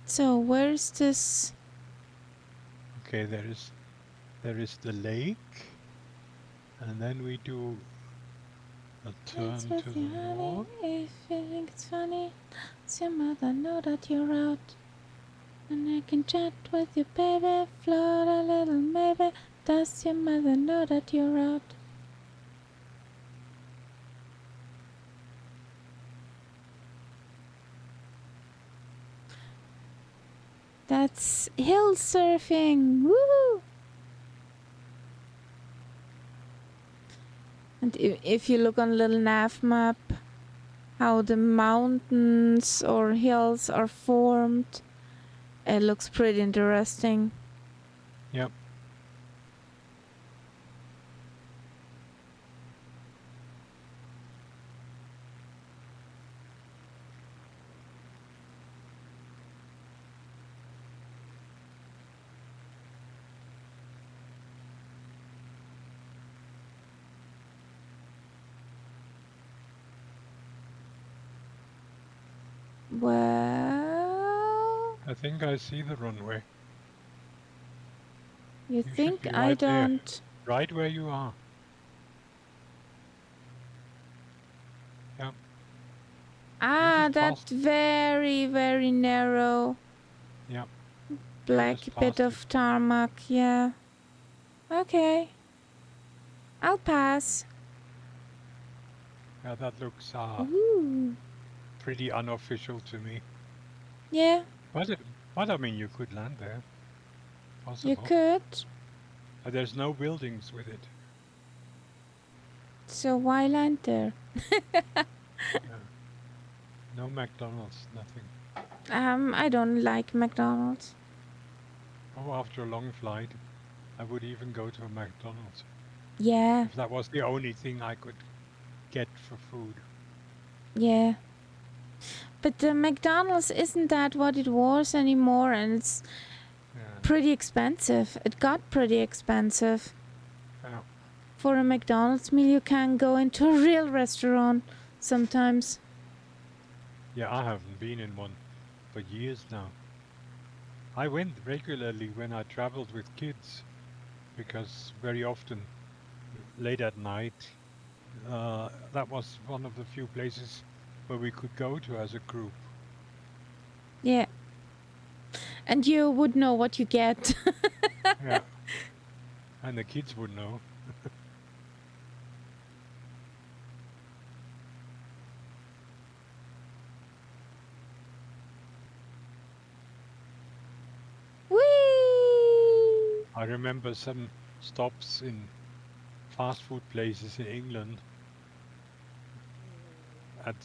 S1: So where's this?
S2: Okay, there is the lake, and then we do a turn
S1: Dance
S2: to
S1: with
S2: the
S1: you, honey,
S2: north.
S1: if you think it's funny. Does your mother know that you're out? And I can chat with you, baby. Float a little, maybe. Does your mother know that you're out? That's hill surfing. Woo! And if you look on a little nav map, how the mountains or hills are formed, it looks pretty interesting.
S2: Yep.
S1: Well,
S2: I think I see the runway.
S1: you
S2: should
S1: think
S2: be
S1: I
S2: right there.
S1: don't?
S2: Right where you are. Yeah.
S1: Ah,
S2: just
S1: that
S2: passed.
S1: very, very narrow
S2: Yeah.
S1: black
S2: just
S1: bit
S2: passed
S1: of tarmac, yeah. Okay. I'll pass.
S2: Yeah, that looks
S1: Ooh.
S2: pretty unofficial to me.
S1: Yeah,
S2: But I mean, you could land there. Possible.
S1: you could.
S2: There's no buildings with it.
S1: So why land there?
S2: Yeah. No McDonald's, nothing.
S1: I don't like McDonald's.
S2: Oh, after a long flight, I would even go to a McDonald's
S1: Yeah,
S2: if that was the only thing I could get for food.
S1: yeah. But the McDonald's isn't that what it was anymore, and it's
S2: Yeah.
S1: pretty expensive. It got pretty expensive.
S2: Yeah.
S1: For a McDonald's meal, you can go into a real restaurant sometimes.
S2: Yeah, I haven't been in one for years now. I went regularly when I traveled with kids because very often late at night, that was one of the few places where we could go to as a group.
S1: Yeah. And you would know what you get.
S2: Yeah. And the kids would know.
S1: Whee!
S2: I remember some stops in fast food places in England at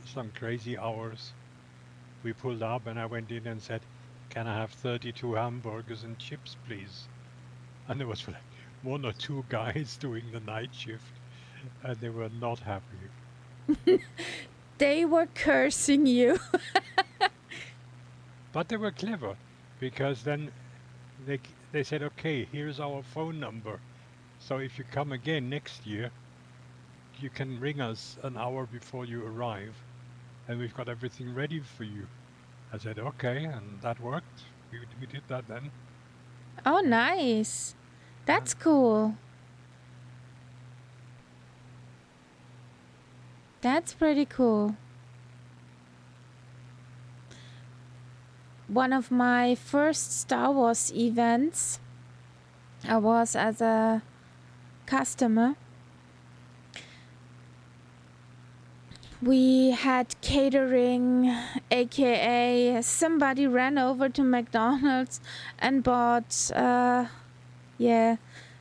S2: some crazy hours. We pulled up and I went in and said, "Can I have 32 hamburgers and chips, please?" And there was like one or two guys doing the night shift and they were not happy.
S1: They were cursing you.
S2: But they were clever because then they said, "Okay, here's our phone number. So if you come again next year, you can ring us an hour before you arrive and we've got everything ready for you." I said, "Okay," and that worked. We did that then.
S1: Oh, nice. That's cool. That's pretty cool. One of my first Star Wars events, I was as a customer. We had catering, aka somebody ran over to McDonald's and bought,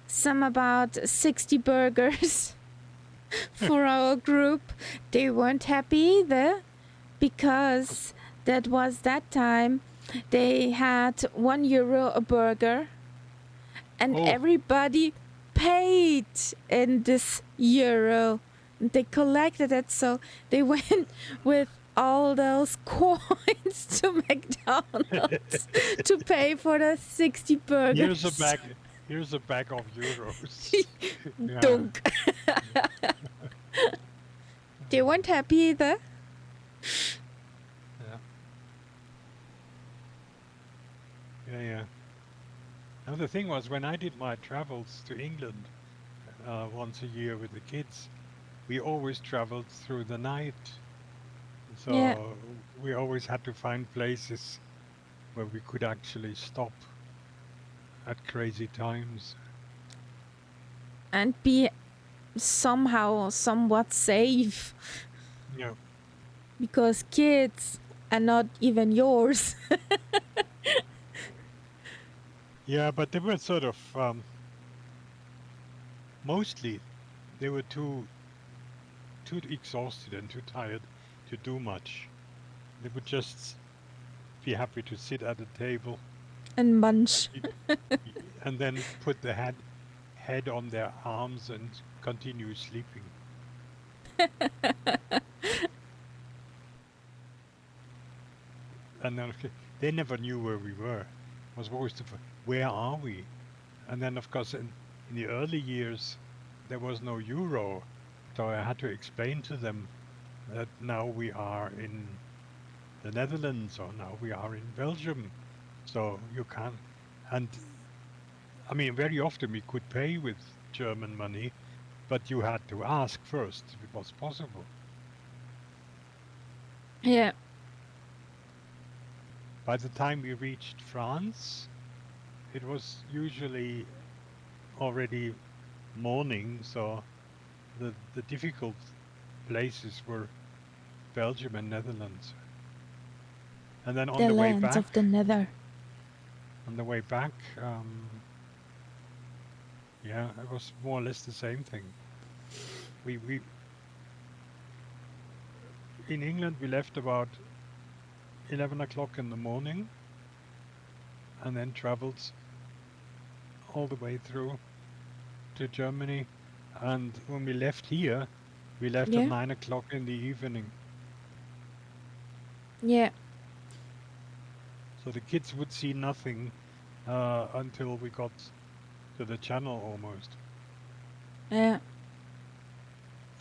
S1: some about 60 burgers for our group. They weren't happy either because that was that time they had €1 a burger and
S2: Oh.
S1: everybody paid in this euro. They collected it, so they went with all those coins to McDonald's to pay for the 60 burgers.
S2: Here's a bag of euros. Yeah.
S1: Dunk. They weren't happy either.
S2: Yeah. Now the thing was, when I did my travels to England once a year with the kids, we always traveled through the night. So
S1: Yeah.
S2: we always had to find places where we could actually stop at crazy times.
S1: And be somehow somewhat safe
S2: Yeah.
S1: because kids are not even yours.
S2: Yeah, but they were sort of mostly they were too exhausted and too tired to do much. They would just be happy to sit at a table
S1: And munch.
S2: and then put the head on their arms and continue sleeping. And then they never knew where we were. It was always where are we? And then of course in the early years there was no euro, so I had to explain to them that now we are in the Netherlands or now we are in Belgium, so you can't. And I mean, very often we could pay with German money, but you had to ask first if it was possible.
S1: Yeah.
S2: By the time we reached France, it was usually already morning, so the difficult places were Belgium and Netherlands. And then on
S1: The
S2: the way
S1: lands
S2: back,
S1: of the nether.
S2: yeah, it was more or less the same thing. We in England we left about 11 o'clock in the morning and then traveled all the way through to Germany. And when we left here, we left at
S1: Yeah.
S2: 9 o'clock in the evening.
S1: Yeah.
S2: So the kids would see nothing until we got to the channel almost.
S1: Yeah.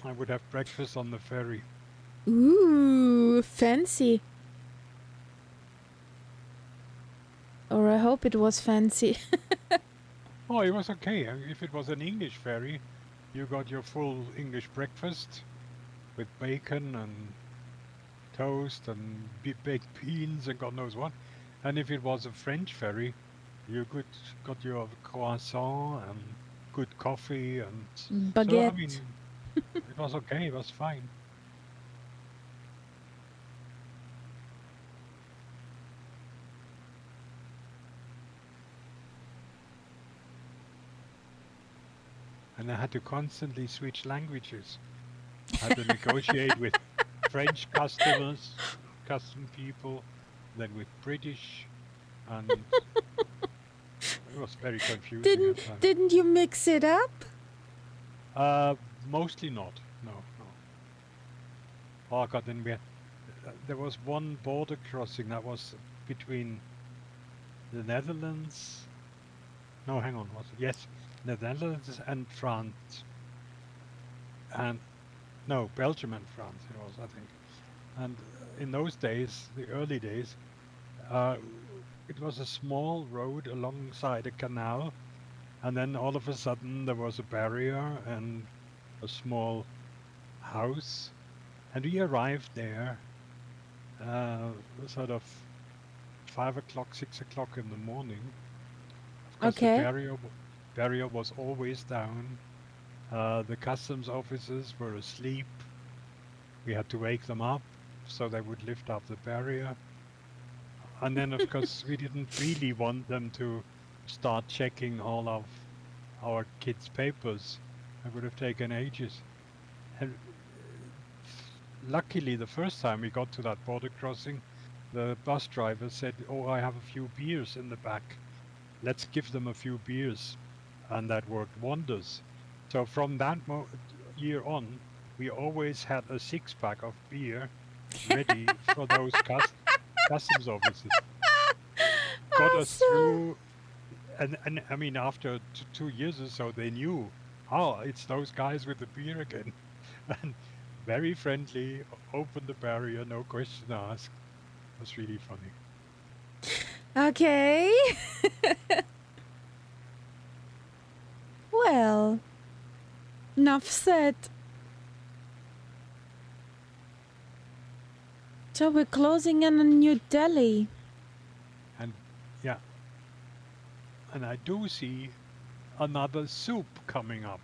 S2: I would have breakfast on the ferry.
S1: Ooh, fancy. Or I hope it was fancy.
S2: Oh, it was okay. If it was an English ferry, you got your full English breakfast with bacon and toast and baked beans and God knows what. And if it was a French ferry, you got your croissant and good coffee and so I
S1: Baguette.
S2: mean it was okay, it was fine. And I had to constantly switch languages. I had to negotiate with French customers, custom people, then with British, and it was very confusing at times.
S1: Didn't you mix it up?
S2: Mostly not. No. Oh God, then there was one border crossing that was between the Netherlands. No, hang on. Was it? Yes, Netherlands and France. And no, Belgium and France. It was, I think. And in those days, the early days, it was a small road alongside a canal, and then all of a sudden there was a barrier and a small house, and we arrived there sort of 5 o'clock, 6 o'clock in the morning. Of course,
S1: Okay.
S2: the barrier was always down. The customs officers were asleep. We had to wake them up so they would lift up the barrier. And then, of course, we didn't really want them to start checking all of our kids' papers. It would have taken ages. And luckily, the first time we got to that border crossing, the bus driver said, "Oh, I have a few beers in the back. Let's give them a few beers." And that worked wonders. So from that year on, we always had a six-pack of beer ready for those customs officers. Got us through, and I mean, after 2 years or so, they knew, oh, it's those guys with the beer again. And very friendly, opened the barrier, no question asked. It was really funny.
S1: Okay. Well, enough said. So we're closing in on New Delhi.
S2: And yeah, and I do see another soup coming up.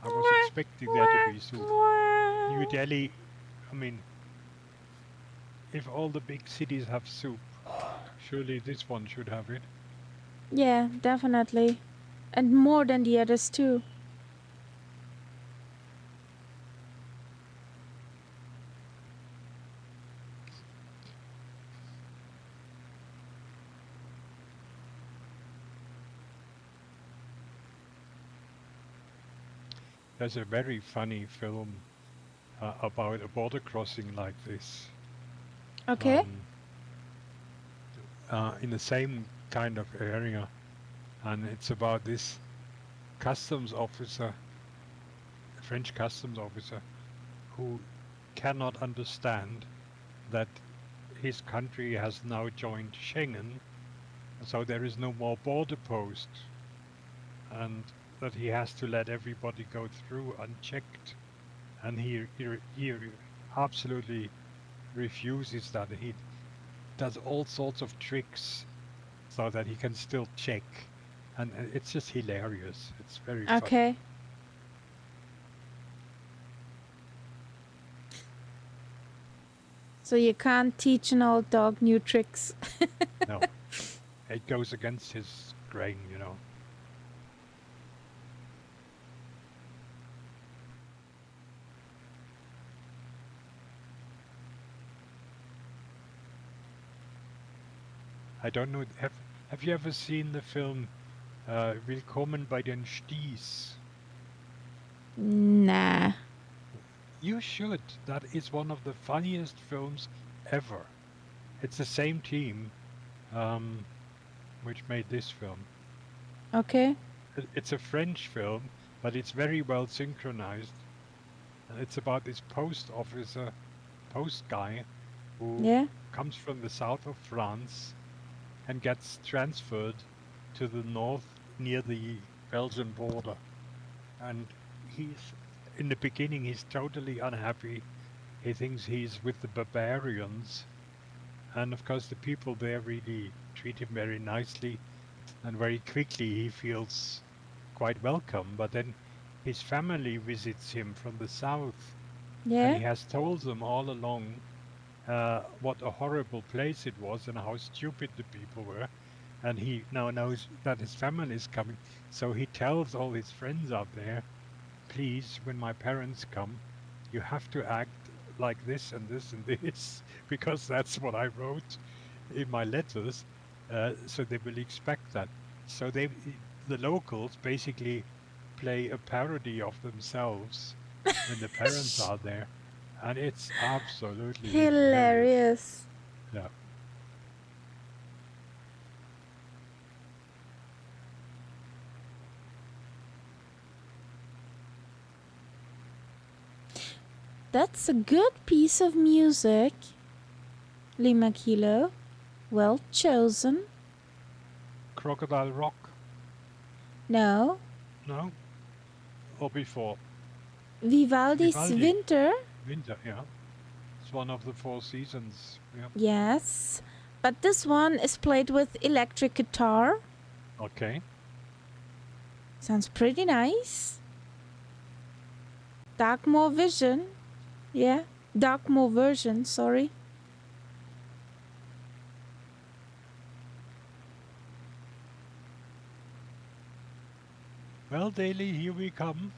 S2: I was expecting there to be soup. New Delhi, I mean, if all the big cities have soup, surely this one should have it.
S1: Yeah, definitely. And more than the others too.
S2: There's a very funny film about a border crossing like this.
S1: Okay.
S2: In the same kind of area. And it's about this customs officer, a French customs officer, who cannot understand that his country has now joined Schengen, so there is no more border post, and that he has to let everybody go through unchecked. And he absolutely refuses that. He does all sorts of tricks so that he can still check. And it's just hilarious. It's very funny.
S1: Okay. So you can't teach an old dog new tricks.
S2: No, it goes against his grain, you know. I don't know. Have you ever seen the film Willkommen bei den Sties?
S1: Nah.
S2: You should. That is one of the funniest films ever. It's the same team which made this film.
S1: Okay.
S2: It's a French film, but it's very well synchronized. It's about this post guy, who
S1: Yeah.
S2: comes from the south of France and gets transferred to the north near the Belgian border. And in the beginning, he's totally unhappy. He thinks he's with the barbarians. And of course, the people there really treat him very nicely. And very quickly, he feels quite welcome. But then his family visits him from the south. And he
S1: Yeah.
S2: has told them all along what a horrible place it was and how stupid the people were. And he now knows that his family is coming. So he tells all his friends out there, please, when my parents come, you have to act like this and this and this, because that's what I wrote in my letters. So they will expect that. So the locals basically play a parody of themselves when the parents are there. And it's absolutely hilarious.
S1: Hilarious.
S2: Yeah.
S1: That's a good piece of music. Lima Kilo. Well chosen.
S2: Crocodile Rock?
S1: No.
S2: No? Or before?
S1: Vivaldi's
S2: Vivaldi.
S1: Winter.
S2: Winter, yeah. It's one of the 4 seasons. Yeah.
S1: Yes. But this one is played with electric guitar.
S2: Okay.
S1: Sounds pretty nice. Darkmoor Vision. Yeah. Darkmoor version, sorry.
S2: Well, Daily, here we come.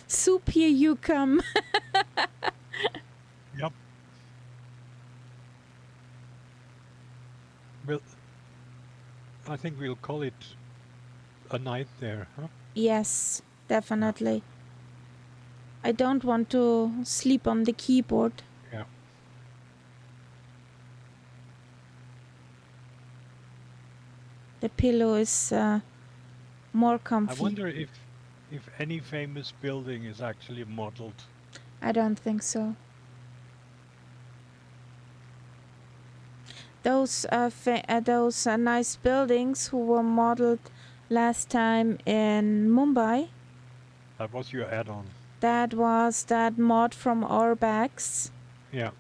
S1: Soup, here you come.
S2: Yep. Well, I think we'll call it a night there, huh?
S1: Yes, definitely. I don't want to sleep on the keyboard.
S2: Yeah.
S1: The pillow is more
S2: I
S1: comfy.
S2: wonder if any famous building is actually modeled.
S1: I don't think so. Those nice buildings who were modeled last time in Mumbai.
S2: That was your add-on.
S1: That was that mod from Orbex.
S2: Yeah.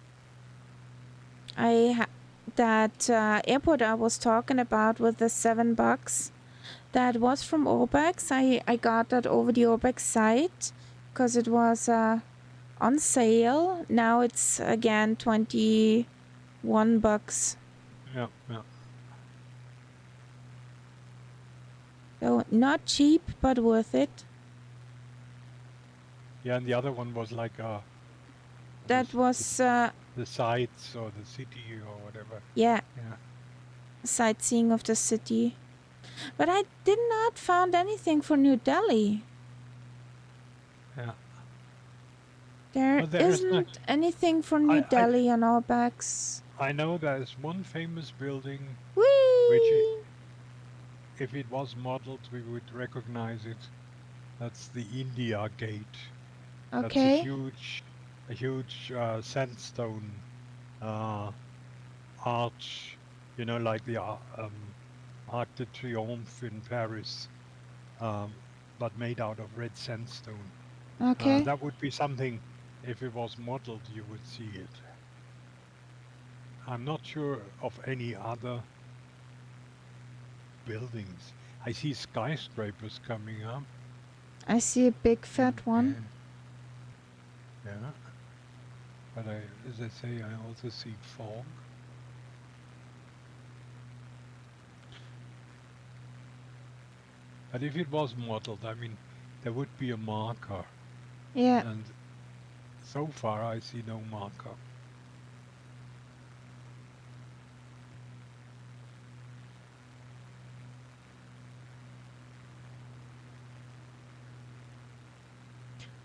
S1: That airport I was talking about with the $7. That was from Orbex. I got that over the Orbex site because it was on sale. Now it's again $21.
S2: Yeah, yeah.
S1: So not cheap, but worth it.
S2: Yeah, and the other one was like
S1: That was
S2: the sights or the city or whatever.
S1: yeah,
S2: Yeah.
S1: sightseeing of the city. But I did not found anything for New Delhi.
S2: Yeah.
S1: There
S2: There is
S1: isn't anything for New Delhi on our backs.
S2: I know there's one famous building
S1: Whee!
S2: which, if it was modeled, we would recognize it. That's the India Gate.
S1: Okay.
S2: That's a huge sandstone arch, like the Arc de Triomphe in Paris, but made out of red sandstone.
S1: Okay.
S2: That would be something, if it was modeled, you would see it. I'm not sure of any other buildings. I see skyscrapers coming up.
S1: I see a big fat one.
S2: Yeah. But as I say, I also see fog. But if it was modeled, I mean, there would be a marker.
S1: Yeah.
S2: And so far, I see no marker.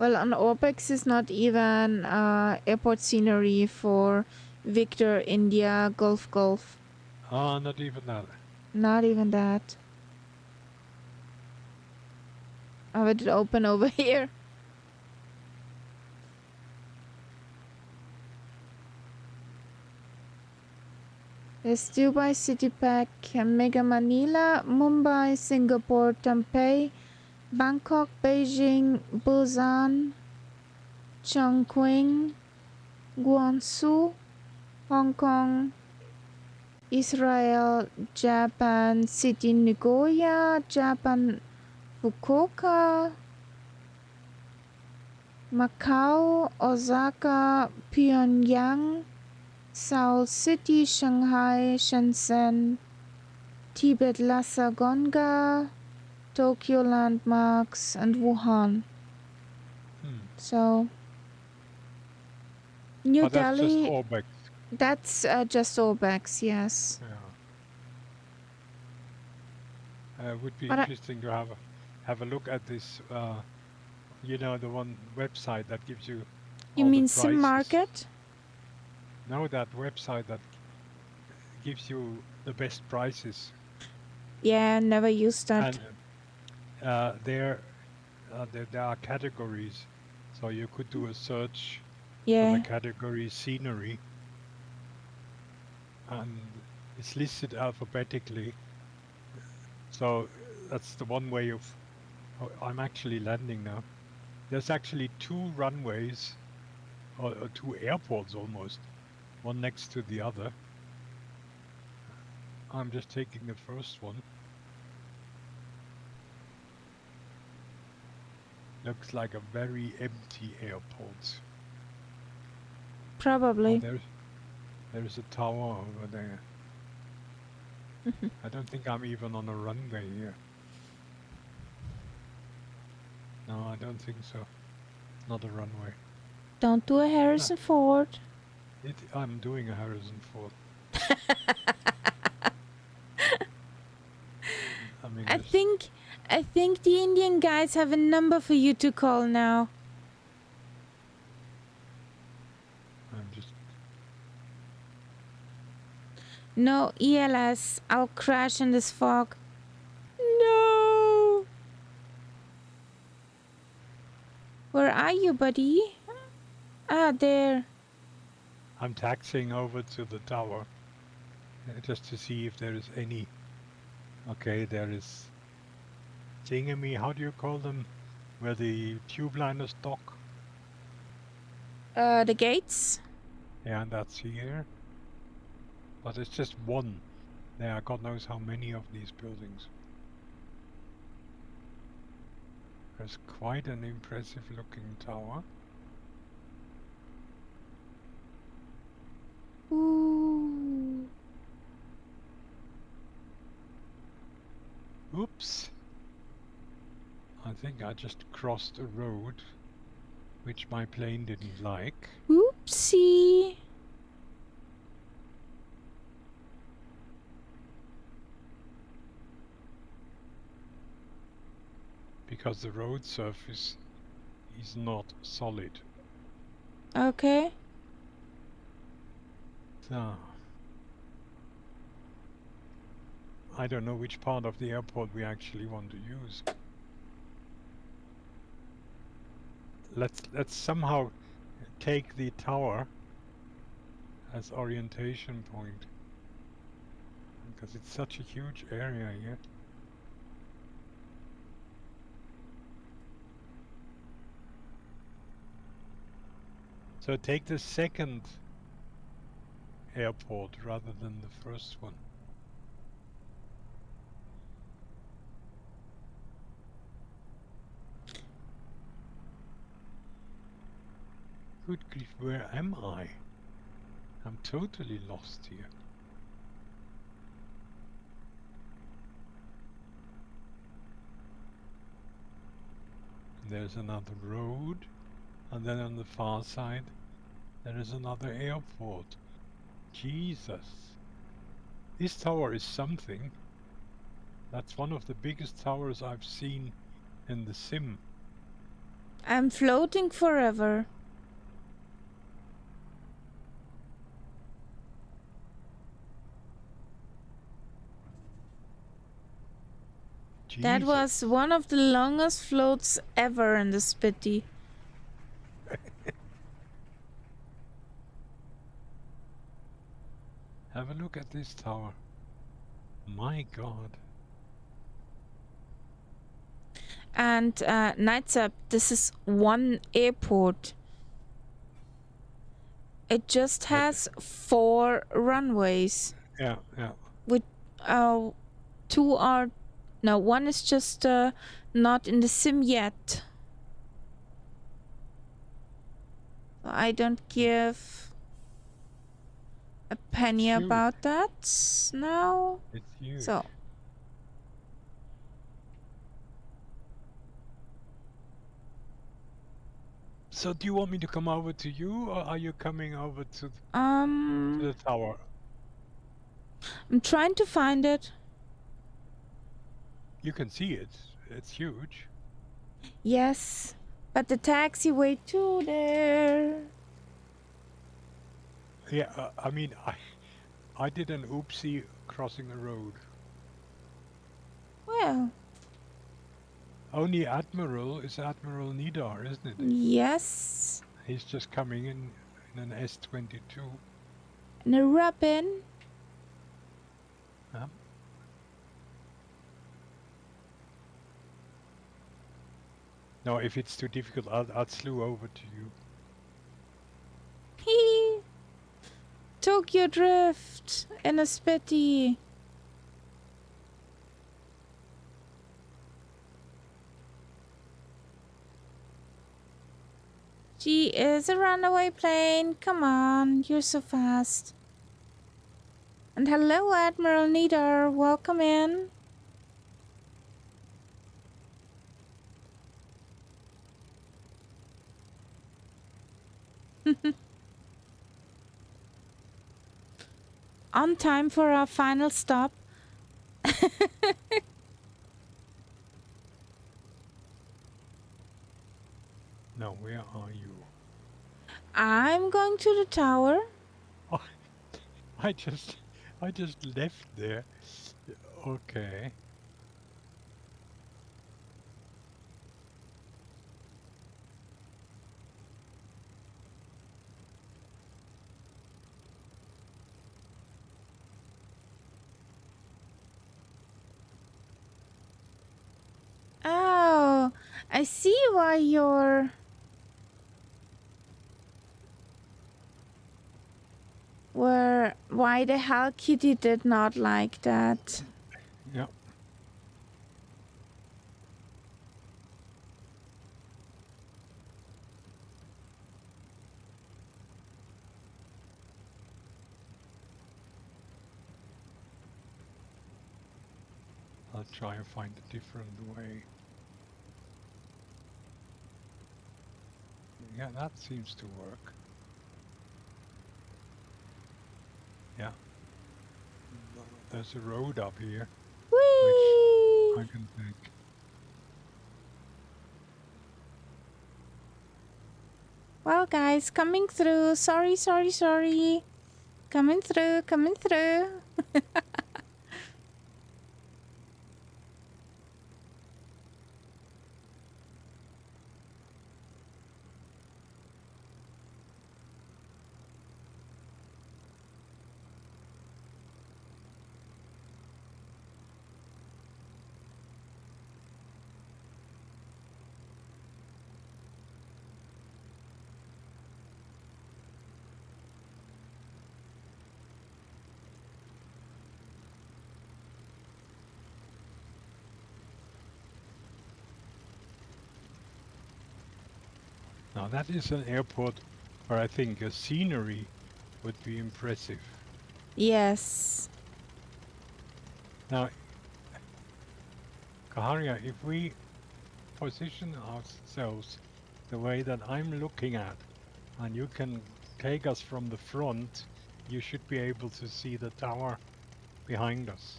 S1: Well, on Orbex is not even airport scenery for Victor, India, Golf.
S2: Ah, not even that.
S1: Not even that. How would it open over here? There's Dubai City Pack, Mega Manila, Mumbai, Singapore, Taipei, Bangkok, Beijing, Busan, Chongqing, Guangzhou, Hong Kong, Israel, Japan City Nagoya, Japan Fukuoka, Macau, Osaka, Pyongyang, Seoul City, Shanghai, Shenzhen, Tibet Lhasa Gonga, Tokyo Landmarks, and Wuhan. So, New
S2: But that's just
S1: Delhi,
S2: Orbex.
S1: that's just Orbex, yes.
S2: Yeah. Would be
S1: But
S2: interesting to have a look at this. You know, the one website that gives you.
S1: You
S2: all
S1: mean
S2: the
S1: Sim
S2: prices.
S1: Market?
S2: No, that website that gives you the best prices.
S1: Yeah, never used that.
S2: And there are categories, so you could do a search for
S1: Yeah.
S2: the category scenery, and it's listed alphabetically. So that's the one way of. Oh, I'm actually landing now. There's actually 2 runways, or 2 airports almost, one next to the other. I'm just taking the first one. Looks like a very empty airport.
S1: Probably.
S2: Oh, there's a tower over there. I don't think I'm even on a runway here. No, I don't think so. Not a runway.
S1: Don't do a Harrison Ford.
S2: I'm doing a Harrison Ford. I mean,
S1: I think the Indian guys have a number for you to call now.
S2: I'm just.
S1: No ELS. I'll crash in this fog. No. Where are you, buddy? Ah, there.
S2: I'm taxiing over to the tower just to see if there is any. Okay, there is. Thingamy, how do you call them? Where the tube liners dock?
S1: The gates?
S2: Yeah, and that's here. But it's just one. There are God knows how many of these buildings. There's quite an impressive looking tower.
S1: Ooh.
S2: Oops. I think I just crossed a road which my plane didn't like.
S1: Oopsie.
S2: Because the road surface is not solid.
S1: Okay.
S2: So, I don't know which part of the airport we actually want to use. Let's somehow take the tower as orientation point, because it's such a huge area here. So take the second airport rather than the first one. Good grief, where am I? I'm totally lost here. There's another road, and then on the far side there is another airport. Jesus. This tower is something. That's one of the biggest towers I've seen in the sim.
S1: I'm floating forever. That was
S2: Jesus.
S1: one of the longest floats ever in the Spitty.
S2: Have a look at this tower. My God.
S1: And Nights Up, this is one airport. It just has 4 runways.
S2: Yeah, yeah.
S1: With 2 are... No, one is just not in the sim yet. I don't give a penny
S2: It's huge.
S1: about that now.
S2: It's huge.
S1: So,
S2: So do you want me to come over to you, or are you coming over to
S1: um,
S2: the tower?
S1: I'm trying to find it.
S2: You can see it. It's huge.
S1: Yes, but the taxiway to there.
S2: Yeah, I mean, I did an oopsie crossing a road.
S1: Well,
S2: Only Admiral is Admiral Nidar, isn't it?
S1: yes.
S2: He's just coming in an S-22.
S1: And a robin.
S2: No, if it's too difficult, I'll slew over to you.
S1: Hee. Tokyo Drift in a Spitty. She is a runaway plane. Come on, you're so fast. And hello, Admiral Nidar. Welcome in. On time for our final stop.
S2: No, where are you?
S1: I'm going to the tower.
S2: Oh, I just left there. Okay.
S1: Oh, I see why you're... Why the hell Kitty did not like that.
S2: Yeah. I'll try and find a different way. Yeah, that seems to work. Yeah. There's a road up here,
S1: Whee!
S2: which I can take.
S1: Well, guys, coming through. Sorry. Coming through.
S2: Now that is an airport where I think a scenery would be impressive.
S1: Yes.
S2: Now, Kaharia, if we position ourselves the way that I'm looking at, and you can take us from the front, you should be able to see the tower behind us.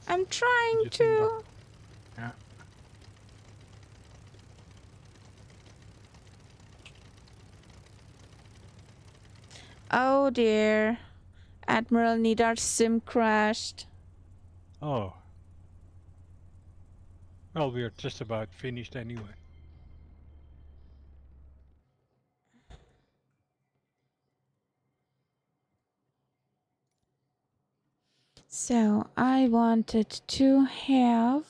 S1: I'm trying
S2: Just think
S1: to.
S2: yeah.
S1: Oh dear. Admiral Nidar's sim crashed.
S2: Oh. Well, we're just about finished anyway.
S1: So I wanted to have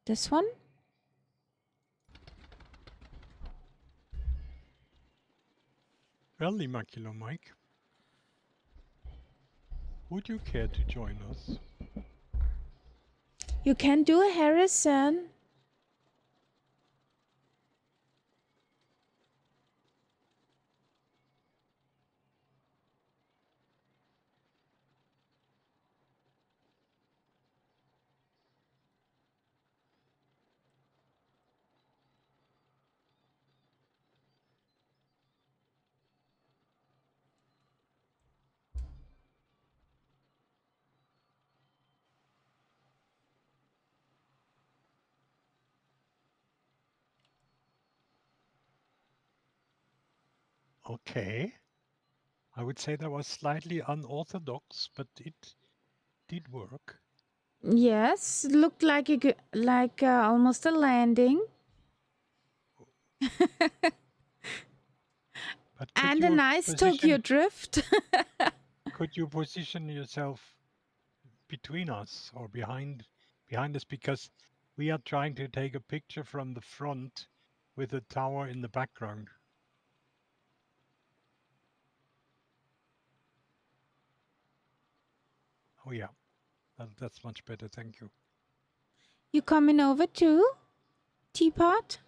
S1: this one.
S2: Well, Limakilo Mike, would you care to join us?
S1: You can do a Harrison.
S2: Okay. I would say that was slightly unorthodox, but it did work.
S1: Yes, looked like almost a landing.
S2: But
S1: And a nice Tokyo drift.
S2: could you position yourself between us or behind us, because we are trying to take a picture from the front with the tower in the background. Oh yeah, that's much better, thank you.
S1: You coming over too, Teapot?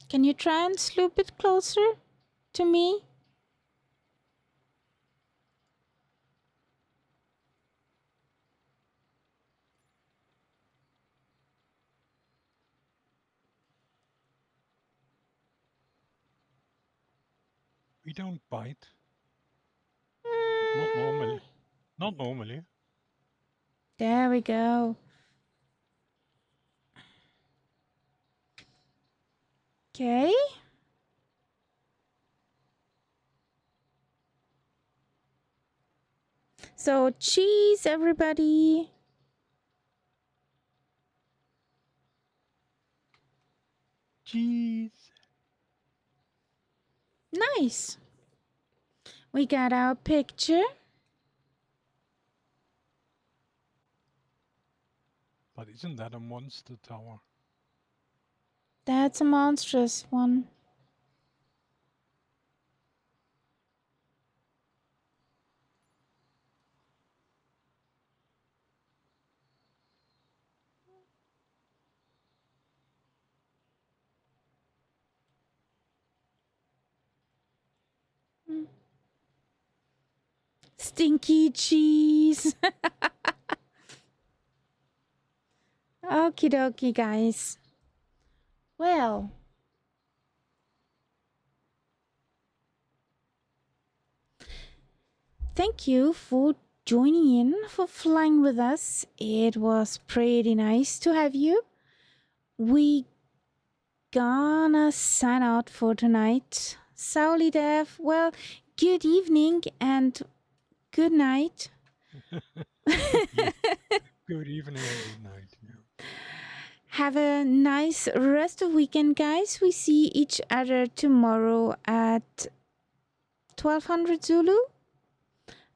S1: Can you try and sloop it closer to me?
S2: We don't bite. Not normally. Not normally.
S1: There we go. Okay. So cheese, everybody.
S2: Cheese.
S1: Nice. We got our picture.
S2: But isn't that a monster tower?
S1: That's a monstrous one. Stinky cheese. Okie dokie, guys. Well, thank you for joining in, for flying with us. It was pretty nice to have you. We gonna sign out for tonight. Sauli Dev, well, good evening and good night.
S2: Good evening and good night. Yeah.
S1: Have a nice rest of weekend, guys. We see each other tomorrow at 1200 Zulu.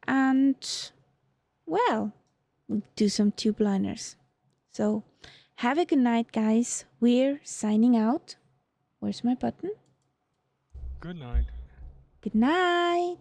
S1: And, well, do some tube liners. So, have a good night, guys. We're signing out. Where's my button?
S2: Good night.
S1: Good night.